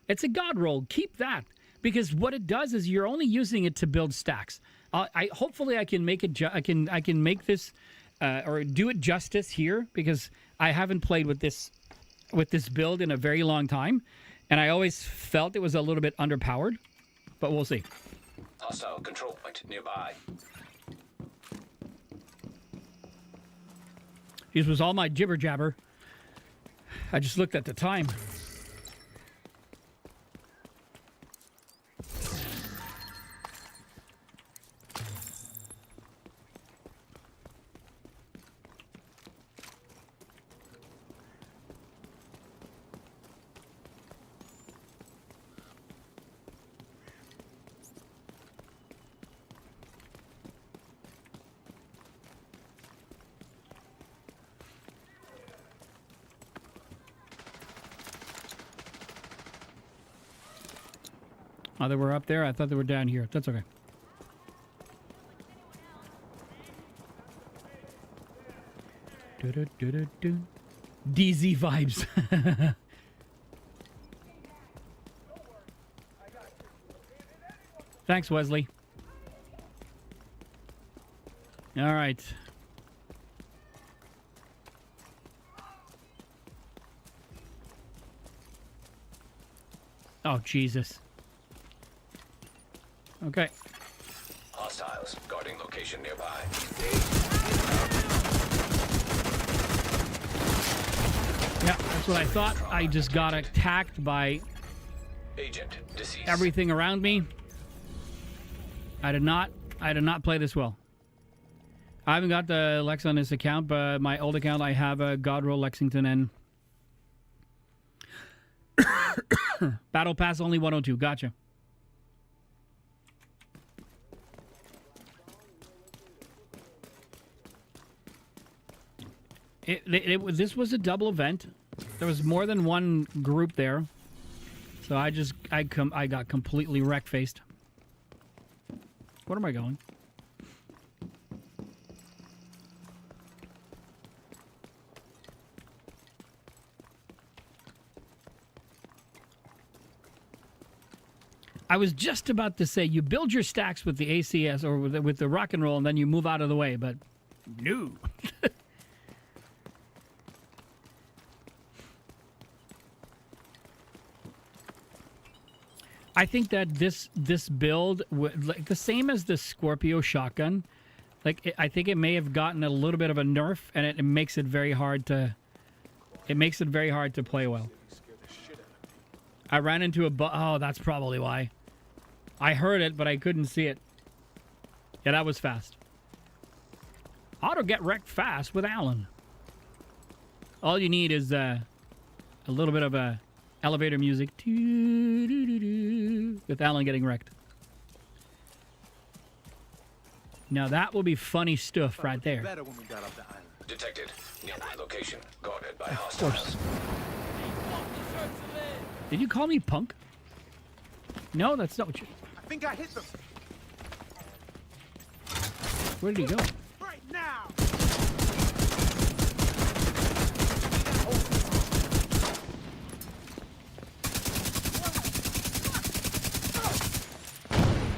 S1: It's a god roll. Keep that, because what it does is you're only using it to build stacks. Hopefully I can make it. I can make this or do it justice here, because I haven't played with this build in a very long time. And I always felt it was a little bit underpowered, but we'll see.
S3: Hostile control point nearby.
S1: This was all my jibber jabber. I just looked at the time. Oh, they were up there? I thought they were down here. That's okay. DZ vibes. Thanks, Wesley. All right. Oh, Jesus. Okay.
S3: Hostiles guarding location nearby.
S1: Yeah, that's what I thought. I just got attacked by
S3: Agent deceased.
S1: everything around me. I did not play this well. I haven't got the Lex on this account, but my old account I have a Godroll Lexington, and Battle Pass only 102. Gotcha. This was a double event. There was more than one group there. So I got completely wreck-faced. Where am I going? I was just about to say you build your stacks with the ACS or with the rock and roll, and then you move out of the way, but no. I think that this build, like the same as the Scorpio shotgun, I think it may have gotten a little bit of a nerf, and it makes it very hard to. It makes it very hard to play well. I ran into a oh, that's probably why. I heard it, but I couldn't see it. Yeah, that was fast. Auto get wrecked fast with Alan. All you need is a little bit of a elevator music with Alan getting wrecked. Now that will be funny stuff right there.
S2: Better when we got up the island.
S3: Detected. Nearby location. Guarded by hostiles.
S1: Did you call me punk? No, that's not what you...
S2: I think I hit them.
S1: Where did he go?
S2: Right now.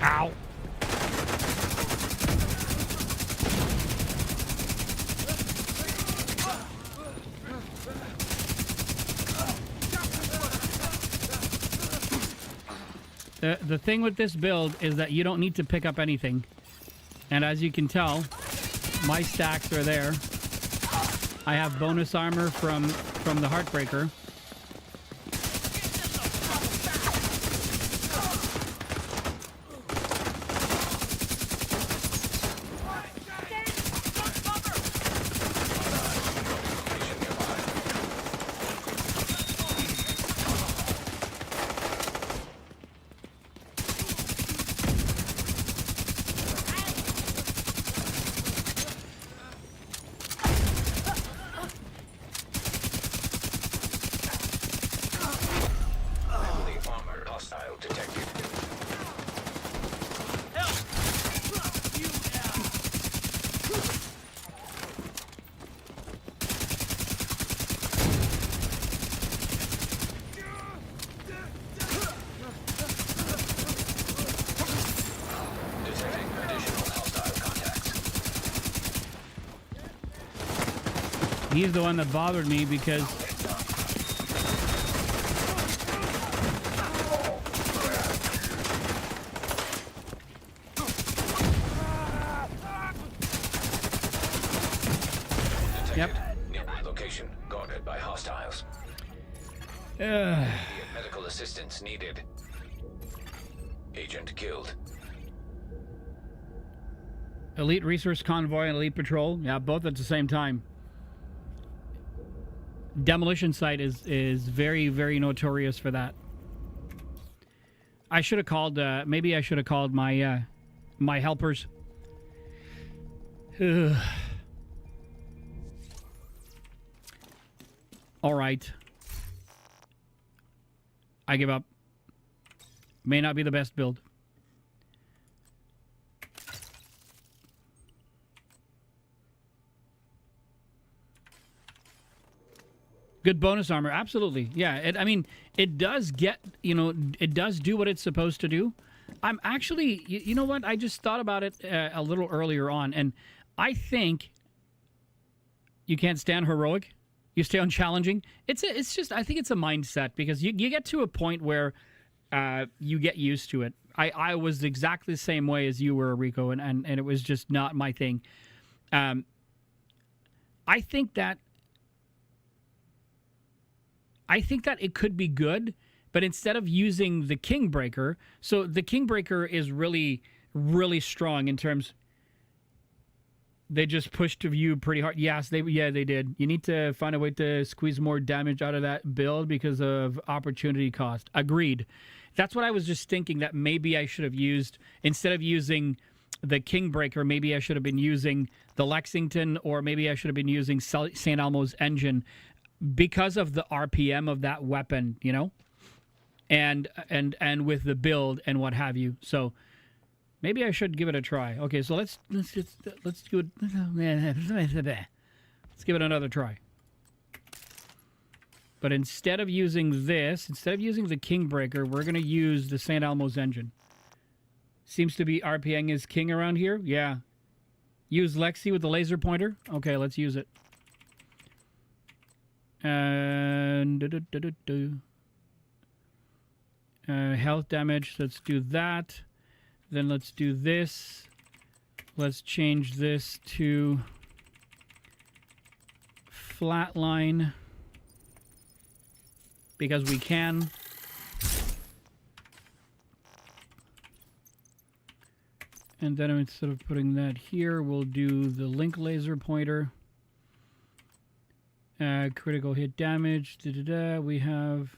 S1: Ow. The thing with this build is that you don't need to pick up anything. And as you can tell, my stacks are there. I have bonus armor from the Heartbreaker. He's the one that bothered me because
S3: Yep. Nearby location. Guarded by hostiles. Medical assistance needed. Agent killed.
S1: Elite Resource Convoy and Elite Patrol. Yeah, both at the same time. Demolition Site is very, very notorious for that. I should have called, maybe I should have called my, my helpers. All right. I give up. May not be the best build. Good bonus armor, absolutely. Yeah, I mean, it does get, you know, it does do what it's supposed to do. I'm actually, you know what? I just thought about it a little earlier on, and I think you can't stand heroic. You stay on challenging. It's just, I think it's a mindset because you get to a point where you get used to it. I was exactly the same way as you were, Rico, and it was just not my thing. I think that it could be good, but instead of using the Kingbreaker, so the Kingbreaker is really, really strong in terms. They just pushed you pretty hard. Yes, they did. You need to find a way to squeeze more damage out of that build because of opportunity cost. Agreed. That's what I was just thinking, that maybe I should have used, instead of using the Kingbreaker, maybe I should have been using the Lexington, or maybe I should have been using St. Elmo's engine because of the RPM of that weapon, you know? And with the build and what have you. So maybe I should give it a try. Okay, so let's do it. Let's give it another try. But instead of using this, instead of using the Kingbreaker, we're going to use the St. Elmo's engine. Seems to be RPM is king around here. Yeah. Use Lexi with the laser pointer. Okay, let's use it. And health damage. Let's do that. Then let's do this. Let's change this to flatline because we can. And then instead of putting that here, we'll do the link laser pointer. Critical hit damage. We have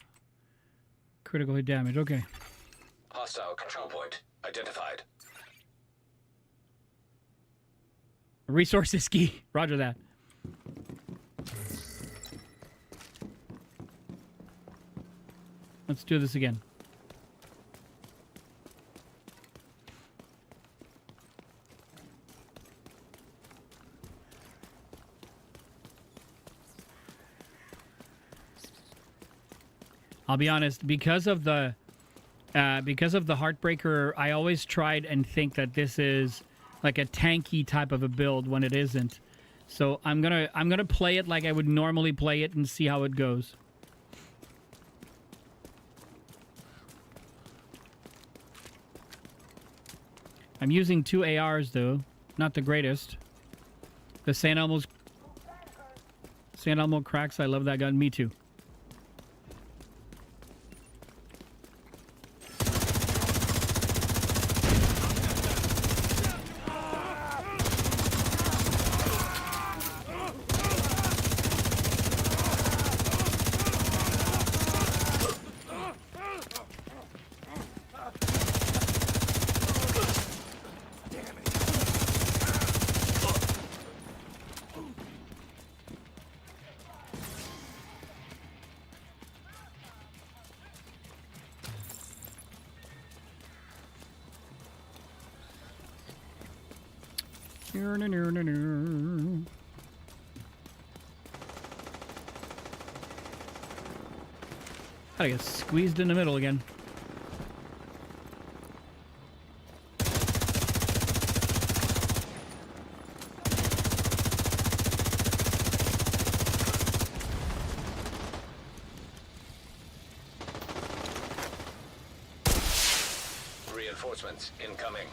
S1: critical hit damage. Okay.
S3: Hostile control point identified.
S1: Resources key. Roger that. Let's do this again. I'll be honest, because of the Heartbreaker, I always tried and think that this is like a tanky type of a build when it isn't. So I'm gonna play it like I would normally play it and see how it goes. I'm using 2 ARs though, not the greatest. The St. Elmo cracks. I love that gun. Me too. I get squeezed in the middle again.
S3: Reinforcements incoming.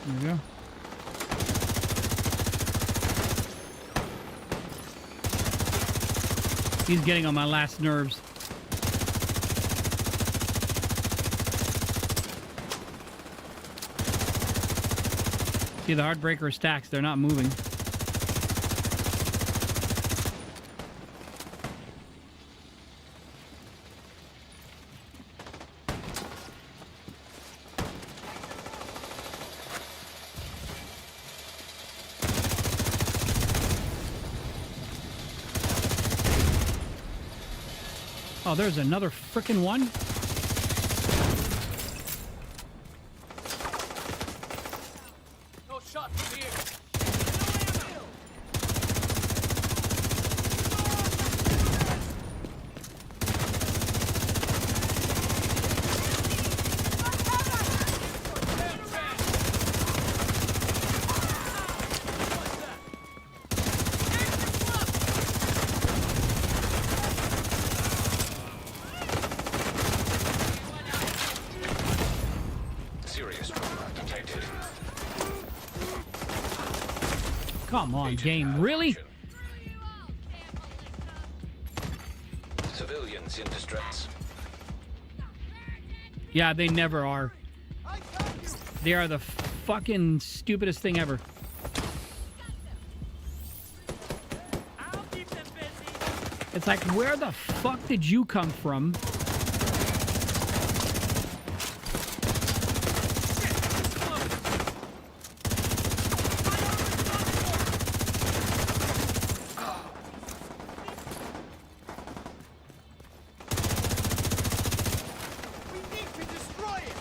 S1: There we go. He's getting on my last nerves. See, the Heartbreaker stacks, they're not moving. Oh, there's another frickin' one.
S2: No shot from the air.
S3: detected.
S1: Come on,
S3: Agent
S1: game.
S3: out of
S1: Really?
S3: action. Civilians in distress.
S1: Yeah, they never are. They are the fucking stupidest thing ever. It's like, where the fuck did you come from?
S2: We need to destroy it!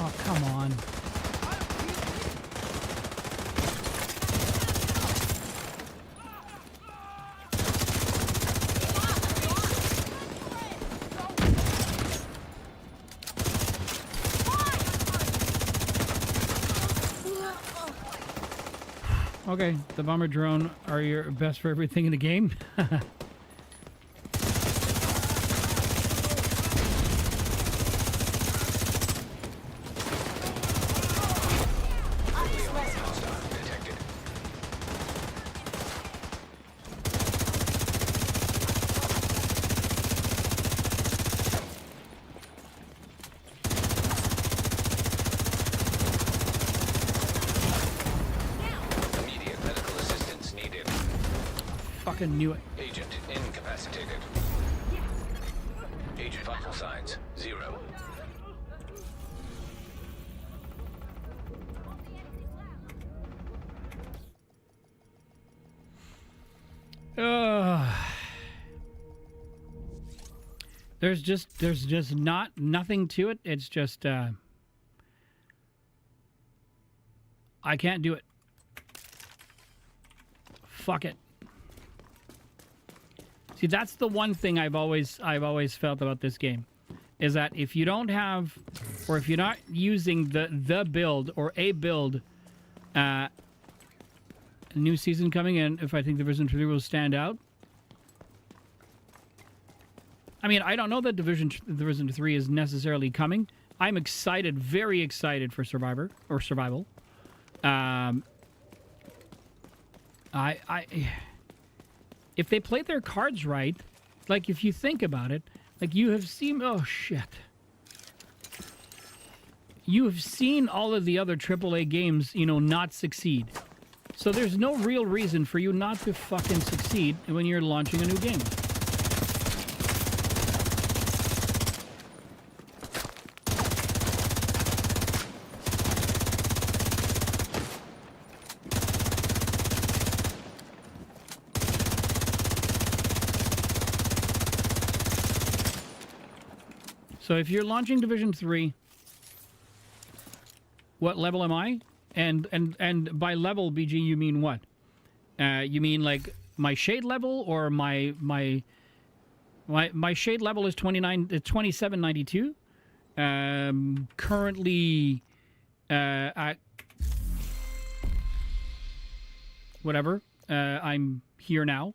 S1: Oh, come on. Okay, the bomber drone are your best for everything in the game.
S3: Hostile detected. Immediate medical assistance needed.
S1: Fucking knew it.
S3: Agent incapacitated. Agent vital signs 0.
S1: There's just nothing to it. It's just I can't do it. Fuck it. See, that's the one thing I've always felt about this game, is that if you don't have, or if you're not using the build or a build, new season coming in, if I think Division 3 will stand out. I mean, I don't know that Division 3 is necessarily coming. I'm excited, very excited for Survivor or Survival. If they play their cards right, like if you think about it, like you have seen, oh shit. You have seen all of the other AAA games, you know, not succeed. So there's no real reason for you not to fucking succeed when you're launching a new game. So if you're launching Division 3, what level am I? And by level, BG, you mean what? You mean like my shade level, or my shade level is 2792. Currently at whatever. I'm here now.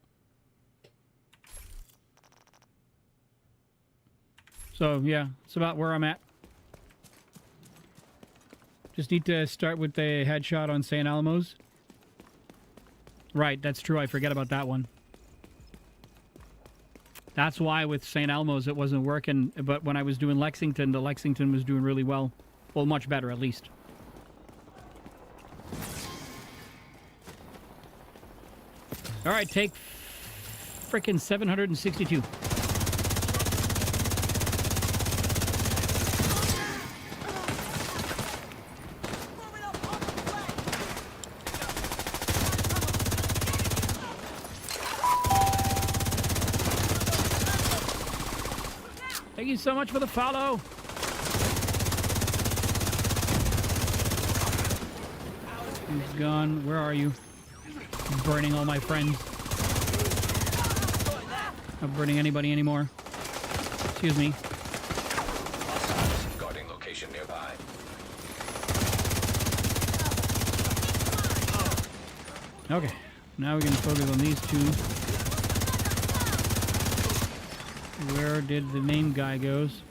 S1: So yeah, it's about where I'm at. Just need to start with the headshot on St. Alamo's. Right, that's true. I forget about that one. That's why with St. Alamo's it wasn't working. But when I was doing Lexington, the Lexington was doing really well. Well, much better at least. All right, take frickin' 762. Thank you so much for the follow. He's gone. Where are you? Burning all my friends. Not burning anybody anymore. Excuse me.
S3: Guarding location nearby.
S1: Okay. Now we can focus on these two. Where did the main guy goes?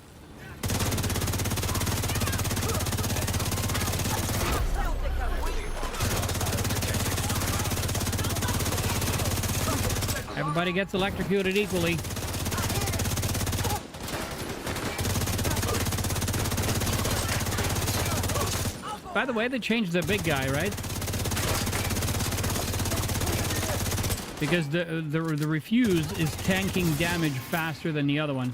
S1: Everybody gets electrocuted equally. By the way, they changed the big guy, right? Because the refuse is tanking damage faster than the other one.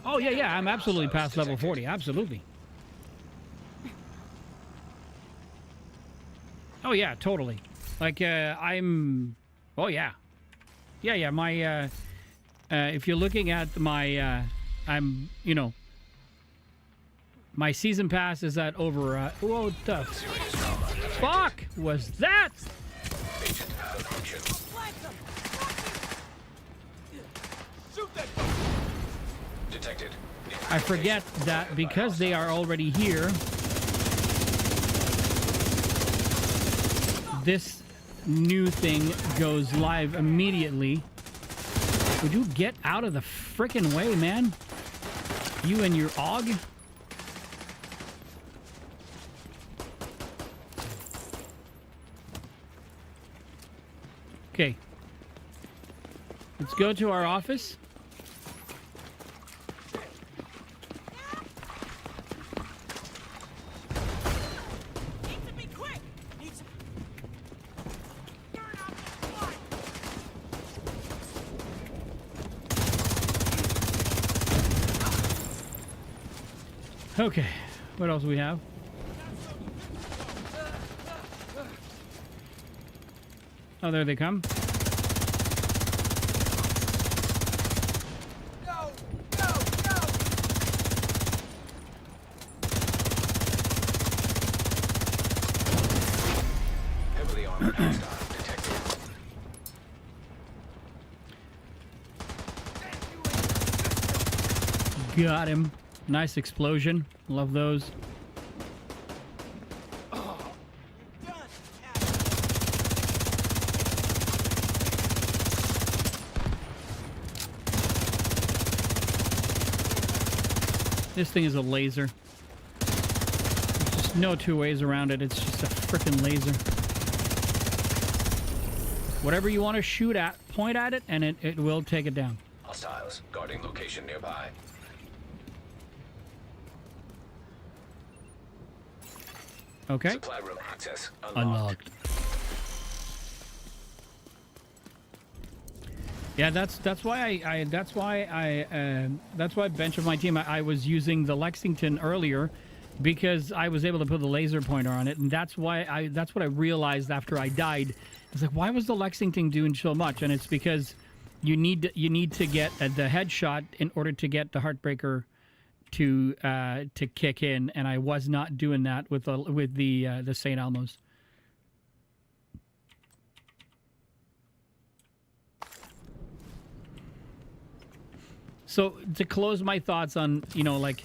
S1: Oh yeah, I'm absolutely past level 40. Absolutely. Oh yeah, totally. Like I'm. Oh yeah. Yeah. My. If you're looking at my. I'm. You know. My season pass is at over. Whoa, the fuck was that?
S3: Agent out of function. Detected.
S1: I forget that because they are already here. This new thing goes live immediately. Would you get out of the frickin' way, man? You and your AUG? Okay. Let's go to our office. Okay, what else do we have? Oh, there they come.
S3: Heavily armored hostile detected.
S1: Got him. Nice explosion. Love those. This thing is a laser. There's just no two ways around it. It's just a frickin' laser. Whatever you want to shoot at, point at it, and it will take it down.
S3: Hostiles guarding location nearby.
S1: Okay.
S3: Supply room access unlocked.
S1: Unlocked. Yeah, that's why that's why a bunch of my team I was using the Lexington earlier, because I was able to put the laser pointer on it, and that's what I realized after I died. It's like, why was the Lexington doing so much? And it's because you need to get the headshot in order to get the Heartbreaker to kick in, and I was not doing that with the St. Elmo's. So to close my thoughts on, like,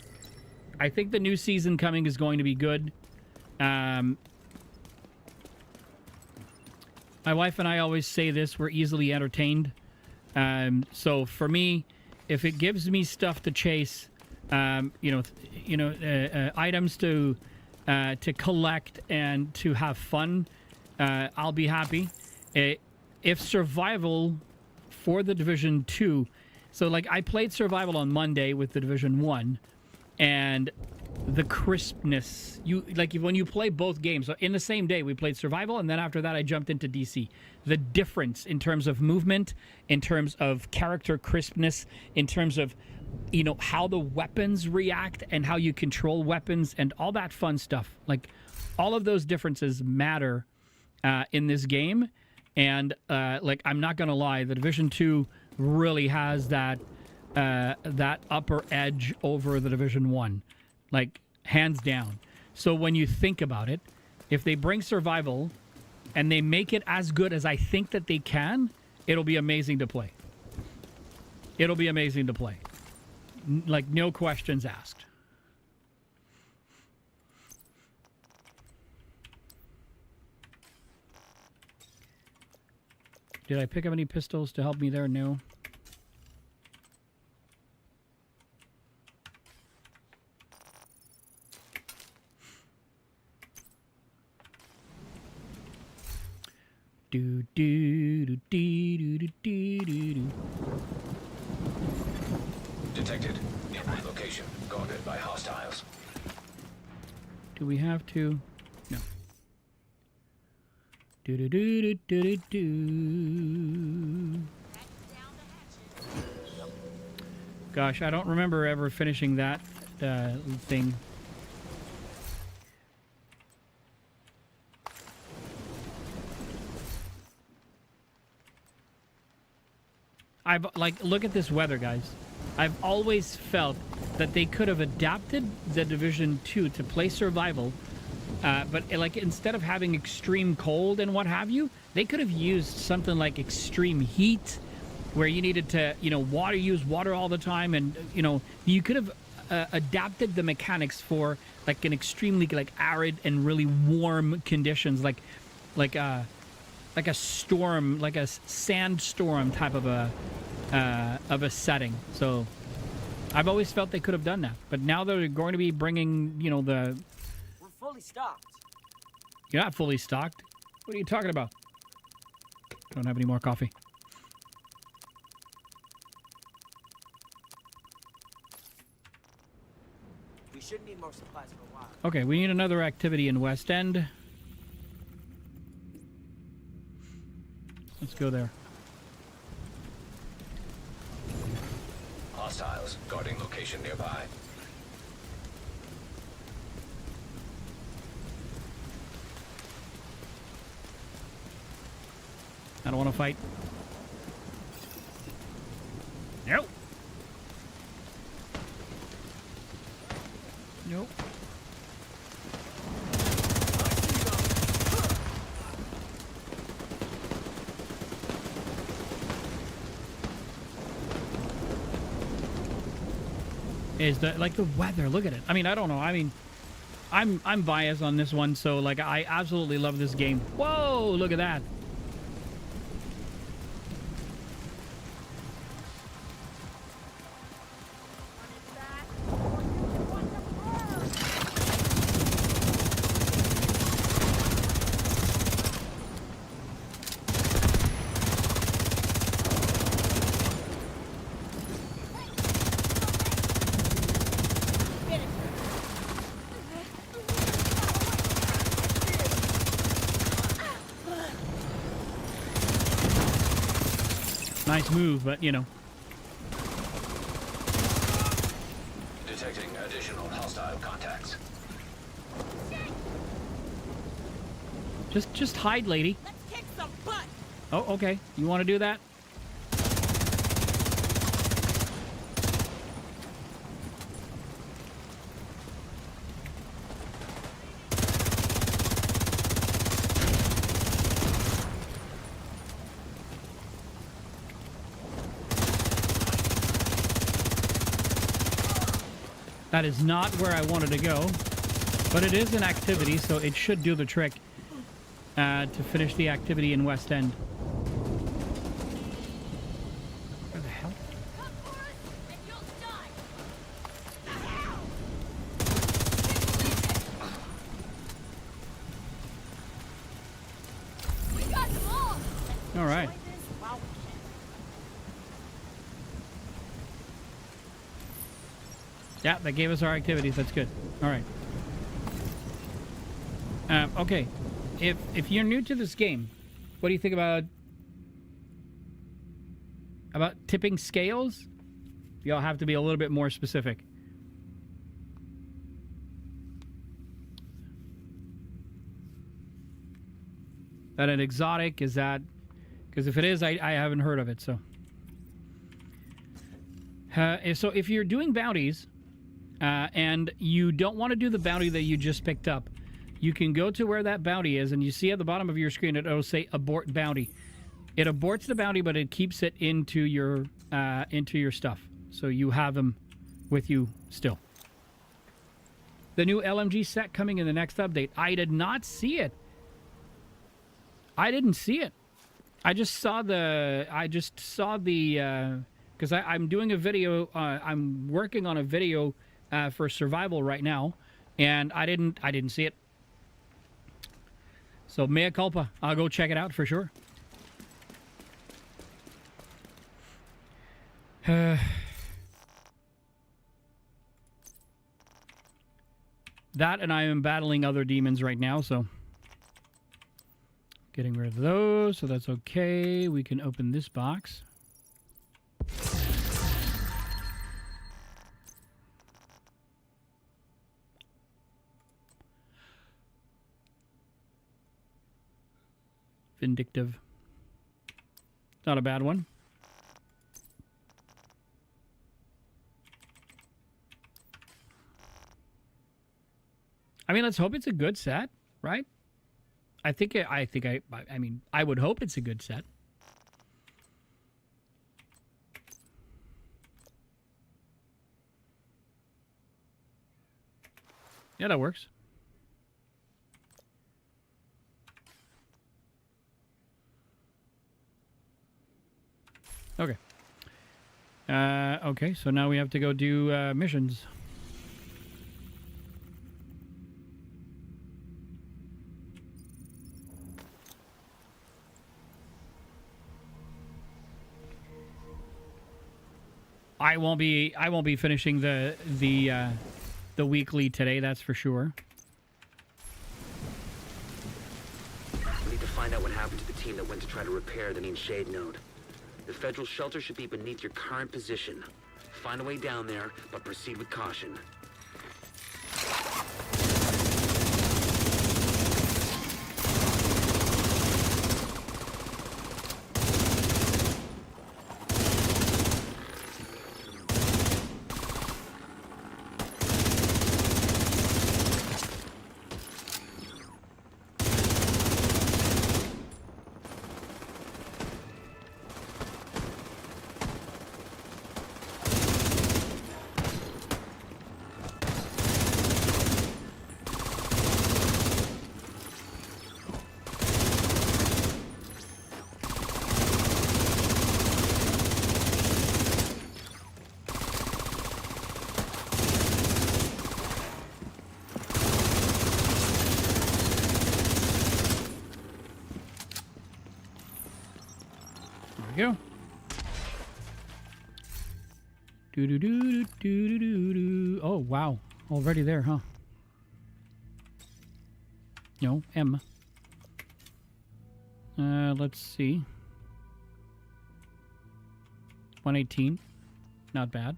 S1: I think the new season coming is going to be good. My wife and I always say this: we're easily entertained. So for me, if it gives me stuff to chase, items to collect and to have fun, I'll be happy. If survival for the Division 2, so like I played survival on Monday with the Division 1, and the crispness, when you play both games, so in the same day we played survival, and then after that I jumped into DC. The difference in terms of movement, in terms of character crispness, in terms of how the weapons react and how you control weapons and all that fun stuff, like all of those differences matter in this game. And I'm not gonna lie, the Division 2 really has that upper edge over the Division 1. like hands down. So when you think about it, if they bring survival and they make it as good as I think that they can, it'll be amazing to play. It'll be amazing to play. Like, no questions asked. Did I pick up any pistols to help me there? No. Do do do do do do do do.
S3: Detected. Nearby location. Guarded by hostiles.
S1: Do we have to? No. Do do do do do do do. Gosh, I don't remember ever finishing that thing. Look at this weather, guys. I've always felt that they could have adapted the Division 2 to play survival, but like instead of having extreme cold and what have you, they could have used something like extreme heat, where you needed to, use water all the time, and you could have adapted the mechanics for like an extremely arid and really warm conditions, like a storm, like a sandstorm type of a setting. So I've always felt they could have done that, but now they're going to be bringing,
S8: We're fully stocked.
S1: You're not fully stocked. What are you talking about? Don't have any more coffee.
S8: We should need more supplies for a while.
S1: Okay, we need another activity in West End. Let's go there.
S3: Hostiles. Guarding location nearby.
S1: I don't want to fight. Nope. Nope. Is the the weather? Look at it. I mean, I don't know. I mean, I'm biased on this one, so like I absolutely love this game. Whoa! Look at that. Nice move, but
S3: Detecting additional hostile contacts.
S1: Just hide, lady.
S5: Let's kick some butt.
S1: Oh, okay. You want to do that? That is not where I wanted to go, but it is an activity, so it should do the trick to finish the activity in West End. Where the hell?
S5: Come for us, and you'll die. We got them all.
S1: All right.
S5: Enjoy this while we can.
S1: Yeah, that gave us our activities. That's good. All right. Okay. If you're new to this game, what do you think about tipping scales? You'll have to be a little bit more specific. That an exotic? Is that... Because if it is, I haven't heard of it, so... So if you're doing bounties... and you don't want to do the bounty that you just picked up. You can go to where that bounty is, and you see at the bottom of your screen it'll say abort bounty. It aborts the bounty, but it keeps it into your stuff, so you have them with you still. The new LMG set coming in the next update. I did not see it. I didn't see it. I just saw the because I'm doing a video. I'm working on a video for survival right now, and I didn't see it. So mea culpa. I'll go check it out for sure. That, and I am battling other demons right now, so getting rid of those, so that's okay. We can open this box. Vindictive. Not a bad one. I mean, let's hope it's a good set, right? I mean, I would hope it's a good set. Yeah, that works. Okay. Okay, so now we have to go do missions. I won't be finishing the weekly today, that's for sure.
S7: We need to find out what happened to the team that went to try to repair the main shade node. The federal shelter should be beneath your current position. Find a way down there, but proceed with caution. Go. Do do do do do do do. Oh wow, already there, huh? No, M. Let's see. 118, not bad.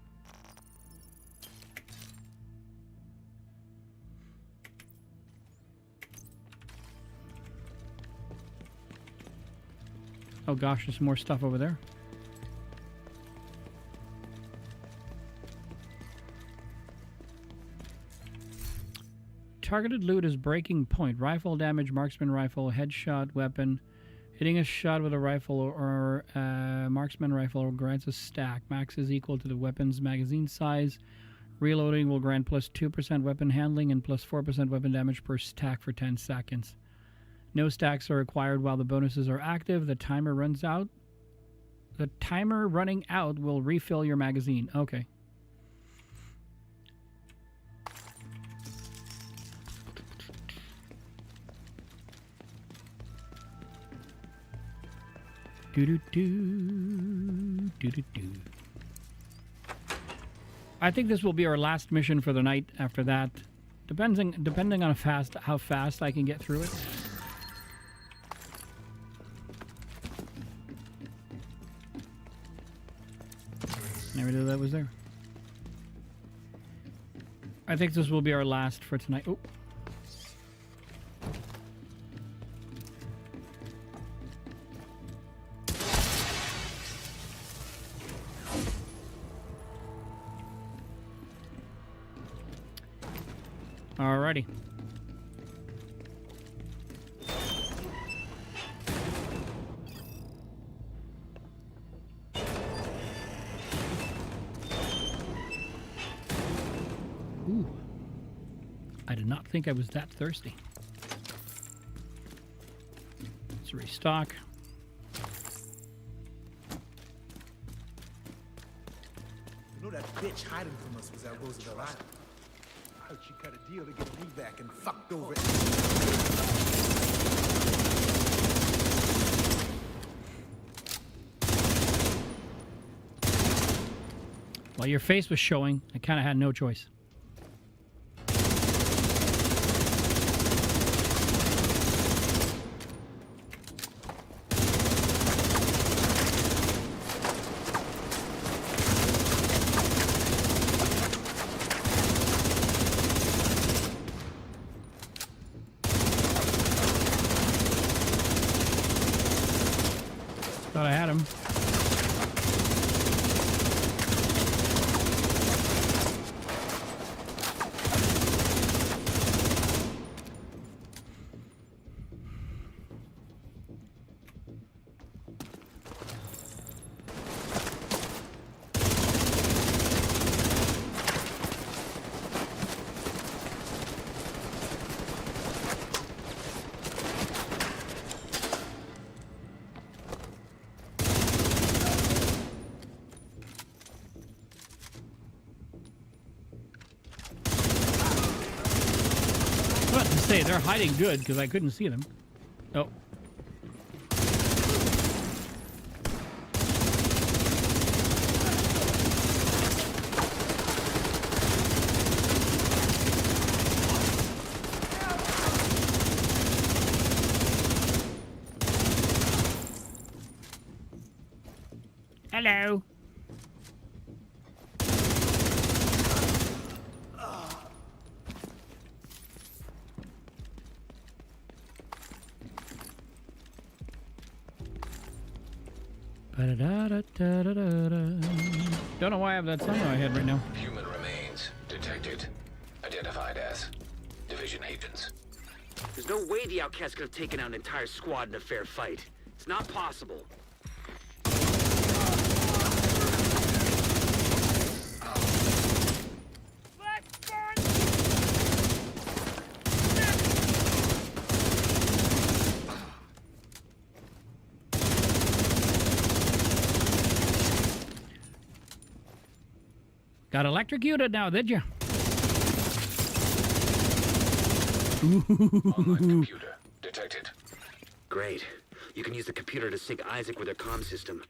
S7: Oh gosh, there's more stuff over there. Targeted loot is breaking point. Rifle damage, marksman rifle, headshot weapon. Hitting a shot with a rifle or marksman rifle grants a stack. Max is equal to the weapon's magazine size. Reloading will grant plus 2% weapon handling and plus 4% weapon damage per stack for 10 seconds. No stacks are required while the bonuses are active. The timer runs out. The timer running out will refill your magazine. Okay. Do-do-do. I think this will be our last mission for the night after that. Depending on how fast I can get through it. Never knew that was there. I think this will be our last for tonight. Oh.
S1: Alrighty. Ooh. I did not think I was that thirsty. Let's restock.
S9: You know that bitch hiding from us was at Roosevelt Island. I heard she cut a deal to get me back and fucked over it.
S1: While your face was showing, I kind of had no choice. Thought I had him. I was about to say, they're hiding good because I couldn't see them. Oh. Hello. Don't know why I have that song in my head right now.
S3: Human remains detected. Identified as division agents.
S10: There's no way the outcasts could have taken out an entire squad in a fair fight. It's not possible.
S1: Got electrocuted now, did you?
S3: Online computer detected.
S10: Great. You can use the computer to sync Isaac with their comm system.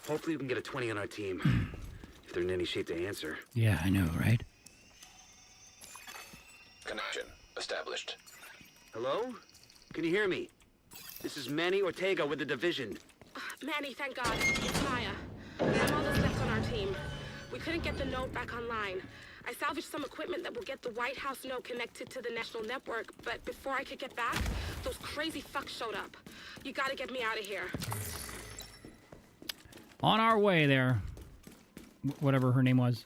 S10: Hopefully we can get a 20 on our team. If they're in any shape to answer.
S1: Yeah, I know, right?
S3: Connection established.
S10: Hello? Can you hear me? This is Manny Ortega with the division.
S5: Manny, thank God. It's Maya. I'm all that's left on our team. We couldn't get the node back online. I salvaged some equipment that will get the White House node connected to the national network, but before I could get back, those crazy fucks showed up. You gotta get me out of here.
S1: On our way there. Whatever her name was.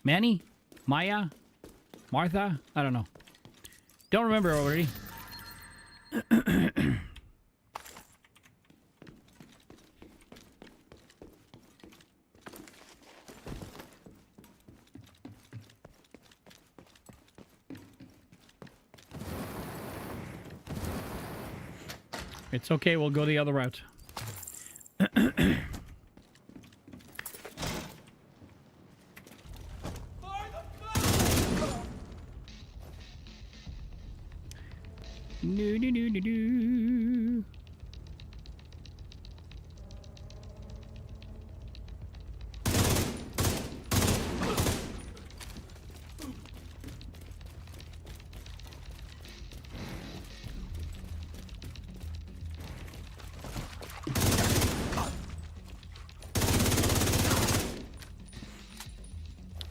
S1: Manny? Maya? Martha? I don't know. Don't remember already. It's okay, we'll go the other route. No.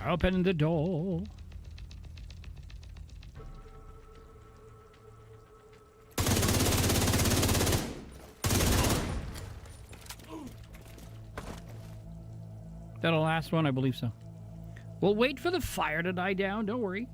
S1: Open the door. That'll last one, I believe so. We'll wait for the fire to die down, don't worry.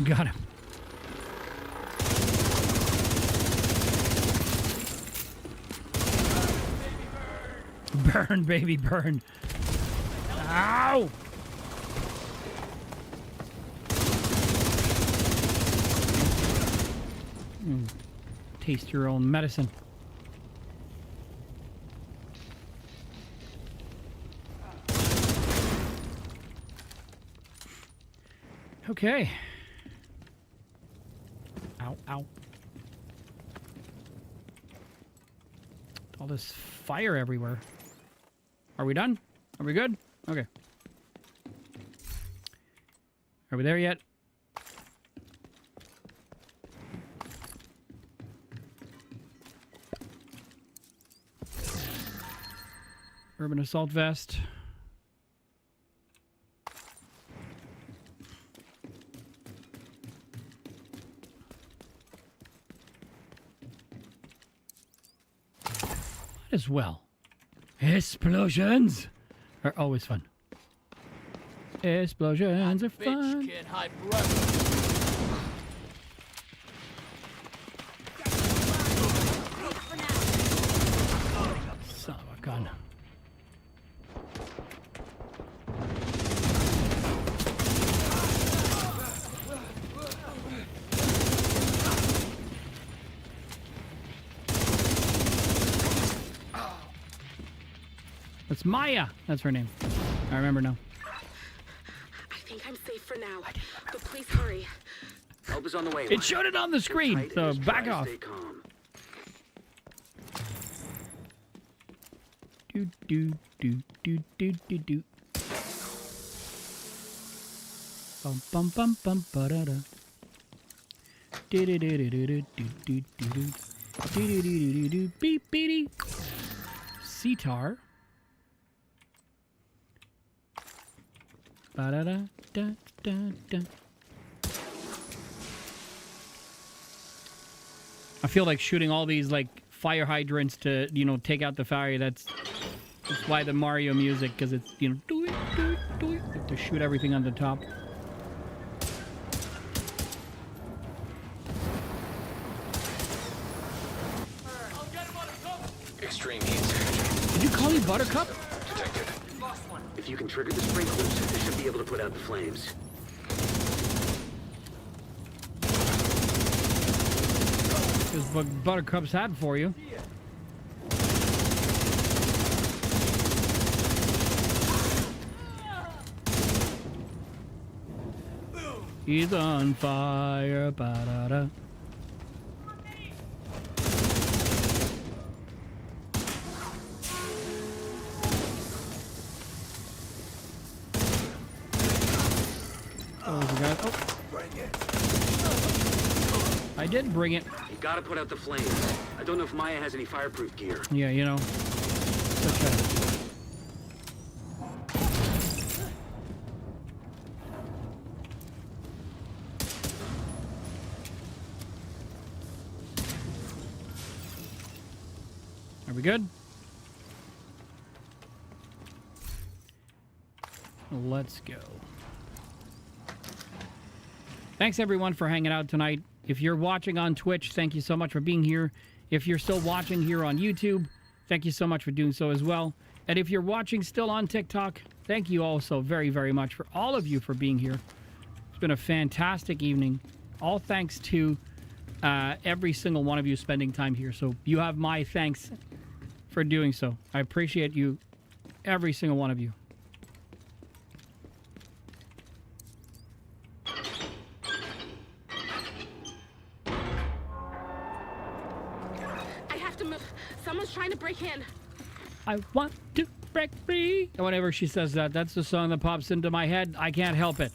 S1: Got him. Burn, baby, burn. Ow! Taste your own medicine. Okay. Ow, ow. All this fire everywhere. Are we done? Are we good? Okay. Are we there yet? Urban assault vest. Might as well. Explosions are always fun. Explosions are fun.
S4: Can't hide forever.
S1: Son of a gun. That's Maya. That's her name. I remember now.
S5: I think I'm safe for now, but please hurry.
S10: Help is on the way.
S1: It showed it on the screen,
S10: Tight
S1: so
S10: and just
S1: back
S10: try to
S1: off.
S10: Stay calm.
S1: Do do do do do do do. Bum bum bum bum ba da da. Do do do do do do do do do do do do do do beep beady. Sitar. Ba da da da da da. I feel like shooting all these like fire hydrants to, you know, take out the fire. That's why the Mario music, because it's, you know, do it, do it, do it. You have to shoot everything on the top.
S3: Extreme heat signature
S1: Did you call me Buttercup?
S3: detected.
S10: If you can trigger the sprinklers, they should be able to put out the flames.
S1: This is what Buttercup's had for you. He's on fire, ba-da-da. Oh, we got, oh. I did bring it.
S10: You gotta put out the flames. I don't know if Maya has any fireproof gear.
S1: Yeah, you know. Such a... Are we good? Let's go. Thanks everyone for hanging out tonight. If you're watching on Twitch, thank you so much for being here. If you're still watching here on YouTube, thank you so much for doing so as well. And if you're watching still on TikTok, thank you also very, very much for all of you for being here. It's been a fantastic evening. All thanks to every single one of you spending time here. So you have my thanks for doing so. I appreciate you, every single one of you.
S5: I have to move. Someone's trying to break in.
S1: I want to break free. And whenever she says that, that's the song that pops into my head. I can't help it.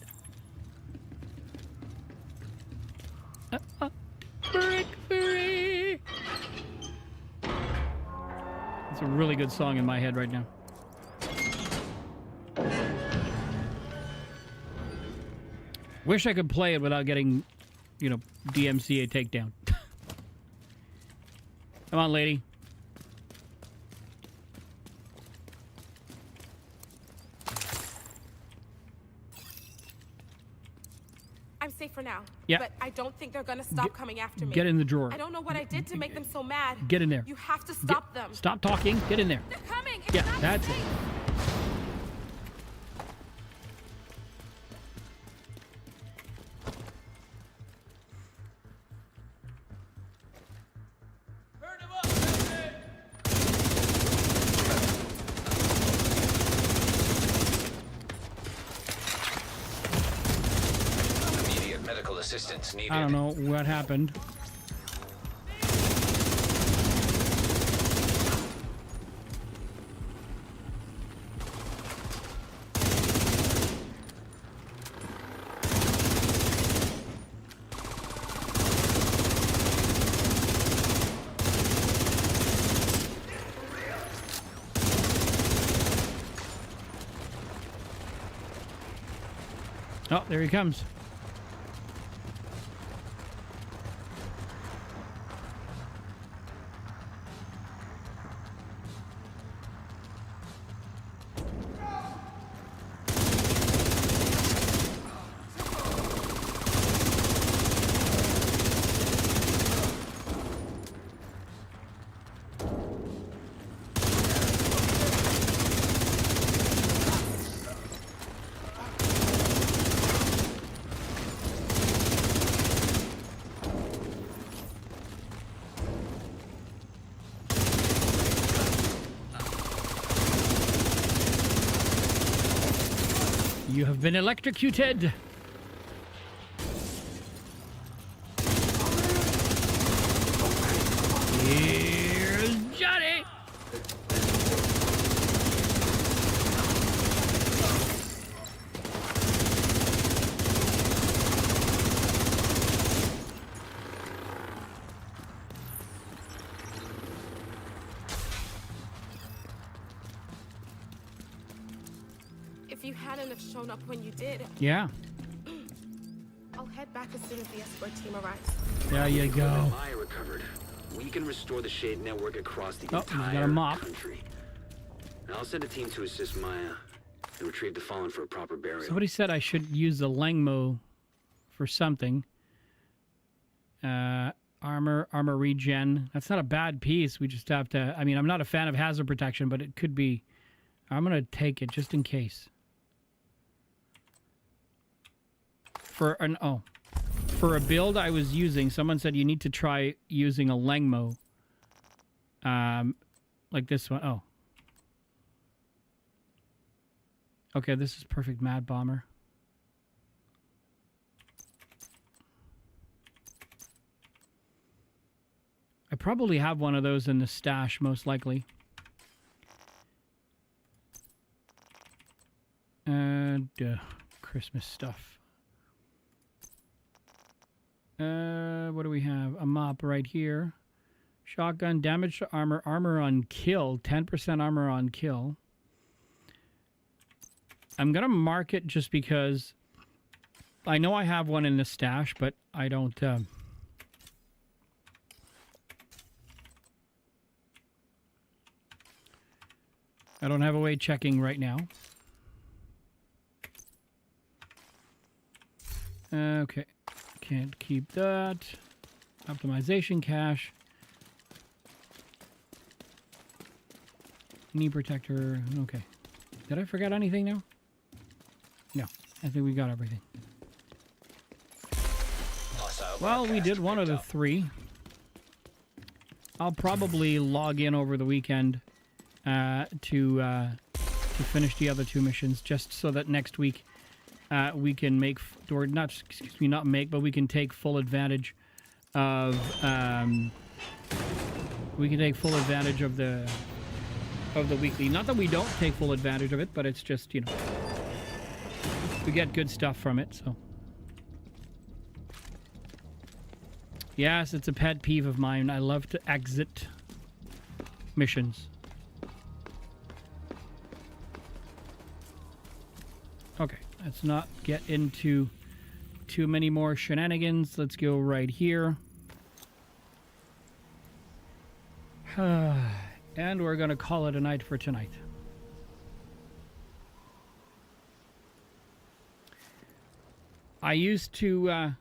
S1: Break free. It's a really good song in my head right now. Wish I could play it without getting, you know, DMCA takedown. Come on, lady.
S5: I'm safe for now.
S1: Yeah.
S5: But I don't think they're gonna stop coming after me.
S1: Get in the drawer.
S5: I don't know what I did to make them so mad.
S1: Get in there.
S5: You have to stop them.
S1: Stop talking. Get in there.
S5: They're coming. It's
S1: Yeah,
S5: not
S1: that's
S5: safe.
S1: it.
S3: Immediate medical assistance needed.
S1: I don't know what happened. Oh, there he comes. You have been electrocuted. Here's Johnny.
S5: If you hadn't have shown up when you did,
S1: Yeah.
S5: I'll head back as soon as the escort team arrives.
S1: There you go.
S10: Maya recovered. We can restore the Shade network across the
S1: Oh, he's got a
S10: entire
S1: mop.
S10: country. I'll send a team to assist Maya and retrieve the fallen for a proper burial.
S1: Somebody said I should use the Langmo for something. Armor regen. That's not a bad piece. We just have to. I mean, I'm not a fan of hazard protection, but it could be. I'm gonna take it just in case. For a build I was using, someone said you need to try using a Langmo. Like this one. Oh. Okay, this is perfect Mad Bomber. I probably have one of those in the stash, most likely. And Christmas stuff. What do we have? A mop right here. Shotgun, damage to armor, armor on kill, 10% armor on kill. I'm going to mark it just because I know I have one in the stash, but I don't... I don't have a way checking right now. Okay. Can't keep that. Optimization cache. Knee protector. Okay. Did I forget anything now? No. I think we got everything. Well, we did one of the three. I'll probably log in over the weekend to finish the other two missions, just so that next week we can make, or not, excuse me, not make, but we can take full advantage of the weekly. Not that we don't take full advantage of it, but it's just, you know, we get good stuff from it. So yes, it's a pet peeve of mine. I love to exit missions. Okay, let's not get into too many more shenanigans. Let's go right here. And we're going to call it a night for tonight. I used to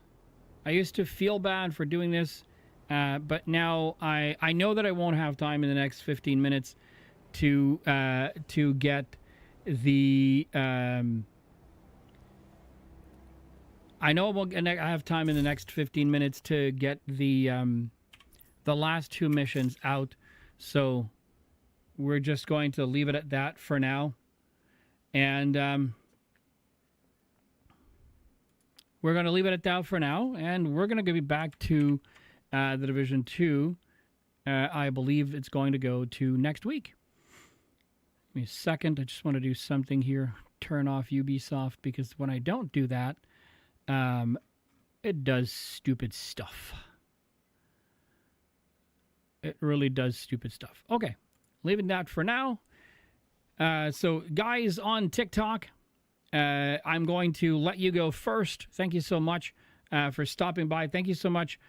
S1: feel bad for doing this, but now I know that I won't have time in the next 15 minutes to get the. I know I have time in the next 15 minutes to get the last two missions out, so we're just going to leave it at that for now, and we're going to leave it at that for now, and we're going to be back to the Division 2. I believe it's going to go to next week. Give me a second. I just want to do something here. Turn off Ubisoft, because when I don't do that, it does stupid stuff. It really does stupid stuff. Okay, leaving that for now. So, guys on TikTok, I'm going to let you go first. Thank you so much for stopping by. Thank you so much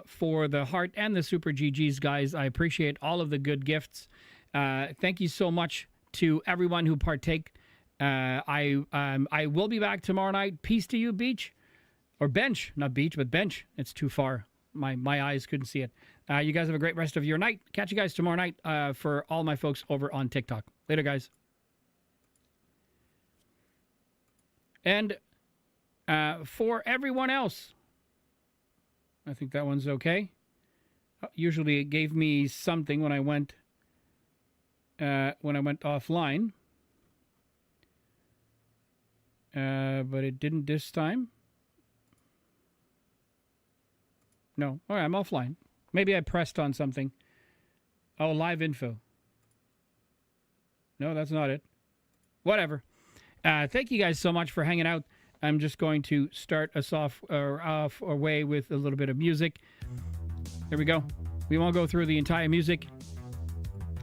S1: for the heart and the super GGs, guys. I appreciate all of the good gifts. Thank you so much to everyone who partake. I will be back tomorrow night. Peace to you, Beach. Or Bench. Not Beach, but Bench. It's too far. My eyes couldn't see it. You guys have a great rest of your night. Catch you guys tomorrow night for all my folks over on TikTok. Later, guys. And for everyone else, I think that one's okay. Usually it gave me something when I went offline. But it didn't this time. No. All right, I'm offline. Maybe I pressed on something. Oh, live info. No, that's not it. Whatever. Thank you guys so much for hanging out. I'm just going to start us off away with a little bit of music. Here we go. We won't go through the entire music.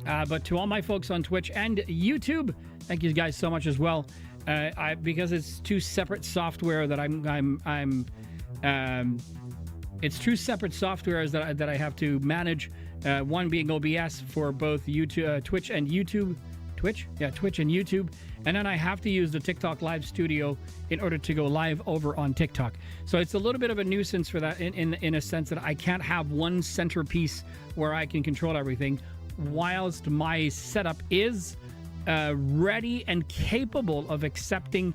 S1: But to all my folks on Twitch and YouTube, thank you guys so much as well. Because it's two separate software that it's two separate softwares that I have to manage. One being OBS for both YouTube, Twitch and YouTube. Twitch and YouTube. And then I have to use the TikTok Live Studio in order to go live over on TikTok. So it's a little bit of a nuisance for that in a sense that I can't have one centerpiece where I can control everything, whilst my setup is ready and capable of accepting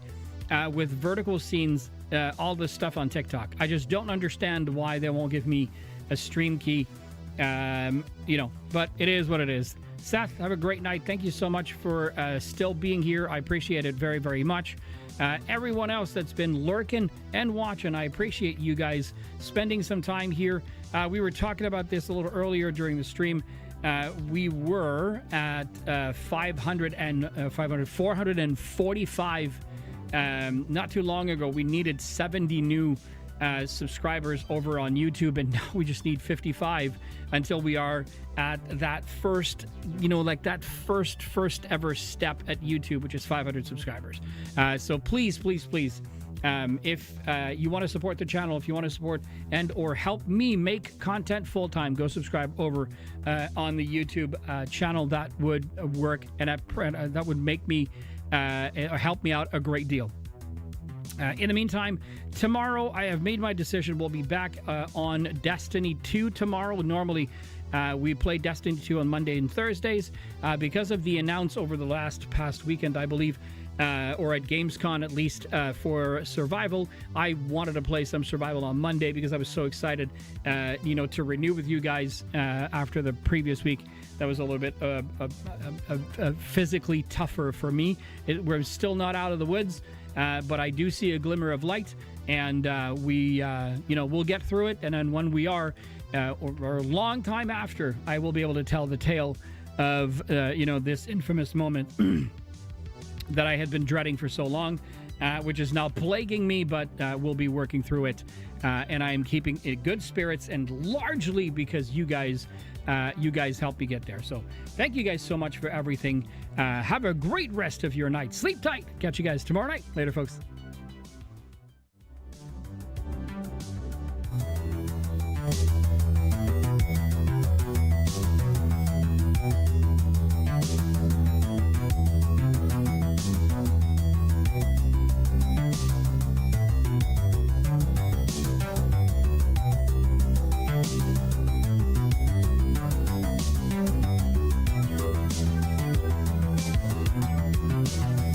S1: with vertical scenes all this stuff on TikTok. I just don't understand why they won't give me a stream key, but it is what it is. Seth, have a great night. Thank you so much for still being here. I appreciate it very, very much. Everyone else that's been lurking and watching, I appreciate you guys spending some time here. We were talking about this a little earlier during the stream. We were at 445 not too long ago. We needed 70 new subscribers over on YouTube, and now we just need 55 until we are at that first, first ever step at YouTube, which is 500 subscribers. So please, if you want to support the channel, if you want to support and or help me make content full time, go subscribe over on the YouTube channel. That would work, and that would make me help me out a great deal. In the meantime, tomorrow I have made my decision. We'll be back on Destiny 2 tomorrow. Normally, we play Destiny 2 on Monday and Thursdays. Because of the announce over the past weekend, I believe, or at Gamescom at least, for Survival, I wanted to play some Survival on Monday because I was so excited, to renew with you guys after the previous week. That was a little bit physically tougher for me. We're still not out of the woods. But I do see a glimmer of light, and we'll get through it. And then when we are, or a long time after, I will be able to tell the tale of, this infamous moment that I had been dreading for so long, which is now plaguing me, but we'll be working through it. And I am keeping good spirits, and largely because you guys helped me get there. So thank you guys so much for everything. Have a great rest of your night. Sleep tight. Catch you guys tomorrow night. Later, folks. Bye.